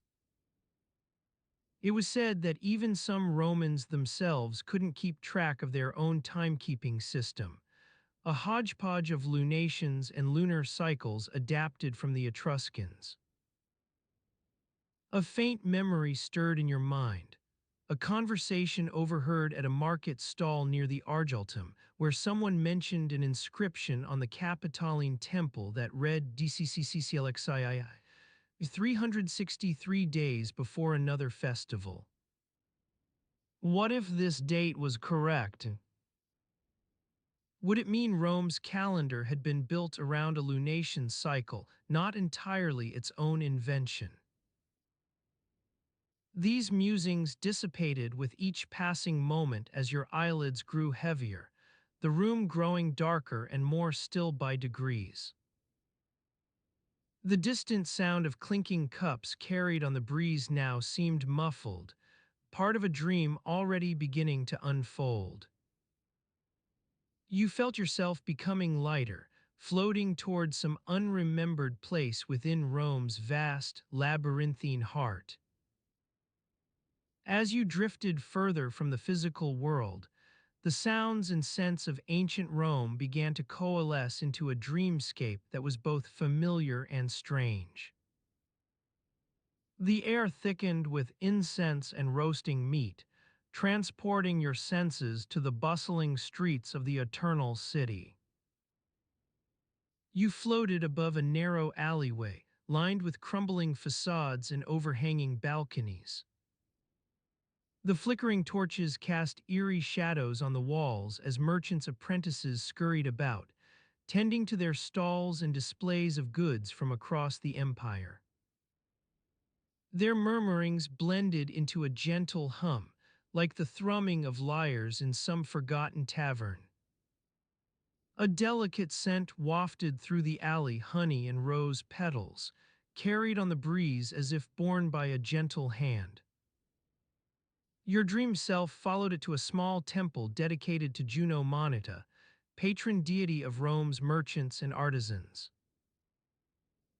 It was said that even some Romans themselves couldn't keep track of their own timekeeping system, a hodgepodge of lunations and lunar cycles adapted from the Etruscans. A faint memory stirred in your mind, a conversation overheard at a market stall near the Argultum, where someone mentioned an inscription on the Capitoline temple that read DCCCCLXII, 363 days before another festival. What if this date was correct? Would it mean Rome's calendar had been built around a lunation cycle, not entirely its own invention? These musings dissipated with each passing moment as your eyelids grew heavier, the room growing darker and more still by degrees. The distant sound of clinking cups carried on the breeze now seemed muffled, part of a dream already beginning to unfold. You felt yourself becoming lighter, floating toward some unremembered place within Rome's vast, labyrinthine heart. As you drifted further from the physical world, the sounds and scents of ancient Rome began to coalesce into a dreamscape that was both familiar and strange. The air thickened with incense and roasting meat, transporting your senses to the bustling streets of the eternal city. You floated above a narrow alleyway, lined with crumbling facades and overhanging balconies. The flickering torches cast eerie shadows on the walls as merchants' apprentices scurried about, tending to their stalls and displays of goods from across the empire. Their murmurings blended into a gentle hum, like the thrumming of lyres in some forgotten tavern. A delicate scent wafted through the alley, honey and rose petals, carried on the breeze as if borne by a gentle hand. Your dream self followed it to a small temple dedicated to Juno Moneta, patron deity of Rome's merchants and artisans.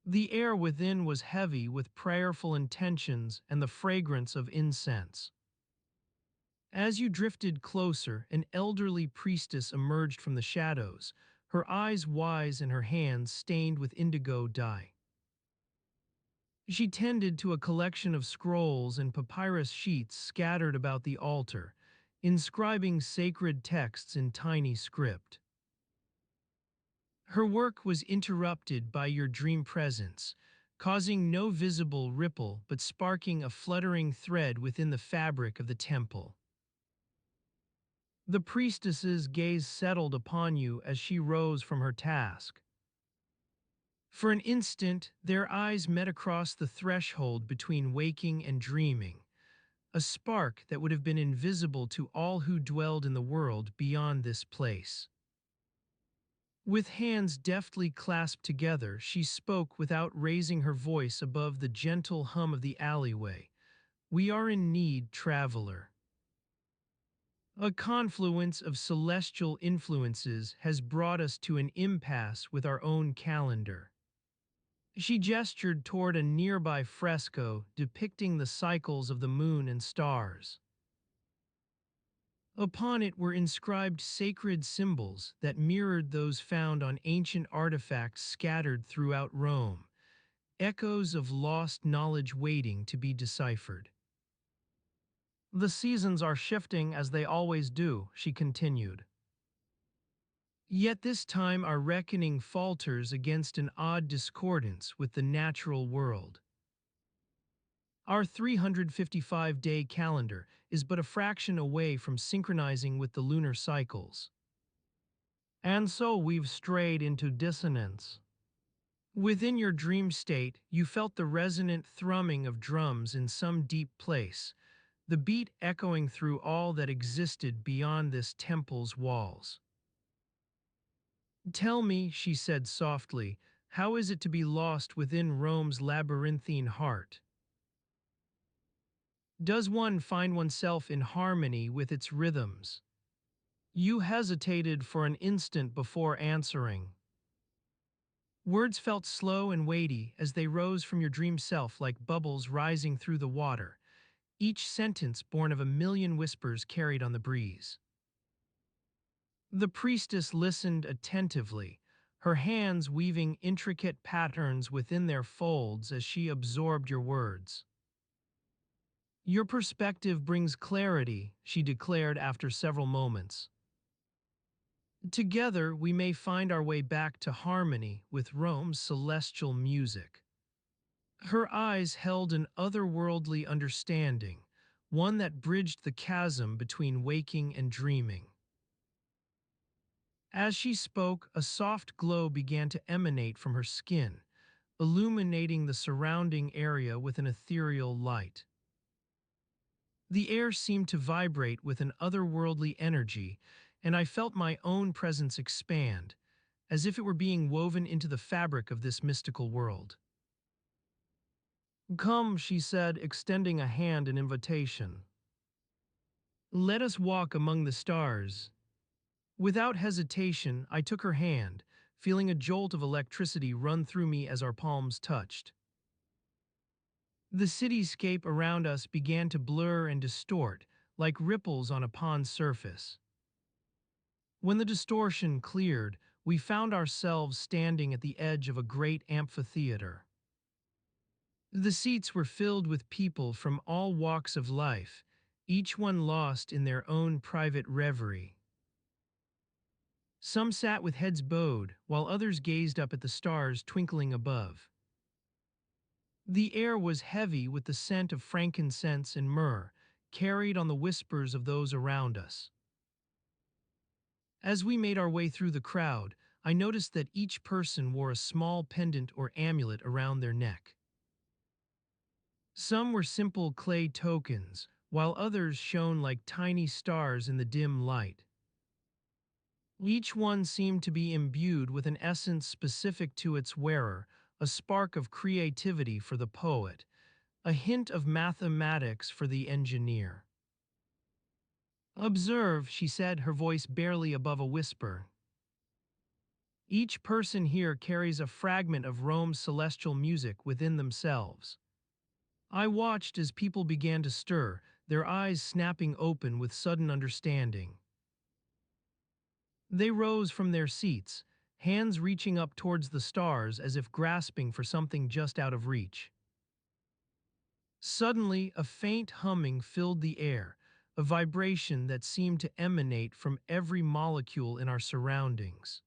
The air within was heavy with prayerful intentions and the fragrance of incense. As you drifted closer, an elderly priestess emerged from the shadows, her eyes wise and her hands stained with indigo dye. She tended to a collection of scrolls and papyrus sheets scattered about the altar, inscribing sacred texts in tiny script. Her work was interrupted by your dream presence, causing no visible ripple but sparking a fluttering thread within the fabric of the temple. The priestess's gaze settled upon you as she rose from her task. For an instant, their eyes met across the threshold between waking and dreaming, a spark that would have been invisible to all who dwelled in the world beyond this place. With hands deftly clasped together, she spoke without raising her voice above the gentle hum of the alleyway. "We are in need, traveler. A confluence of celestial influences has brought us to an impasse with our own calendar." She gestured toward a nearby fresco depicting the cycles of the moon and stars. Upon it were inscribed sacred symbols that mirrored those found on ancient artifacts scattered throughout Rome, echoes of lost knowledge waiting to be deciphered. "The seasons are shifting as they always do," she continued. "Yet this time our reckoning falters against an odd discordance with the natural world. Our 355-day calendar is but a fraction away from synchronizing with the lunar cycles. And so we've strayed into dissonance." Within your dream state, you felt the resonant thrumming of drums in some deep place, the beat echoing through all that existed beyond this temple's walls. "Tell me," she said softly, "how is it to be lost within Rome's labyrinthine heart? Does one find oneself in harmony with its rhythms?" You hesitated for an instant before answering. Words felt slow and weighty as they rose from your dream self like bubbles rising through the water, each sentence born of a million whispers carried on the breeze. The priestess listened attentively, her hands weaving intricate patterns within their folds as she absorbed your words. "Your perspective brings clarity," she declared after several moments. "Together we may find our way back to harmony with Rome's celestial music." Her eyes held an otherworldly understanding, one that bridged the chasm between waking and dreaming. As she spoke, a soft glow began to emanate from her skin, illuminating the surrounding area with an ethereal light. The air seemed to vibrate with an otherworldly energy, and I felt my own presence expand, as if it were being woven into the fabric of this mystical world. "Come," she said, extending a hand in invitation. "Let us walk among the stars." Without hesitation, I took her hand, feeling a jolt of electricity run through me as our palms touched. The cityscape around us began to blur and distort, like ripples on a pond's surface. When the distortion cleared, we found ourselves standing at the edge of a great amphitheater. The seats were filled with people from all walks of life, each one lost in their own private reverie. Some sat with heads bowed, while others gazed up at the stars twinkling above. The air was heavy with the scent of frankincense and myrrh, carried on the whispers of those around us. As we made our way through the crowd, I noticed that each person wore a small pendant or amulet around their neck. Some were simple clay tokens, while others shone like tiny stars in the dim light. Each one seemed to be imbued with an essence specific to its wearer, a spark of creativity for the poet, a hint of mathematics for the engineer. "Observe," she said, her voice barely above a whisper. "Each person here carries a fragment of Rome's celestial music within themselves." I watched as people began to stir, their eyes snapping open with sudden understanding. They rose from their seats, hands reaching up towards the stars as if grasping for something just out of reach. Suddenly, a faint humming filled the air, a vibration that seemed to emanate from every molecule in our surroundings.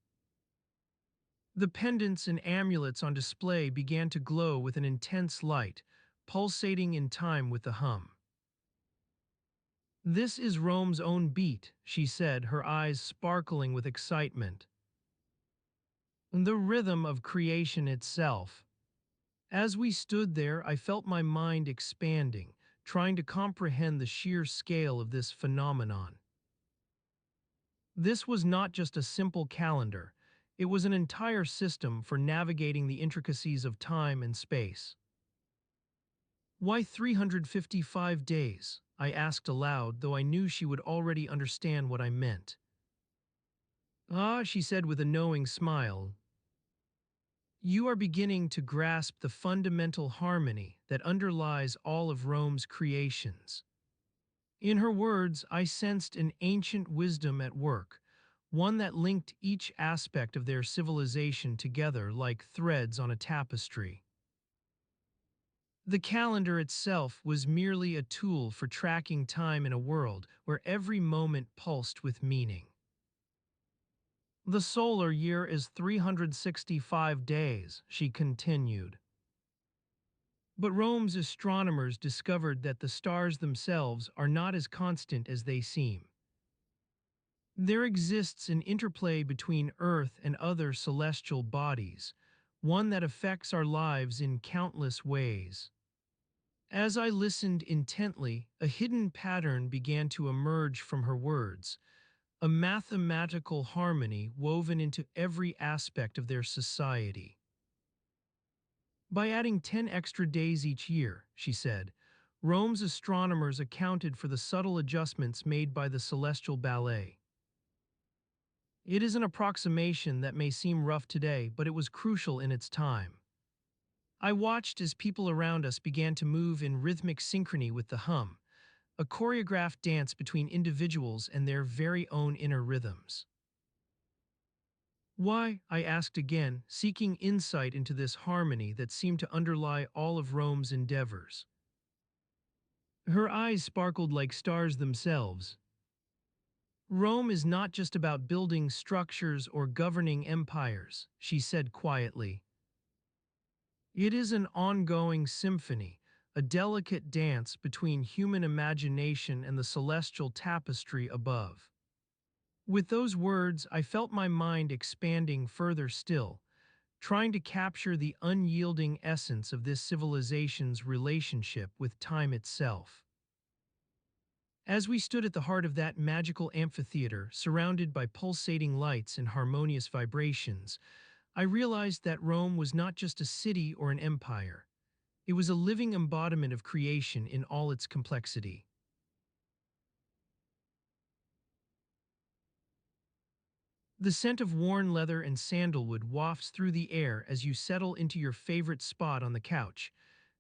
The pendants and amulets on display began to glow with an intense light, pulsating in time with the hum. "This is Rome's own beat," she said, her eyes sparkling with excitement. "The rhythm of creation itself." As we stood there, I felt my mind expanding, trying to comprehend the sheer scale of this phenomenon. This was not just a simple calendar, it was an entire system for navigating the intricacies of time and space. "Why 355 days?" I asked aloud, though I knew she would already understand what I meant. "Ah," she said with a knowing smile, "you are beginning to grasp the fundamental harmony that underlies all of Rome's creations." In her words, I sensed an ancient wisdom at work, one that linked each aspect of their civilization together like threads on a tapestry. The calendar itself was merely a tool for tracking time in a world where every moment pulsed with meaning. "The solar year is 365 days," she continued. "But Rome's astronomers discovered that the stars themselves are not as constant as they seem. There exists an interplay between Earth and other celestial bodies, one that affects our lives in countless ways." As I listened intently, a hidden pattern began to emerge from her words, a mathematical harmony woven into every aspect of their society. "By adding 10 extra days each year," she said, "Rome's astronomers accounted for the subtle adjustments made by the celestial ballet. It is an approximation that may seem rough today, but it was crucial in its time." I watched as people around us began to move in rhythmic synchrony with the hum, a choreographed dance between individuals and their very own inner rhythms. "Why?" I asked again, seeking insight into this harmony that seemed to underlie all of Rome's endeavors. Her eyes sparkled like stars themselves. "Rome is not just about building structures or governing empires," she said quietly. "It is an ongoing symphony, a delicate dance between human imagination and the celestial tapestry above." With those words, I felt my mind expanding further still, trying to capture the unyielding essence of this civilization's relationship with time itself. As we stood at the heart of that magical amphitheater, surrounded by pulsating lights and harmonious vibrations, I realized that Rome was not just a city or an empire. It was a living embodiment of creation in all its complexity. The scent of worn leather and sandalwood wafts through the air as you settle into your favorite spot on the couch,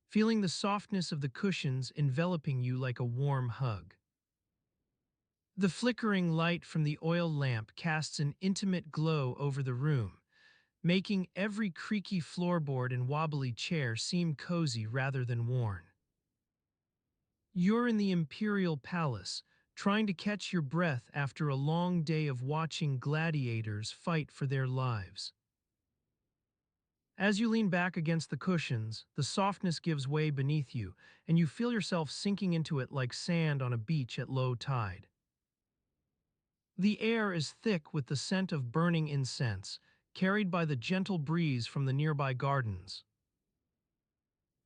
feeling the softness of the cushions enveloping you like a warm hug. The flickering light from the oil lamp casts an intimate glow over the room, making every creaky floorboard and wobbly chair seem cozy rather than worn. You're in the imperial palace, trying to catch your breath after a long day of watching gladiators fight for their lives. As you lean back against the cushions, the softness gives way beneath you, and you feel yourself sinking into it like sand on a beach at low tide. The air is thick with the scent of burning incense, carried by the gentle breeze from the nearby gardens.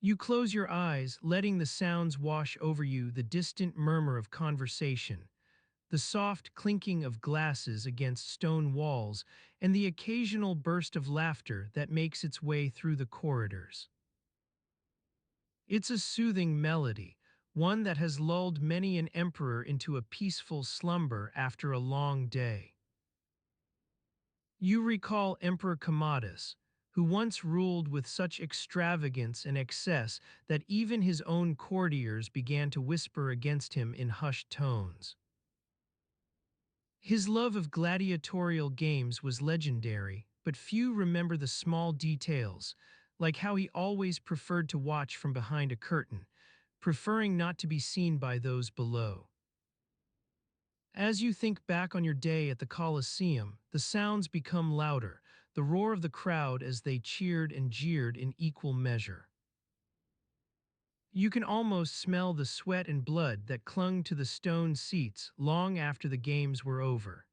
You close your eyes, letting the sounds wash over you, the distant murmur of conversation, the soft clinking of glasses against stone walls, and the occasional burst of laughter that makes its way through the corridors. It's a soothing melody, one that has lulled many an emperor into a peaceful slumber after a long day. You recall Emperor Commodus, who once ruled with such extravagance and excess that even his own courtiers began to whisper against him in hushed tones. His love of gladiatorial games was legendary, but few remember the small details, like how he always preferred to watch from behind a curtain, preferring not to be seen by those below. As you think back on your day at the Colosseum, the sounds become louder, the roar of the crowd as they cheered and jeered in equal measure. You can almost smell the sweat and blood that clung to the stone seats long after the games were over.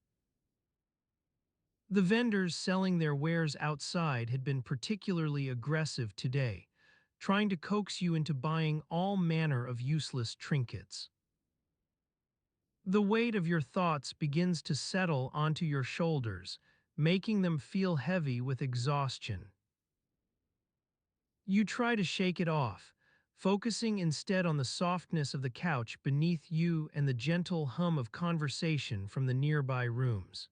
The vendors selling their wares outside had been particularly aggressive today, trying to coax you into buying all manner of useless trinkets. The weight of your thoughts begins to settle onto your shoulders, making them feel heavy with exhaustion. You try to shake it off, focusing instead on the softness of the couch beneath you and the gentle hum of conversation from the nearby rooms.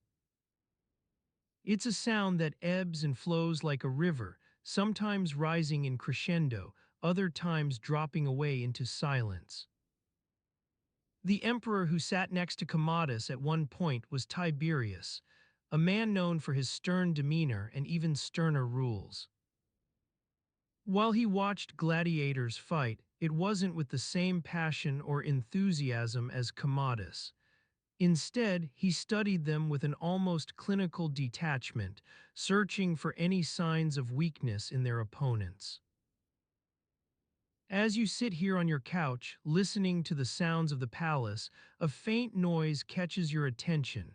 It's a sound that ebbs and flows like a river, sometimes rising in crescendo, other times dropping away into silence. The emperor who sat next to Commodus at one point was Tiberius, a man known for his stern demeanor and even sterner rules. While he watched gladiators fight, it wasn't with the same passion or enthusiasm as Commodus. Instead, he studied them with an almost clinical detachment, searching for any signs of weakness in their opponents. As you sit here on your couch, listening to the sounds of the palace, a faint noise catches your attention,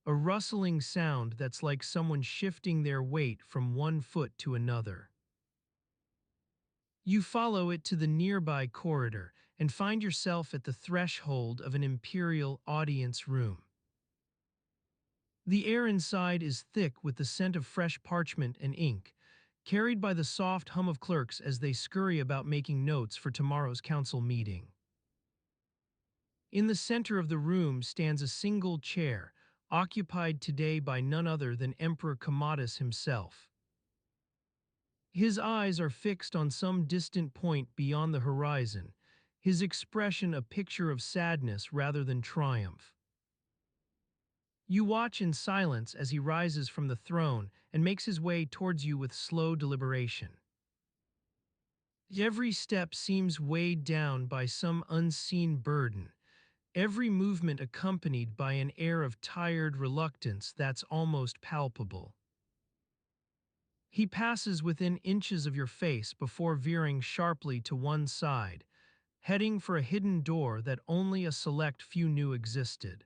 a rustling sound that's like someone shifting their weight from one foot to another. You follow it to the nearby corridor and find yourself at the threshold of an imperial audience room. The air inside is thick with the scent of fresh parchment and ink, carried by the soft hum of clerks as they scurry about making notes for tomorrow's council meeting. In the center of the room stands a single chair, occupied today by none other than Emperor Commodus himself. His eyes are fixed on some distant point beyond the horizon, his expression a picture of sadness rather than triumph. You watch in silence as he rises from the throne and makes his way towards you with slow deliberation. Every step seems weighed down by some unseen burden, every movement accompanied by an air of tired reluctance that's almost palpable. He passes within inches of your face before veering sharply to one side, heading for a hidden door that only a select few knew existed.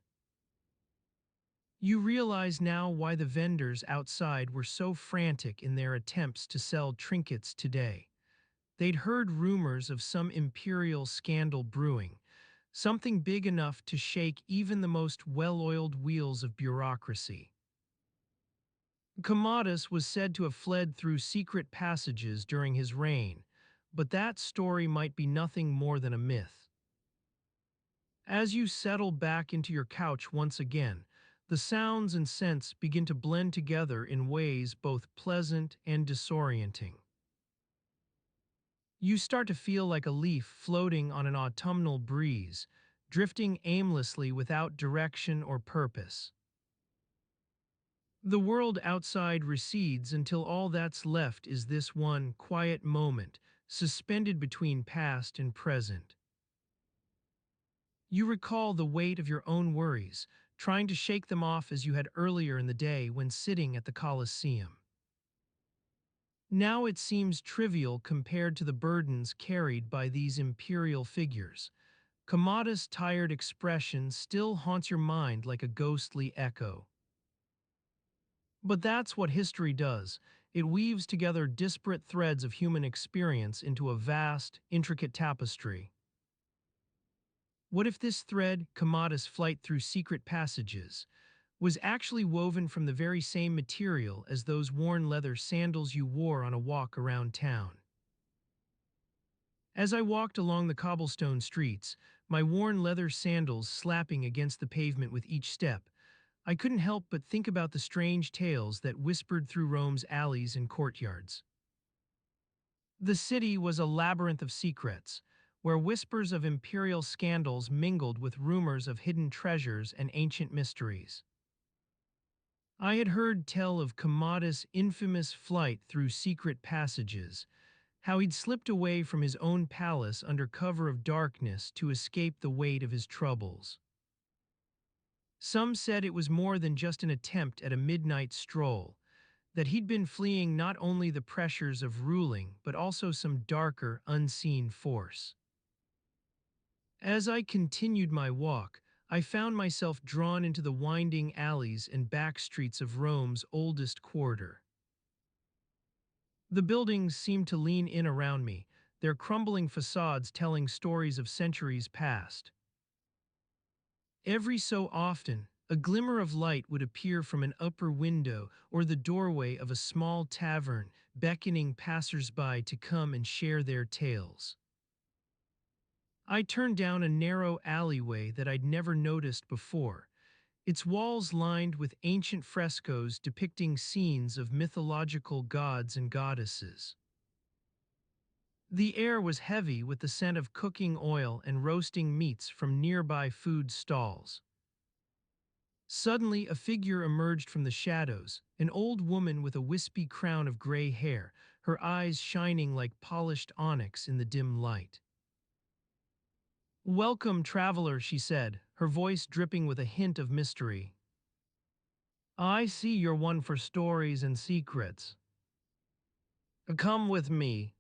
You realize now why the vendors outside were so frantic in their attempts to sell trinkets today. They'd heard rumors of some imperial scandal brewing, something big enough to shake even the most well-oiled wheels of bureaucracy. Commodus was said to have fled through secret passages during his reign, but that story might be nothing more than a myth. As you settle back into your couch once again, the sounds and scents begin to blend together in ways both pleasant and disorienting. You start to feel like a leaf floating on an autumnal breeze, drifting aimlessly without direction or purpose. The world outside recedes until all that's left is this one quiet moment, suspended between past and present. You recall the weight of your own worries, trying to shake them off as you had earlier in the day when sitting at the Colosseum. Now it seems trivial compared to the burdens carried by these imperial figures. Kamada's tired expression still haunts your mind like a ghostly echo. But that's what history does. It weaves together disparate threads of human experience into a vast, intricate tapestry. What if this thread, Kamada's flight through secret passages, was actually woven from the very same material as those worn leather sandals you wore on a walk around town? As I walked along the cobblestone streets, my worn leather sandals slapping against the pavement with each step, I couldn't help but think about the strange tales that whispered through Rome's alleys and courtyards. The city was a labyrinth of secrets, where whispers of imperial scandals mingled with rumors of hidden treasures and ancient mysteries. I had heard tell of Kamada's infamous flight through secret passages, how he'd slipped away from his own palace under cover of darkness to escape the weight of his troubles. Some said it was more than just an attempt at a midnight stroll, that he'd been fleeing not only the pressures of ruling, but also some darker, unseen force. As I continued my walk, I found myself drawn into the winding alleys and back streets of Rome's oldest quarter. The buildings seemed to lean in around me, their crumbling facades telling stories of centuries past. Every so often, a glimmer of light would appear from an upper window or the doorway of a small tavern, beckoning passers-by to come and share their tales. I turned down a narrow alleyway that I'd never noticed before, its walls lined with ancient frescoes depicting scenes of mythological gods and goddesses. The air was heavy with the scent of cooking oil and roasting meats from nearby food stalls. Suddenly, a figure emerged from the shadows, an old woman with a wispy crown of gray hair, her eyes shining like polished onyx in the dim light. "Welcome, traveler," she said, her voice dripping with a hint of mystery. "I see you're one for stories and secrets. Come with me."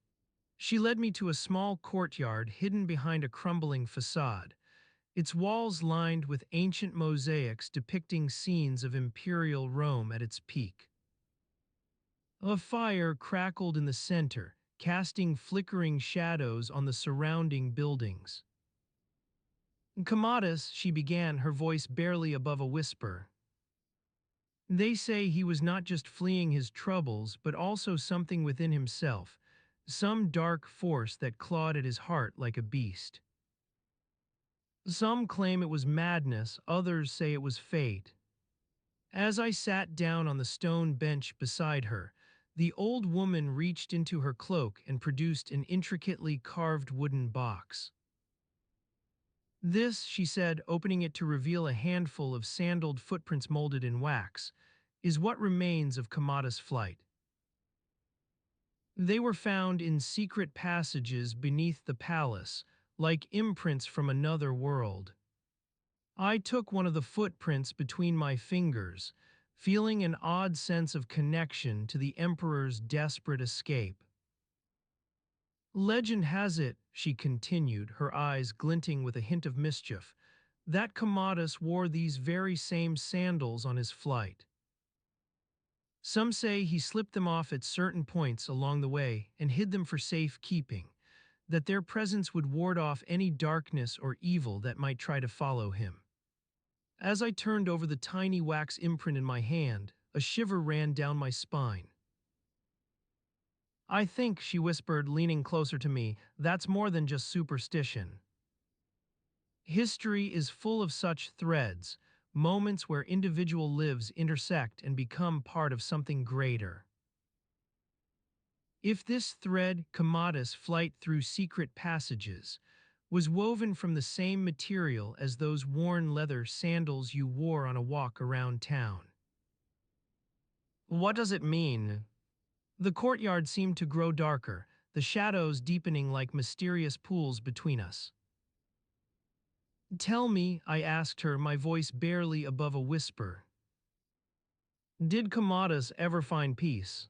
She led me to a small courtyard hidden behind a crumbling facade, its walls lined with ancient mosaics depicting scenes of imperial Rome at its peak. A fire crackled in the center, casting flickering shadows on the surrounding buildings. "Commodus," she began, her voice barely above a whisper. "They say he was not just fleeing his troubles, but also something within himself, some dark force that clawed at his heart like a beast. Some claim it was madness, others say it was fate." As I sat down on the stone bench beside her, the old woman reached into her cloak and produced an intricately carved wooden box. "This," she said, opening it to reveal a handful of sandaled footprints molded in wax, "is what remains of Kamada's flight. They were found in secret passages beneath the palace, like imprints from another world. I took one of the footprints between my fingers, feeling an odd sense of connection to the Emperor's desperate escape. Legend has it," she continued, her eyes glinting with a hint of mischief, "that Commodus wore these very same sandals on his flight. Some say he slipped them off at certain points along the way and hid them for safe keeping, that their presence would ward off any darkness or evil that might try to follow him." As I turned over the tiny wax imprint in my hand, a shiver ran down my spine. "I think," she whispered, leaning closer to me, "that's more than just superstition. History is full of such threads, moments where individual lives intersect and become part of something greater. If this thread, Kamada's flight through secret passages, was woven from the same material as those worn leather sandals you wore on a walk around town, What does it mean? The courtyard seemed to grow darker, the shadows deepening like mysterious pools between us. Tell me, I asked her, my voice barely above a whisper. Did Kamadas ever find peace?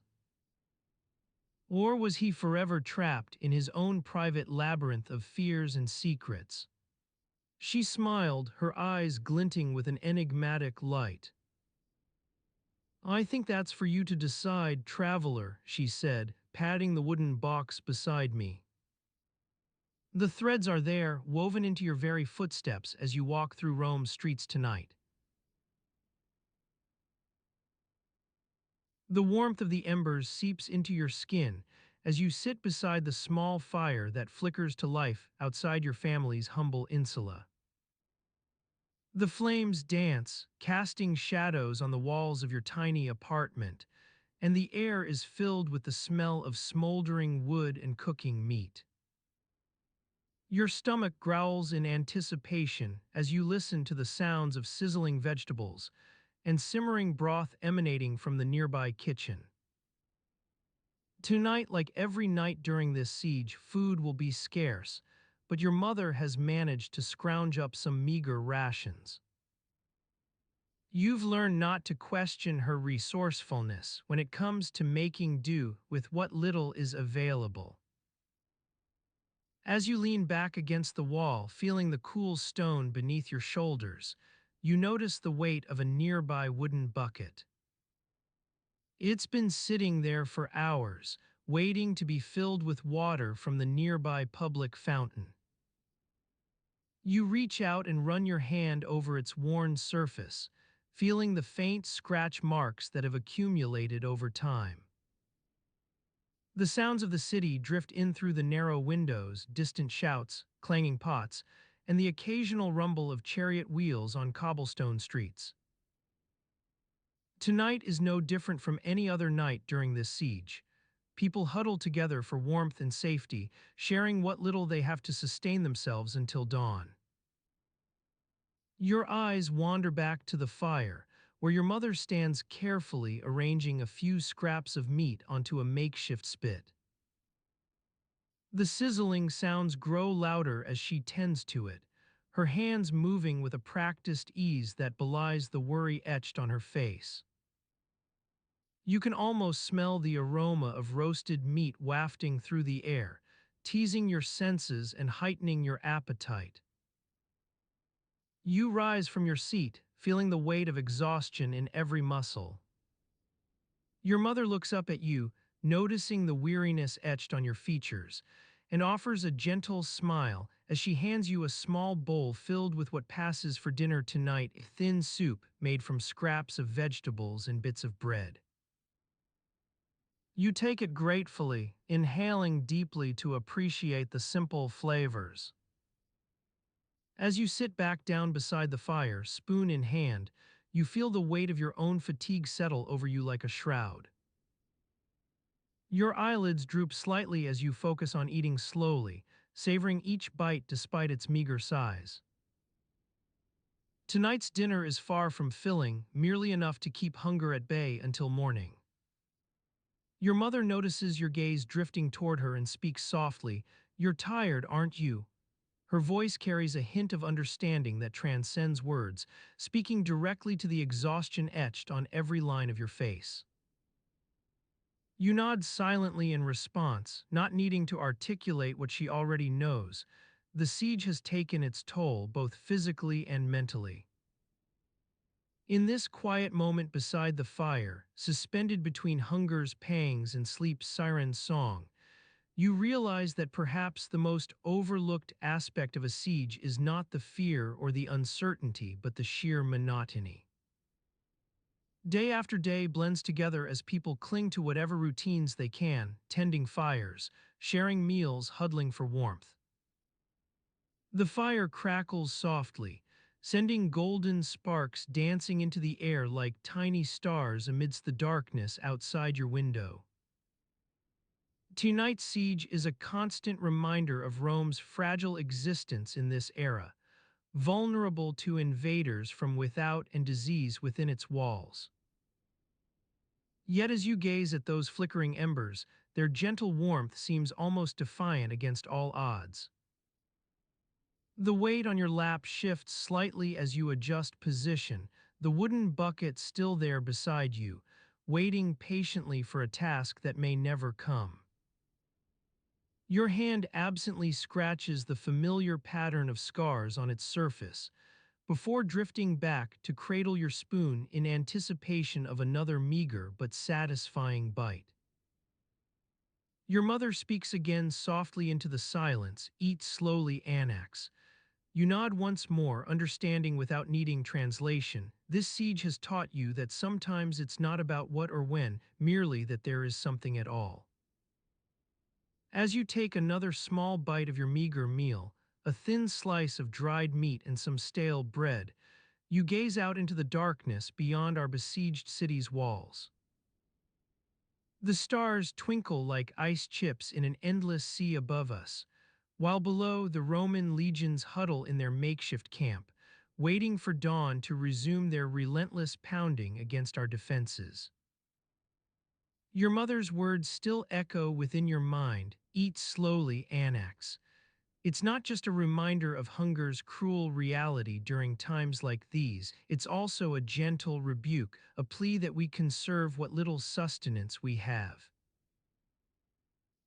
Or was he forever trapped in his own private labyrinth of fears and secrets? She smiled, her eyes glinting with an enigmatic light. I think that's for you to decide, traveler, she said, patting the wooden box beside me. The threads are there, woven into your very footsteps as you walk through Rome's streets tonight. The warmth of the embers seeps into your skin as you sit beside the small fire that flickers to life outside your family's humble insula. The flames dance, casting shadows on the walls of your tiny apartment, and the air is filled with the smell of smoldering wood and cooking meat. Your stomach growls in anticipation as you listen to the sounds of sizzling vegetables and simmering broth emanating from the nearby kitchen. Tonight, like every night during this siege, food will be scarce, but your mother has managed to scrounge up some meager rations. You've learned not to question her resourcefulness when it comes to making do with what little is available. As you lean back against the wall, feeling the cool stone beneath your shoulders, you notice the weight of a nearby wooden bucket. It's been sitting there for hours, waiting to be filled with water from the nearby public fountain. You reach out and run your hand over its worn surface, feeling the faint scratch marks that have accumulated over time. The sounds of the city drift in through the narrow windows, distant shouts, clanging pots, and the occasional rumble of chariot wheels on cobblestone streets. Tonight is no different from any other night during this siege. People huddle together for warmth and safety, sharing what little they have to sustain themselves until dawn. Your eyes wander back to the fire, where your mother stands carefully arranging a few scraps of meat onto a makeshift spit. The sizzling sounds grow louder as she tends to it, her hands moving with a practiced ease that belies the worry etched on her face. You can almost smell the aroma of roasted meat wafting through the air, teasing your senses and heightening your appetite. You rise from your seat, feeling the weight of exhaustion in every muscle. Your mother looks up at you, noticing the weariness etched on your features, and offers a gentle smile as she hands you a small bowl filled with what passes for dinner tonight, thin soup made from scraps of vegetables and bits of bread. You take it gratefully, inhaling deeply to appreciate the simple flavors. As you sit back down beside the fire, spoon in hand, you feel the weight of your own fatigue settle over you like a shroud. Your eyelids droop slightly as you focus on eating slowly, savoring each bite despite its meager size. Tonight's dinner is far from filling, merely enough to keep hunger at bay until morning. Your mother notices your gaze drifting toward her and speaks softly, "You're tired, aren't you?" Her voice carries a hint of understanding that transcends words, speaking directly to the exhaustion etched on every line of your face. You nod silently in response, not needing to articulate what she already knows. The siege has taken its toll, both physically and mentally. In this quiet moment beside the fire, suspended between hunger's pangs and sleep's siren song, you realize that perhaps the most overlooked aspect of a siege is not the fear or the uncertainty, but the sheer monotony. Day after day blends together as people cling to whatever routines they can, tending fires, sharing meals, huddling for warmth. The fire crackles softly, sending golden sparks dancing into the air like tiny stars amidst the darkness outside your window. Tonight's siege is a constant reminder of Rome's fragile existence in this era, vulnerable to invaders from without and disease within its walls. Yet as you gaze at those flickering embers, their gentle warmth seems almost defiant against all odds. The weight on your lap shifts slightly as you adjust position, the wooden bucket still there beside you, waiting patiently for a task that may never come. Your hand absently scratches the familiar pattern of scars on its surface, before drifting back to cradle your spoon in anticipation of another meager but satisfying bite. Your mother speaks again softly into the silence, eat slowly, Annex. You nod once more, understanding without needing translation. This siege has taught you that sometimes it's not about what or when, merely that there is something at all. As you take another small bite of your meager meal, a thin slice of dried meat and some stale bread, you gaze out into the darkness beyond our besieged city's walls. The stars twinkle like ice chips in an endless sea above us, while below the Roman legions huddle in their makeshift camp, waiting for dawn to resume their relentless pounding against our defenses. Your mother's words still echo within your mind, eat slowly, Annex. It's not just a reminder of hunger's cruel reality during times like these, it's also a gentle rebuke, a plea that we conserve what little sustenance we have.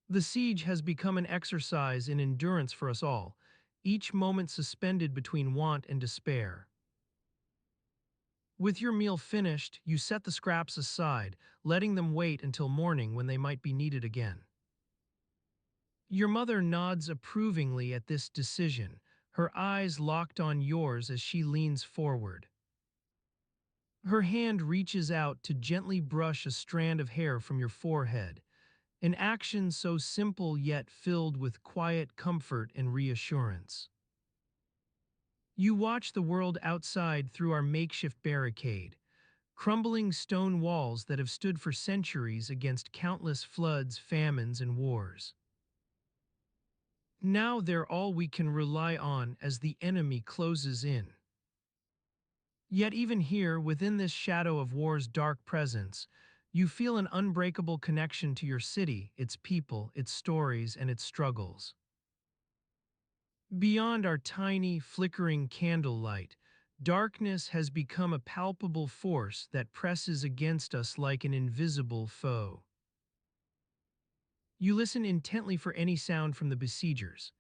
The siege has become an exercise in endurance for us all, each moment suspended between want and despair. With your meal finished, you set the scraps aside, letting them wait until morning when they might be needed again. Your mother nods approvingly at this decision, her eyes locked on yours as she leans forward. Her hand reaches out to gently brush a strand of hair from your forehead, an action so simple yet filled with quiet comfort and reassurance. You watch the world outside through our makeshift barricade, crumbling stone walls that have stood for centuries against countless floods, famines, and wars. Now they're all we can rely on as the enemy closes in. Yet even here, within this shadow of war's dark presence, you feel an unbreakable connection to your city, its people, its stories, and its struggles. Beyond our tiny, flickering candlelight, darkness has become a palpable force that presses against us like an invisible foe. You listen intently for any sound from the besiegers.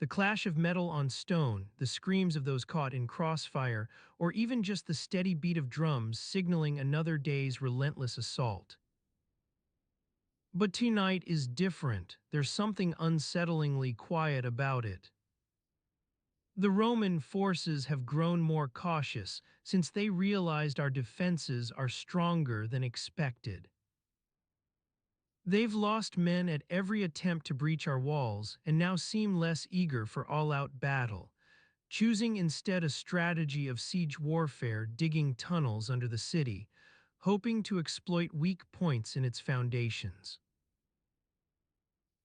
The clash of metal on stone, the screams of those caught in crossfire, or even just the steady beat of drums signaling another day's relentless assault. But tonight is different. There's something unsettlingly quiet about it. The Roman forces have grown more cautious since they realized our defenses are stronger than expected. They've lost men at every attempt to breach our walls and now seem less eager for all-out battle, choosing instead a strategy of siege warfare, digging tunnels under the city, hoping to exploit weak points in its foundations.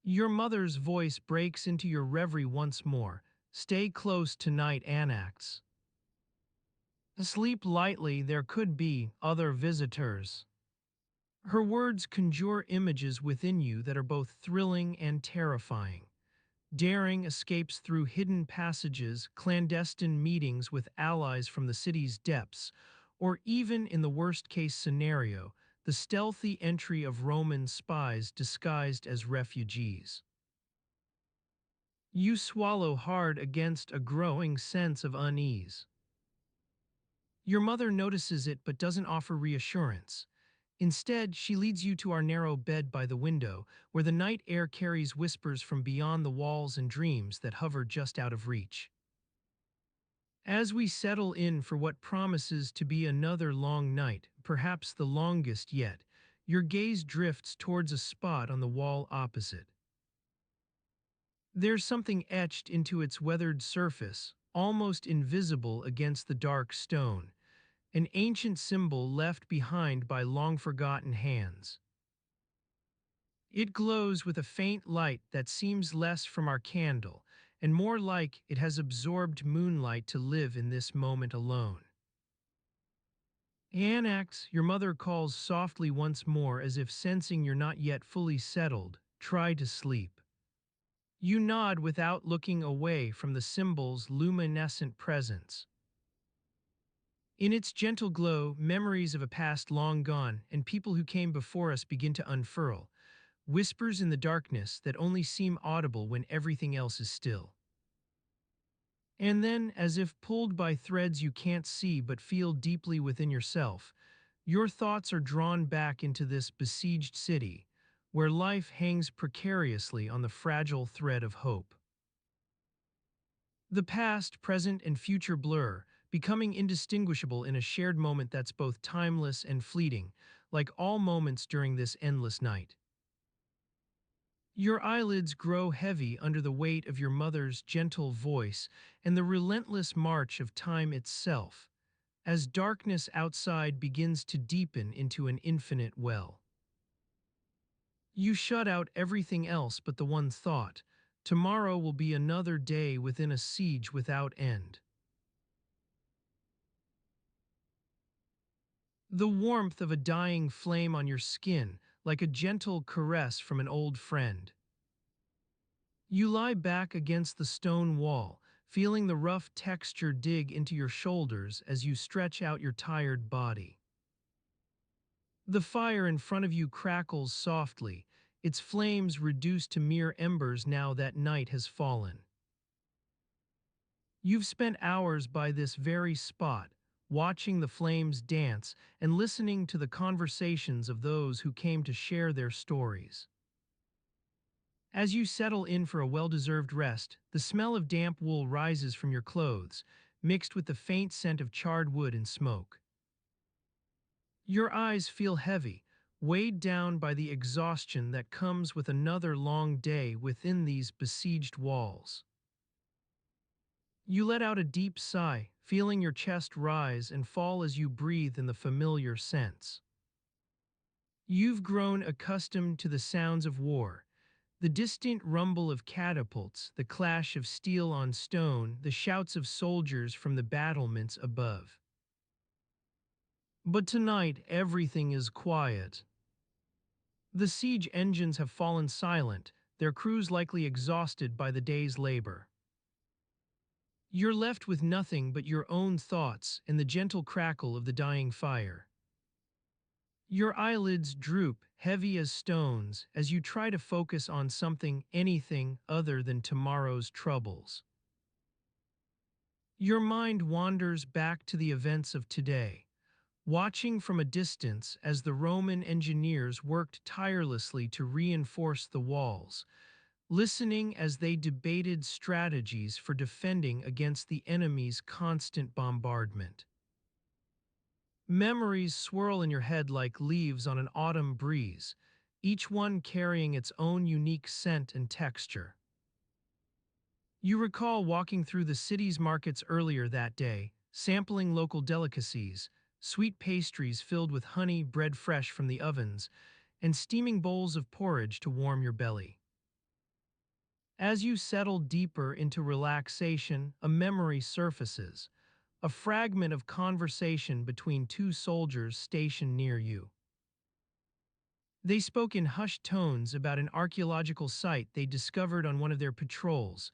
Your mother's voice breaks into your reverie once more. Stay close tonight, Annex. Sleep lightly, there could be other visitors. Her words conjure images within you that are both thrilling and terrifying. Daring escapes through hidden passages, clandestine meetings with allies from the city's depths, or even in the worst-case scenario, the stealthy entry of Roman spies disguised as refugees. You swallow hard against a growing sense of unease. Your mother notices it but doesn't offer reassurance. Instead, she leads you to our narrow bed by the window, where the night air carries whispers from beyond the walls and dreams that hover just out of reach. As we settle in for what promises to be another long night, perhaps the longest yet, your gaze drifts towards a spot on the wall opposite. There's something etched into its weathered surface, almost invisible against the dark stone, an ancient symbol left behind by long-forgotten hands. It glows with a faint light that seems less from our candle, and more like it has absorbed moonlight to live in this moment alone. Annex, your mother calls softly once more as if sensing you're not yet fully settled. Try to sleep. You nod without looking away from the symbol's luminescent presence. In its gentle glow, memories of a past long gone and people who came before us begin to unfurl, whispers in the darkness that only seem audible when everything else is still. And then, as if pulled by threads you can't see but feel deeply within yourself, your thoughts are drawn back into this besieged city, where life hangs precariously on the fragile thread of hope. The past, present, and future blur, becoming indistinguishable in a shared moment that's both timeless and fleeting, like all moments during this endless night. Your eyelids grow heavy under the weight of your mother's gentle voice and the relentless march of time itself, as darkness outside begins to deepen into an infinite well. You shut out everything else but the one thought: tomorrow will be another day within a siege without end. The warmth of a dying flame on your skin, like a gentle caress from an old friend. You lie back against the stone wall, feeling the rough texture dig into your shoulders as you stretch out your tired body. The fire in front of you crackles softly, its flames reduced to mere embers now that night has fallen. You've spent hours by this very spot, watching the flames dance and listening to the conversations of those who came to share their stories. As you settle in for a well-deserved rest, the smell of damp wool rises from your clothes, mixed with the faint scent of charred wood and smoke. Your eyes feel heavy, weighed down by the exhaustion that comes with another long day within these besieged walls. You let out a deep sigh, feeling your chest rise and fall as you breathe in the familiar scents. You've grown accustomed to the sounds of war, the distant rumble of catapults, the clash of steel on stone, the shouts of soldiers from the battlements above. But tonight everything is quiet. The siege engines have fallen silent, their crews likely exhausted by the day's labor. You're left with nothing but your own thoughts and the gentle crackle of the dying fire. Your eyelids droop, heavy as stones, as you try to focus on anything other than tomorrow's troubles. Your mind wanders back to the events of today, watching from a distance as the Roman engineers worked tirelessly to reinforce the walls, listening as they debated strategies for defending against the enemy's constant bombardment. Memories swirl in your head like leaves on an autumn breeze, each one carrying its own unique scent and texture. You recall walking through the city's markets earlier that day, sampling local delicacies, sweet pastries filled with honey bred fresh from the ovens, and steaming bowls of porridge to warm your belly. As you settle deeper into relaxation, a memory surfaces, a fragment of conversation between two soldiers stationed near you. They spoke in hushed tones about an archaeological site they discovered on one of their patrols,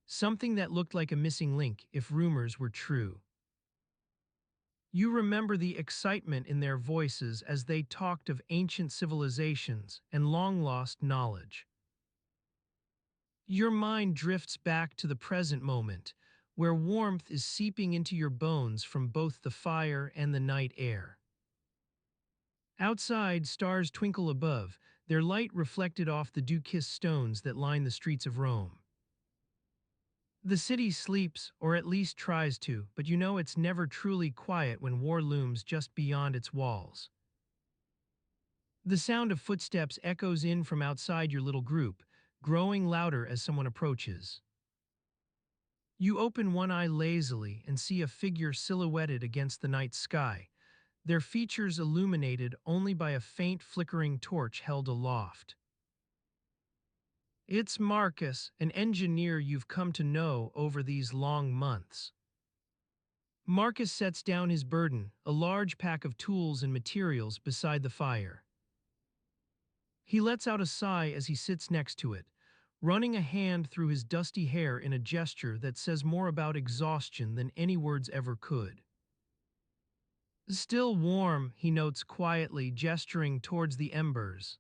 something that looked like a missing link if rumors were true. You remember the excitement in their voices as they talked of ancient civilizations and long-lost knowledge. Your mind drifts back to the present moment, where warmth is seeping into your bones from both the fire and the night air. Outside, stars twinkle above, their light reflected off the dew-kissed stones that line the streets of Rome. The city sleeps, or at least tries to, but you know it's never truly quiet when war looms just beyond its walls. The sound of footsteps echoes in from outside your little group, growing louder as someone approaches. You open one eye lazily and see a figure silhouetted against the night sky, their features illuminated only by a faint flickering torch held aloft. It's Marcus, an engineer you've come to know over these long months. Marcus sets down his burden, a large pack of tools and materials, beside the fire. He lets out a sigh as he sits next to it, running a hand through his dusty hair in a gesture that says more about exhaustion than any words ever could. Still warm, he notes quietly, gesturing towards the embers.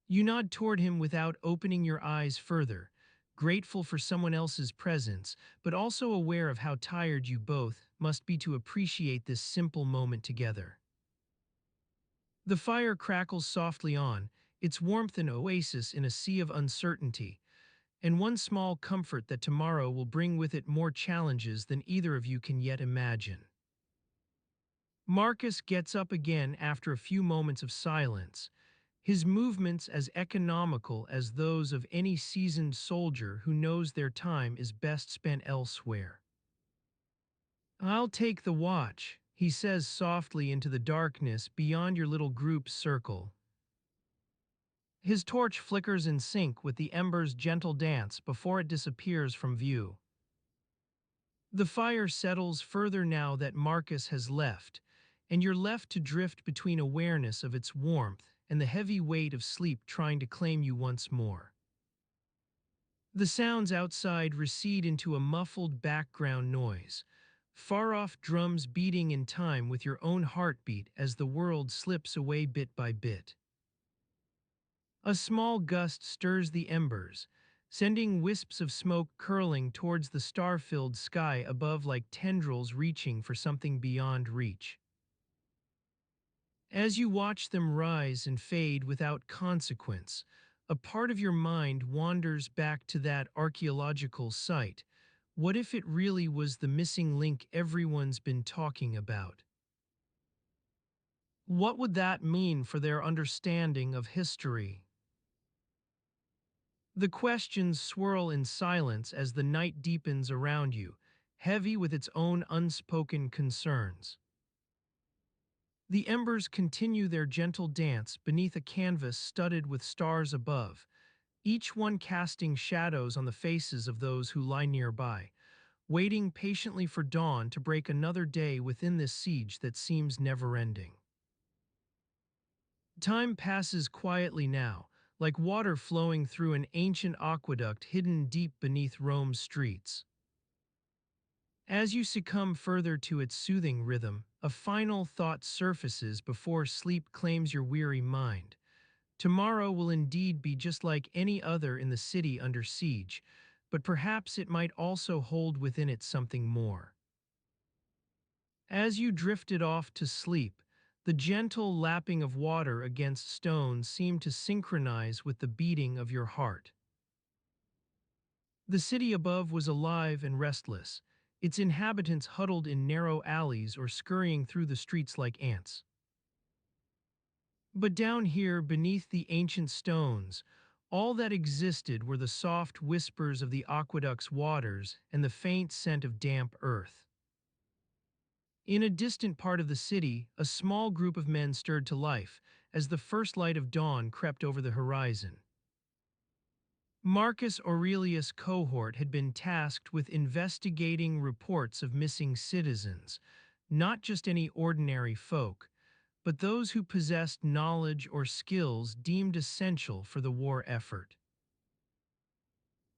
You nod toward him without opening your eyes further, grateful for someone else's presence, but also aware of how tired you both must be to appreciate this simple moment together. The fire crackles softly on, its warmth an oasis in a sea of uncertainty, and one small comfort that tomorrow will bring with it more challenges than either of you can yet imagine. Marcus gets up again after a few moments of silence, his movements as economical as those of any seasoned soldier who knows their time is best spent elsewhere. "I'll take the watch," he says softly into the darkness beyond your little group's circle. His torch flickers in sync with the ember's gentle dance before it disappears from view. The fire settles further now that Marcus has left, and you're left to drift between awareness of its warmth and the heavy weight of sleep trying to claim you once more. The sounds outside recede into a muffled background noise, far-off drums beating in time with your own heartbeat as the world slips away bit by bit. A small gust stirs the embers, sending wisps of smoke curling towards the star-filled sky above like tendrils reaching for something beyond reach. As you watch them rise and fade without consequence, a part of your mind wanders back to that archaeological site. What if it really was the missing link everyone's been talking about? What would that mean for their understanding of history? The questions swirl in silence as the night deepens around you, heavy with its own unspoken concerns. The embers continue their gentle dance beneath a canvas studded with stars above, each one casting shadows on the faces of those who lie nearby, waiting patiently for dawn to break another day within this siege that seems never-ending. Time passes quietly now, like water flowing through an ancient aqueduct hidden deep beneath Rome's streets. As you succumb further to its soothing rhythm, a final thought surfaces before sleep claims your weary mind. Tomorrow will indeed be just like any other in the city under siege, but perhaps it might also hold within it something more. As you drifted off to sleep, the gentle lapping of water against stone seemed to synchronize with the beating of your heart. The city above was alive and restless, its inhabitants huddled in narrow alleys or scurrying through the streets like ants. But down here, beneath the ancient stones, all that existed were the soft whispers of the aqueduct's waters and the faint scent of damp earth. In a distant part of the city, a small group of men stirred to life as the first light of dawn crept over the horizon. Marcus Aurelius' cohort had been tasked with investigating reports of missing citizens, not just any ordinary folk, but those who possessed knowledge or skills deemed essential for the war effort.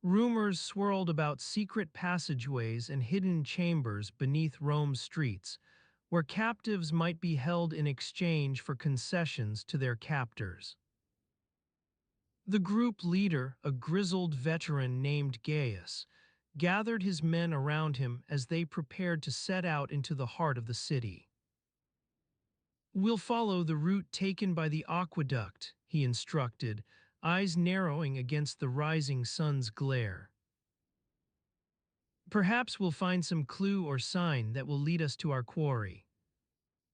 Rumors swirled about secret passageways and hidden chambers beneath Rome's streets, where captives might be held in exchange for concessions to their captors. The group leader, a grizzled veteran named Gaius, gathered his men around him as they prepared to set out into the heart of the city. "We'll follow the route taken by the aqueduct," he instructed, eyes narrowing against the rising sun's glare. "Perhaps we'll find some clue or sign that will lead us to our quarry."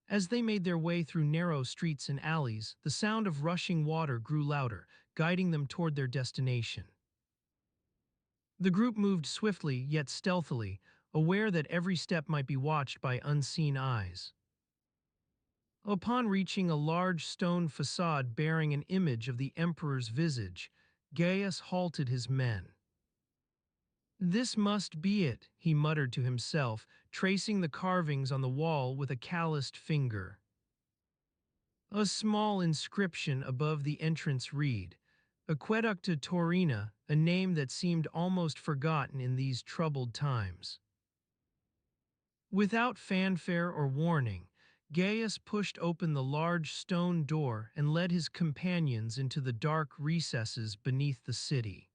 As they made their way through narrow streets and alleys, the sound of rushing water grew louder, guiding them toward their destination. The group moved swiftly yet stealthily, aware that every step might be watched by unseen eyes. Upon reaching a large stone facade bearing an image of the emperor's visage, Gaius halted his men. This must be it, he muttered to himself, tracing the carvings on the wall with a calloused finger. A small inscription above the entrance read, Aqueducta Taurina, a name that seemed almost forgotten in these troubled times. Without fanfare or warning, Gaius pushed open the large stone door and led his companions into the dark recesses beneath the city.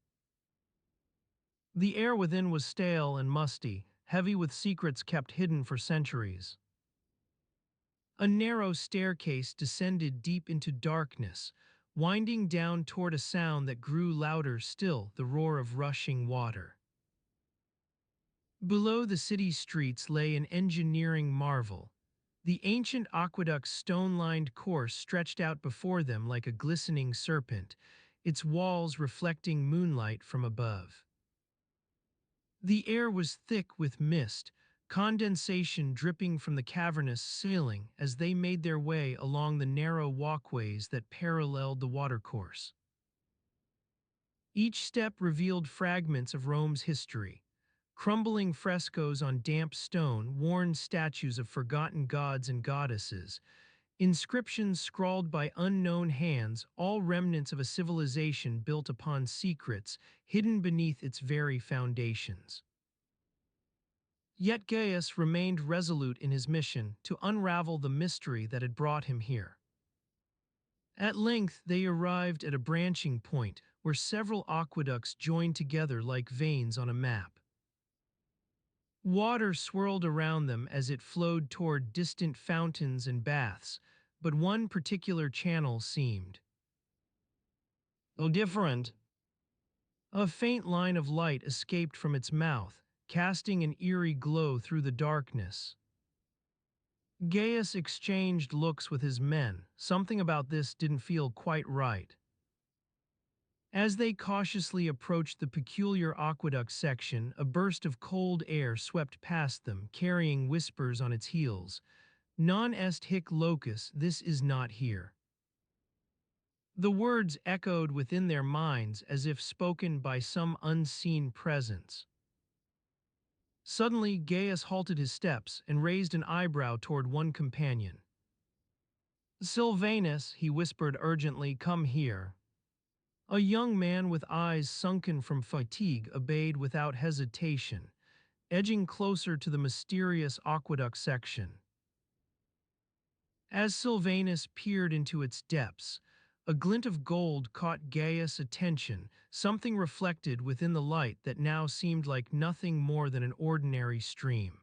The air within was stale and musty, heavy with secrets kept hidden for centuries. A narrow staircase descended deep into darkness, winding down toward a sound that grew louder still, the roar of rushing water. Below the city streets lay an engineering marvel. The ancient aqueduct's stone-lined course stretched out before them like a glistening serpent, its walls reflecting moonlight from above. The air was thick with mist, condensation dripping from the cavernous ceiling as they made their way along the narrow walkways that paralleled the watercourse. Each step revealed fragments of Rome's history, crumbling frescoes on damp stone, worn statues of forgotten gods and goddesses, inscriptions scrawled by unknown hands, all remnants of a civilization built upon secrets hidden beneath its very foundations. Yet Gaius remained resolute in his mission to unravel the mystery that had brought him here. At length they arrived at a branching point where several aqueducts joined together like veins on a map. Water swirled around them as it flowed toward distant fountains and baths, but one particular channel seemed different. A faint line of light escaped from its mouth, casting an eerie glow through the darkness. Gaius exchanged looks with his men. Something about this didn't feel quite right. As they cautiously approached the peculiar aqueduct section, a burst of cold air swept past them, carrying whispers on its heels. Non est hic locus, this is not here. The words echoed within their minds as if spoken by some unseen presence. Suddenly, Gaius halted his steps and raised an eyebrow toward one companion. Silvanus, he whispered urgently, come here. A young man with eyes sunken from fatigue obeyed without hesitation, edging closer to the mysterious aqueduct section. As Silvanus peered into its depths, a glint of gold caught Gaius' attention, something reflected within the light that now seemed like nothing more than an ordinary stream.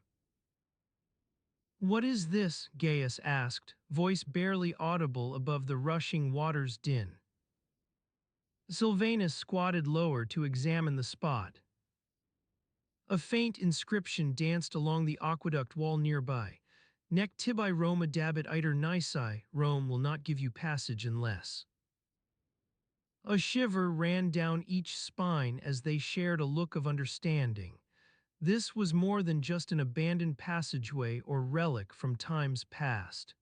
What is this? Gaius asked, voice barely audible above the rushing water's din. Silvanus squatted lower to examine the spot. A faint inscription danced along the aqueduct wall nearby. Nec tibi Roma dabit iter nisi, Rome will not give you passage unless. A shiver ran down each spine as they shared a look of understanding. This was more than just an abandoned passageway or relic from times past.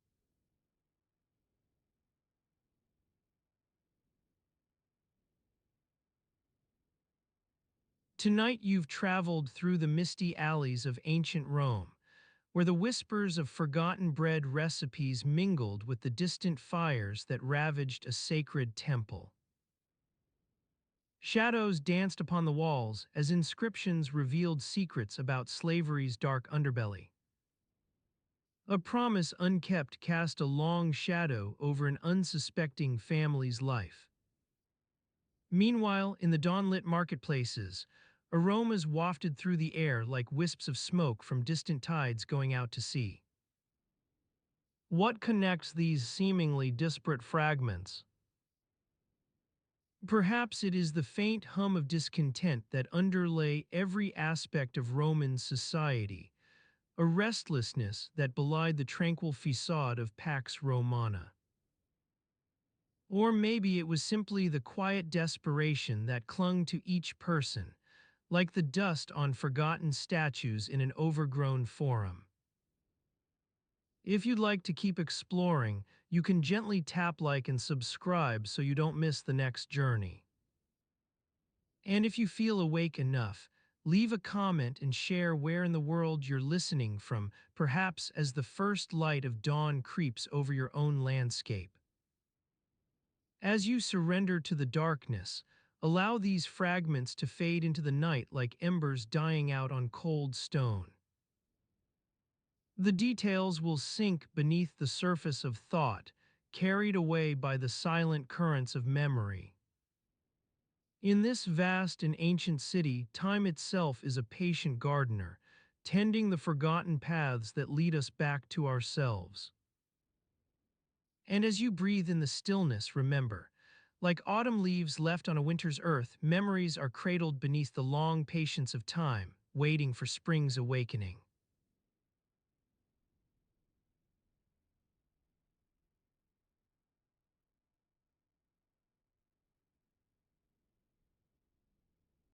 Tonight you've traveled through the misty alleys of ancient Rome, where the whispers of forgotten bread recipes mingled with the distant fires that ravaged a sacred temple. Shadows danced upon the walls as inscriptions revealed secrets about slavery's dark underbelly. A promise unkept cast a long shadow over an unsuspecting family's life. Meanwhile, in the dawn-lit marketplaces, aromas wafted through the air like wisps of smoke from distant tides going out to sea. What connects these seemingly disparate fragments? Perhaps it is the faint hum of discontent that underlay every aspect of Roman society, a restlessness that belied the tranquil facade of Pax Romana. Or maybe it was simply the quiet desperation that clung to each person, like the dust on forgotten statues in an overgrown forum. If you'd like to keep exploring, you can gently tap like and subscribe so you don't miss the next journey. And if you feel awake enough, Leave a comment and share where in the world you're listening from, perhaps as the first light of dawn creeps over your own landscape. As you surrender to the darkness, allow these fragments to fade into the night like embers dying out on cold stone. The details will sink beneath the surface of thought, carried away by the silent currents of memory. In this vast and ancient city, time itself is a patient gardener, tending the forgotten paths that lead us back to ourselves. And as you breathe in the stillness, remember, like autumn leaves left on a winter's earth, memories are cradled beneath the long patience of time, waiting for spring's awakening.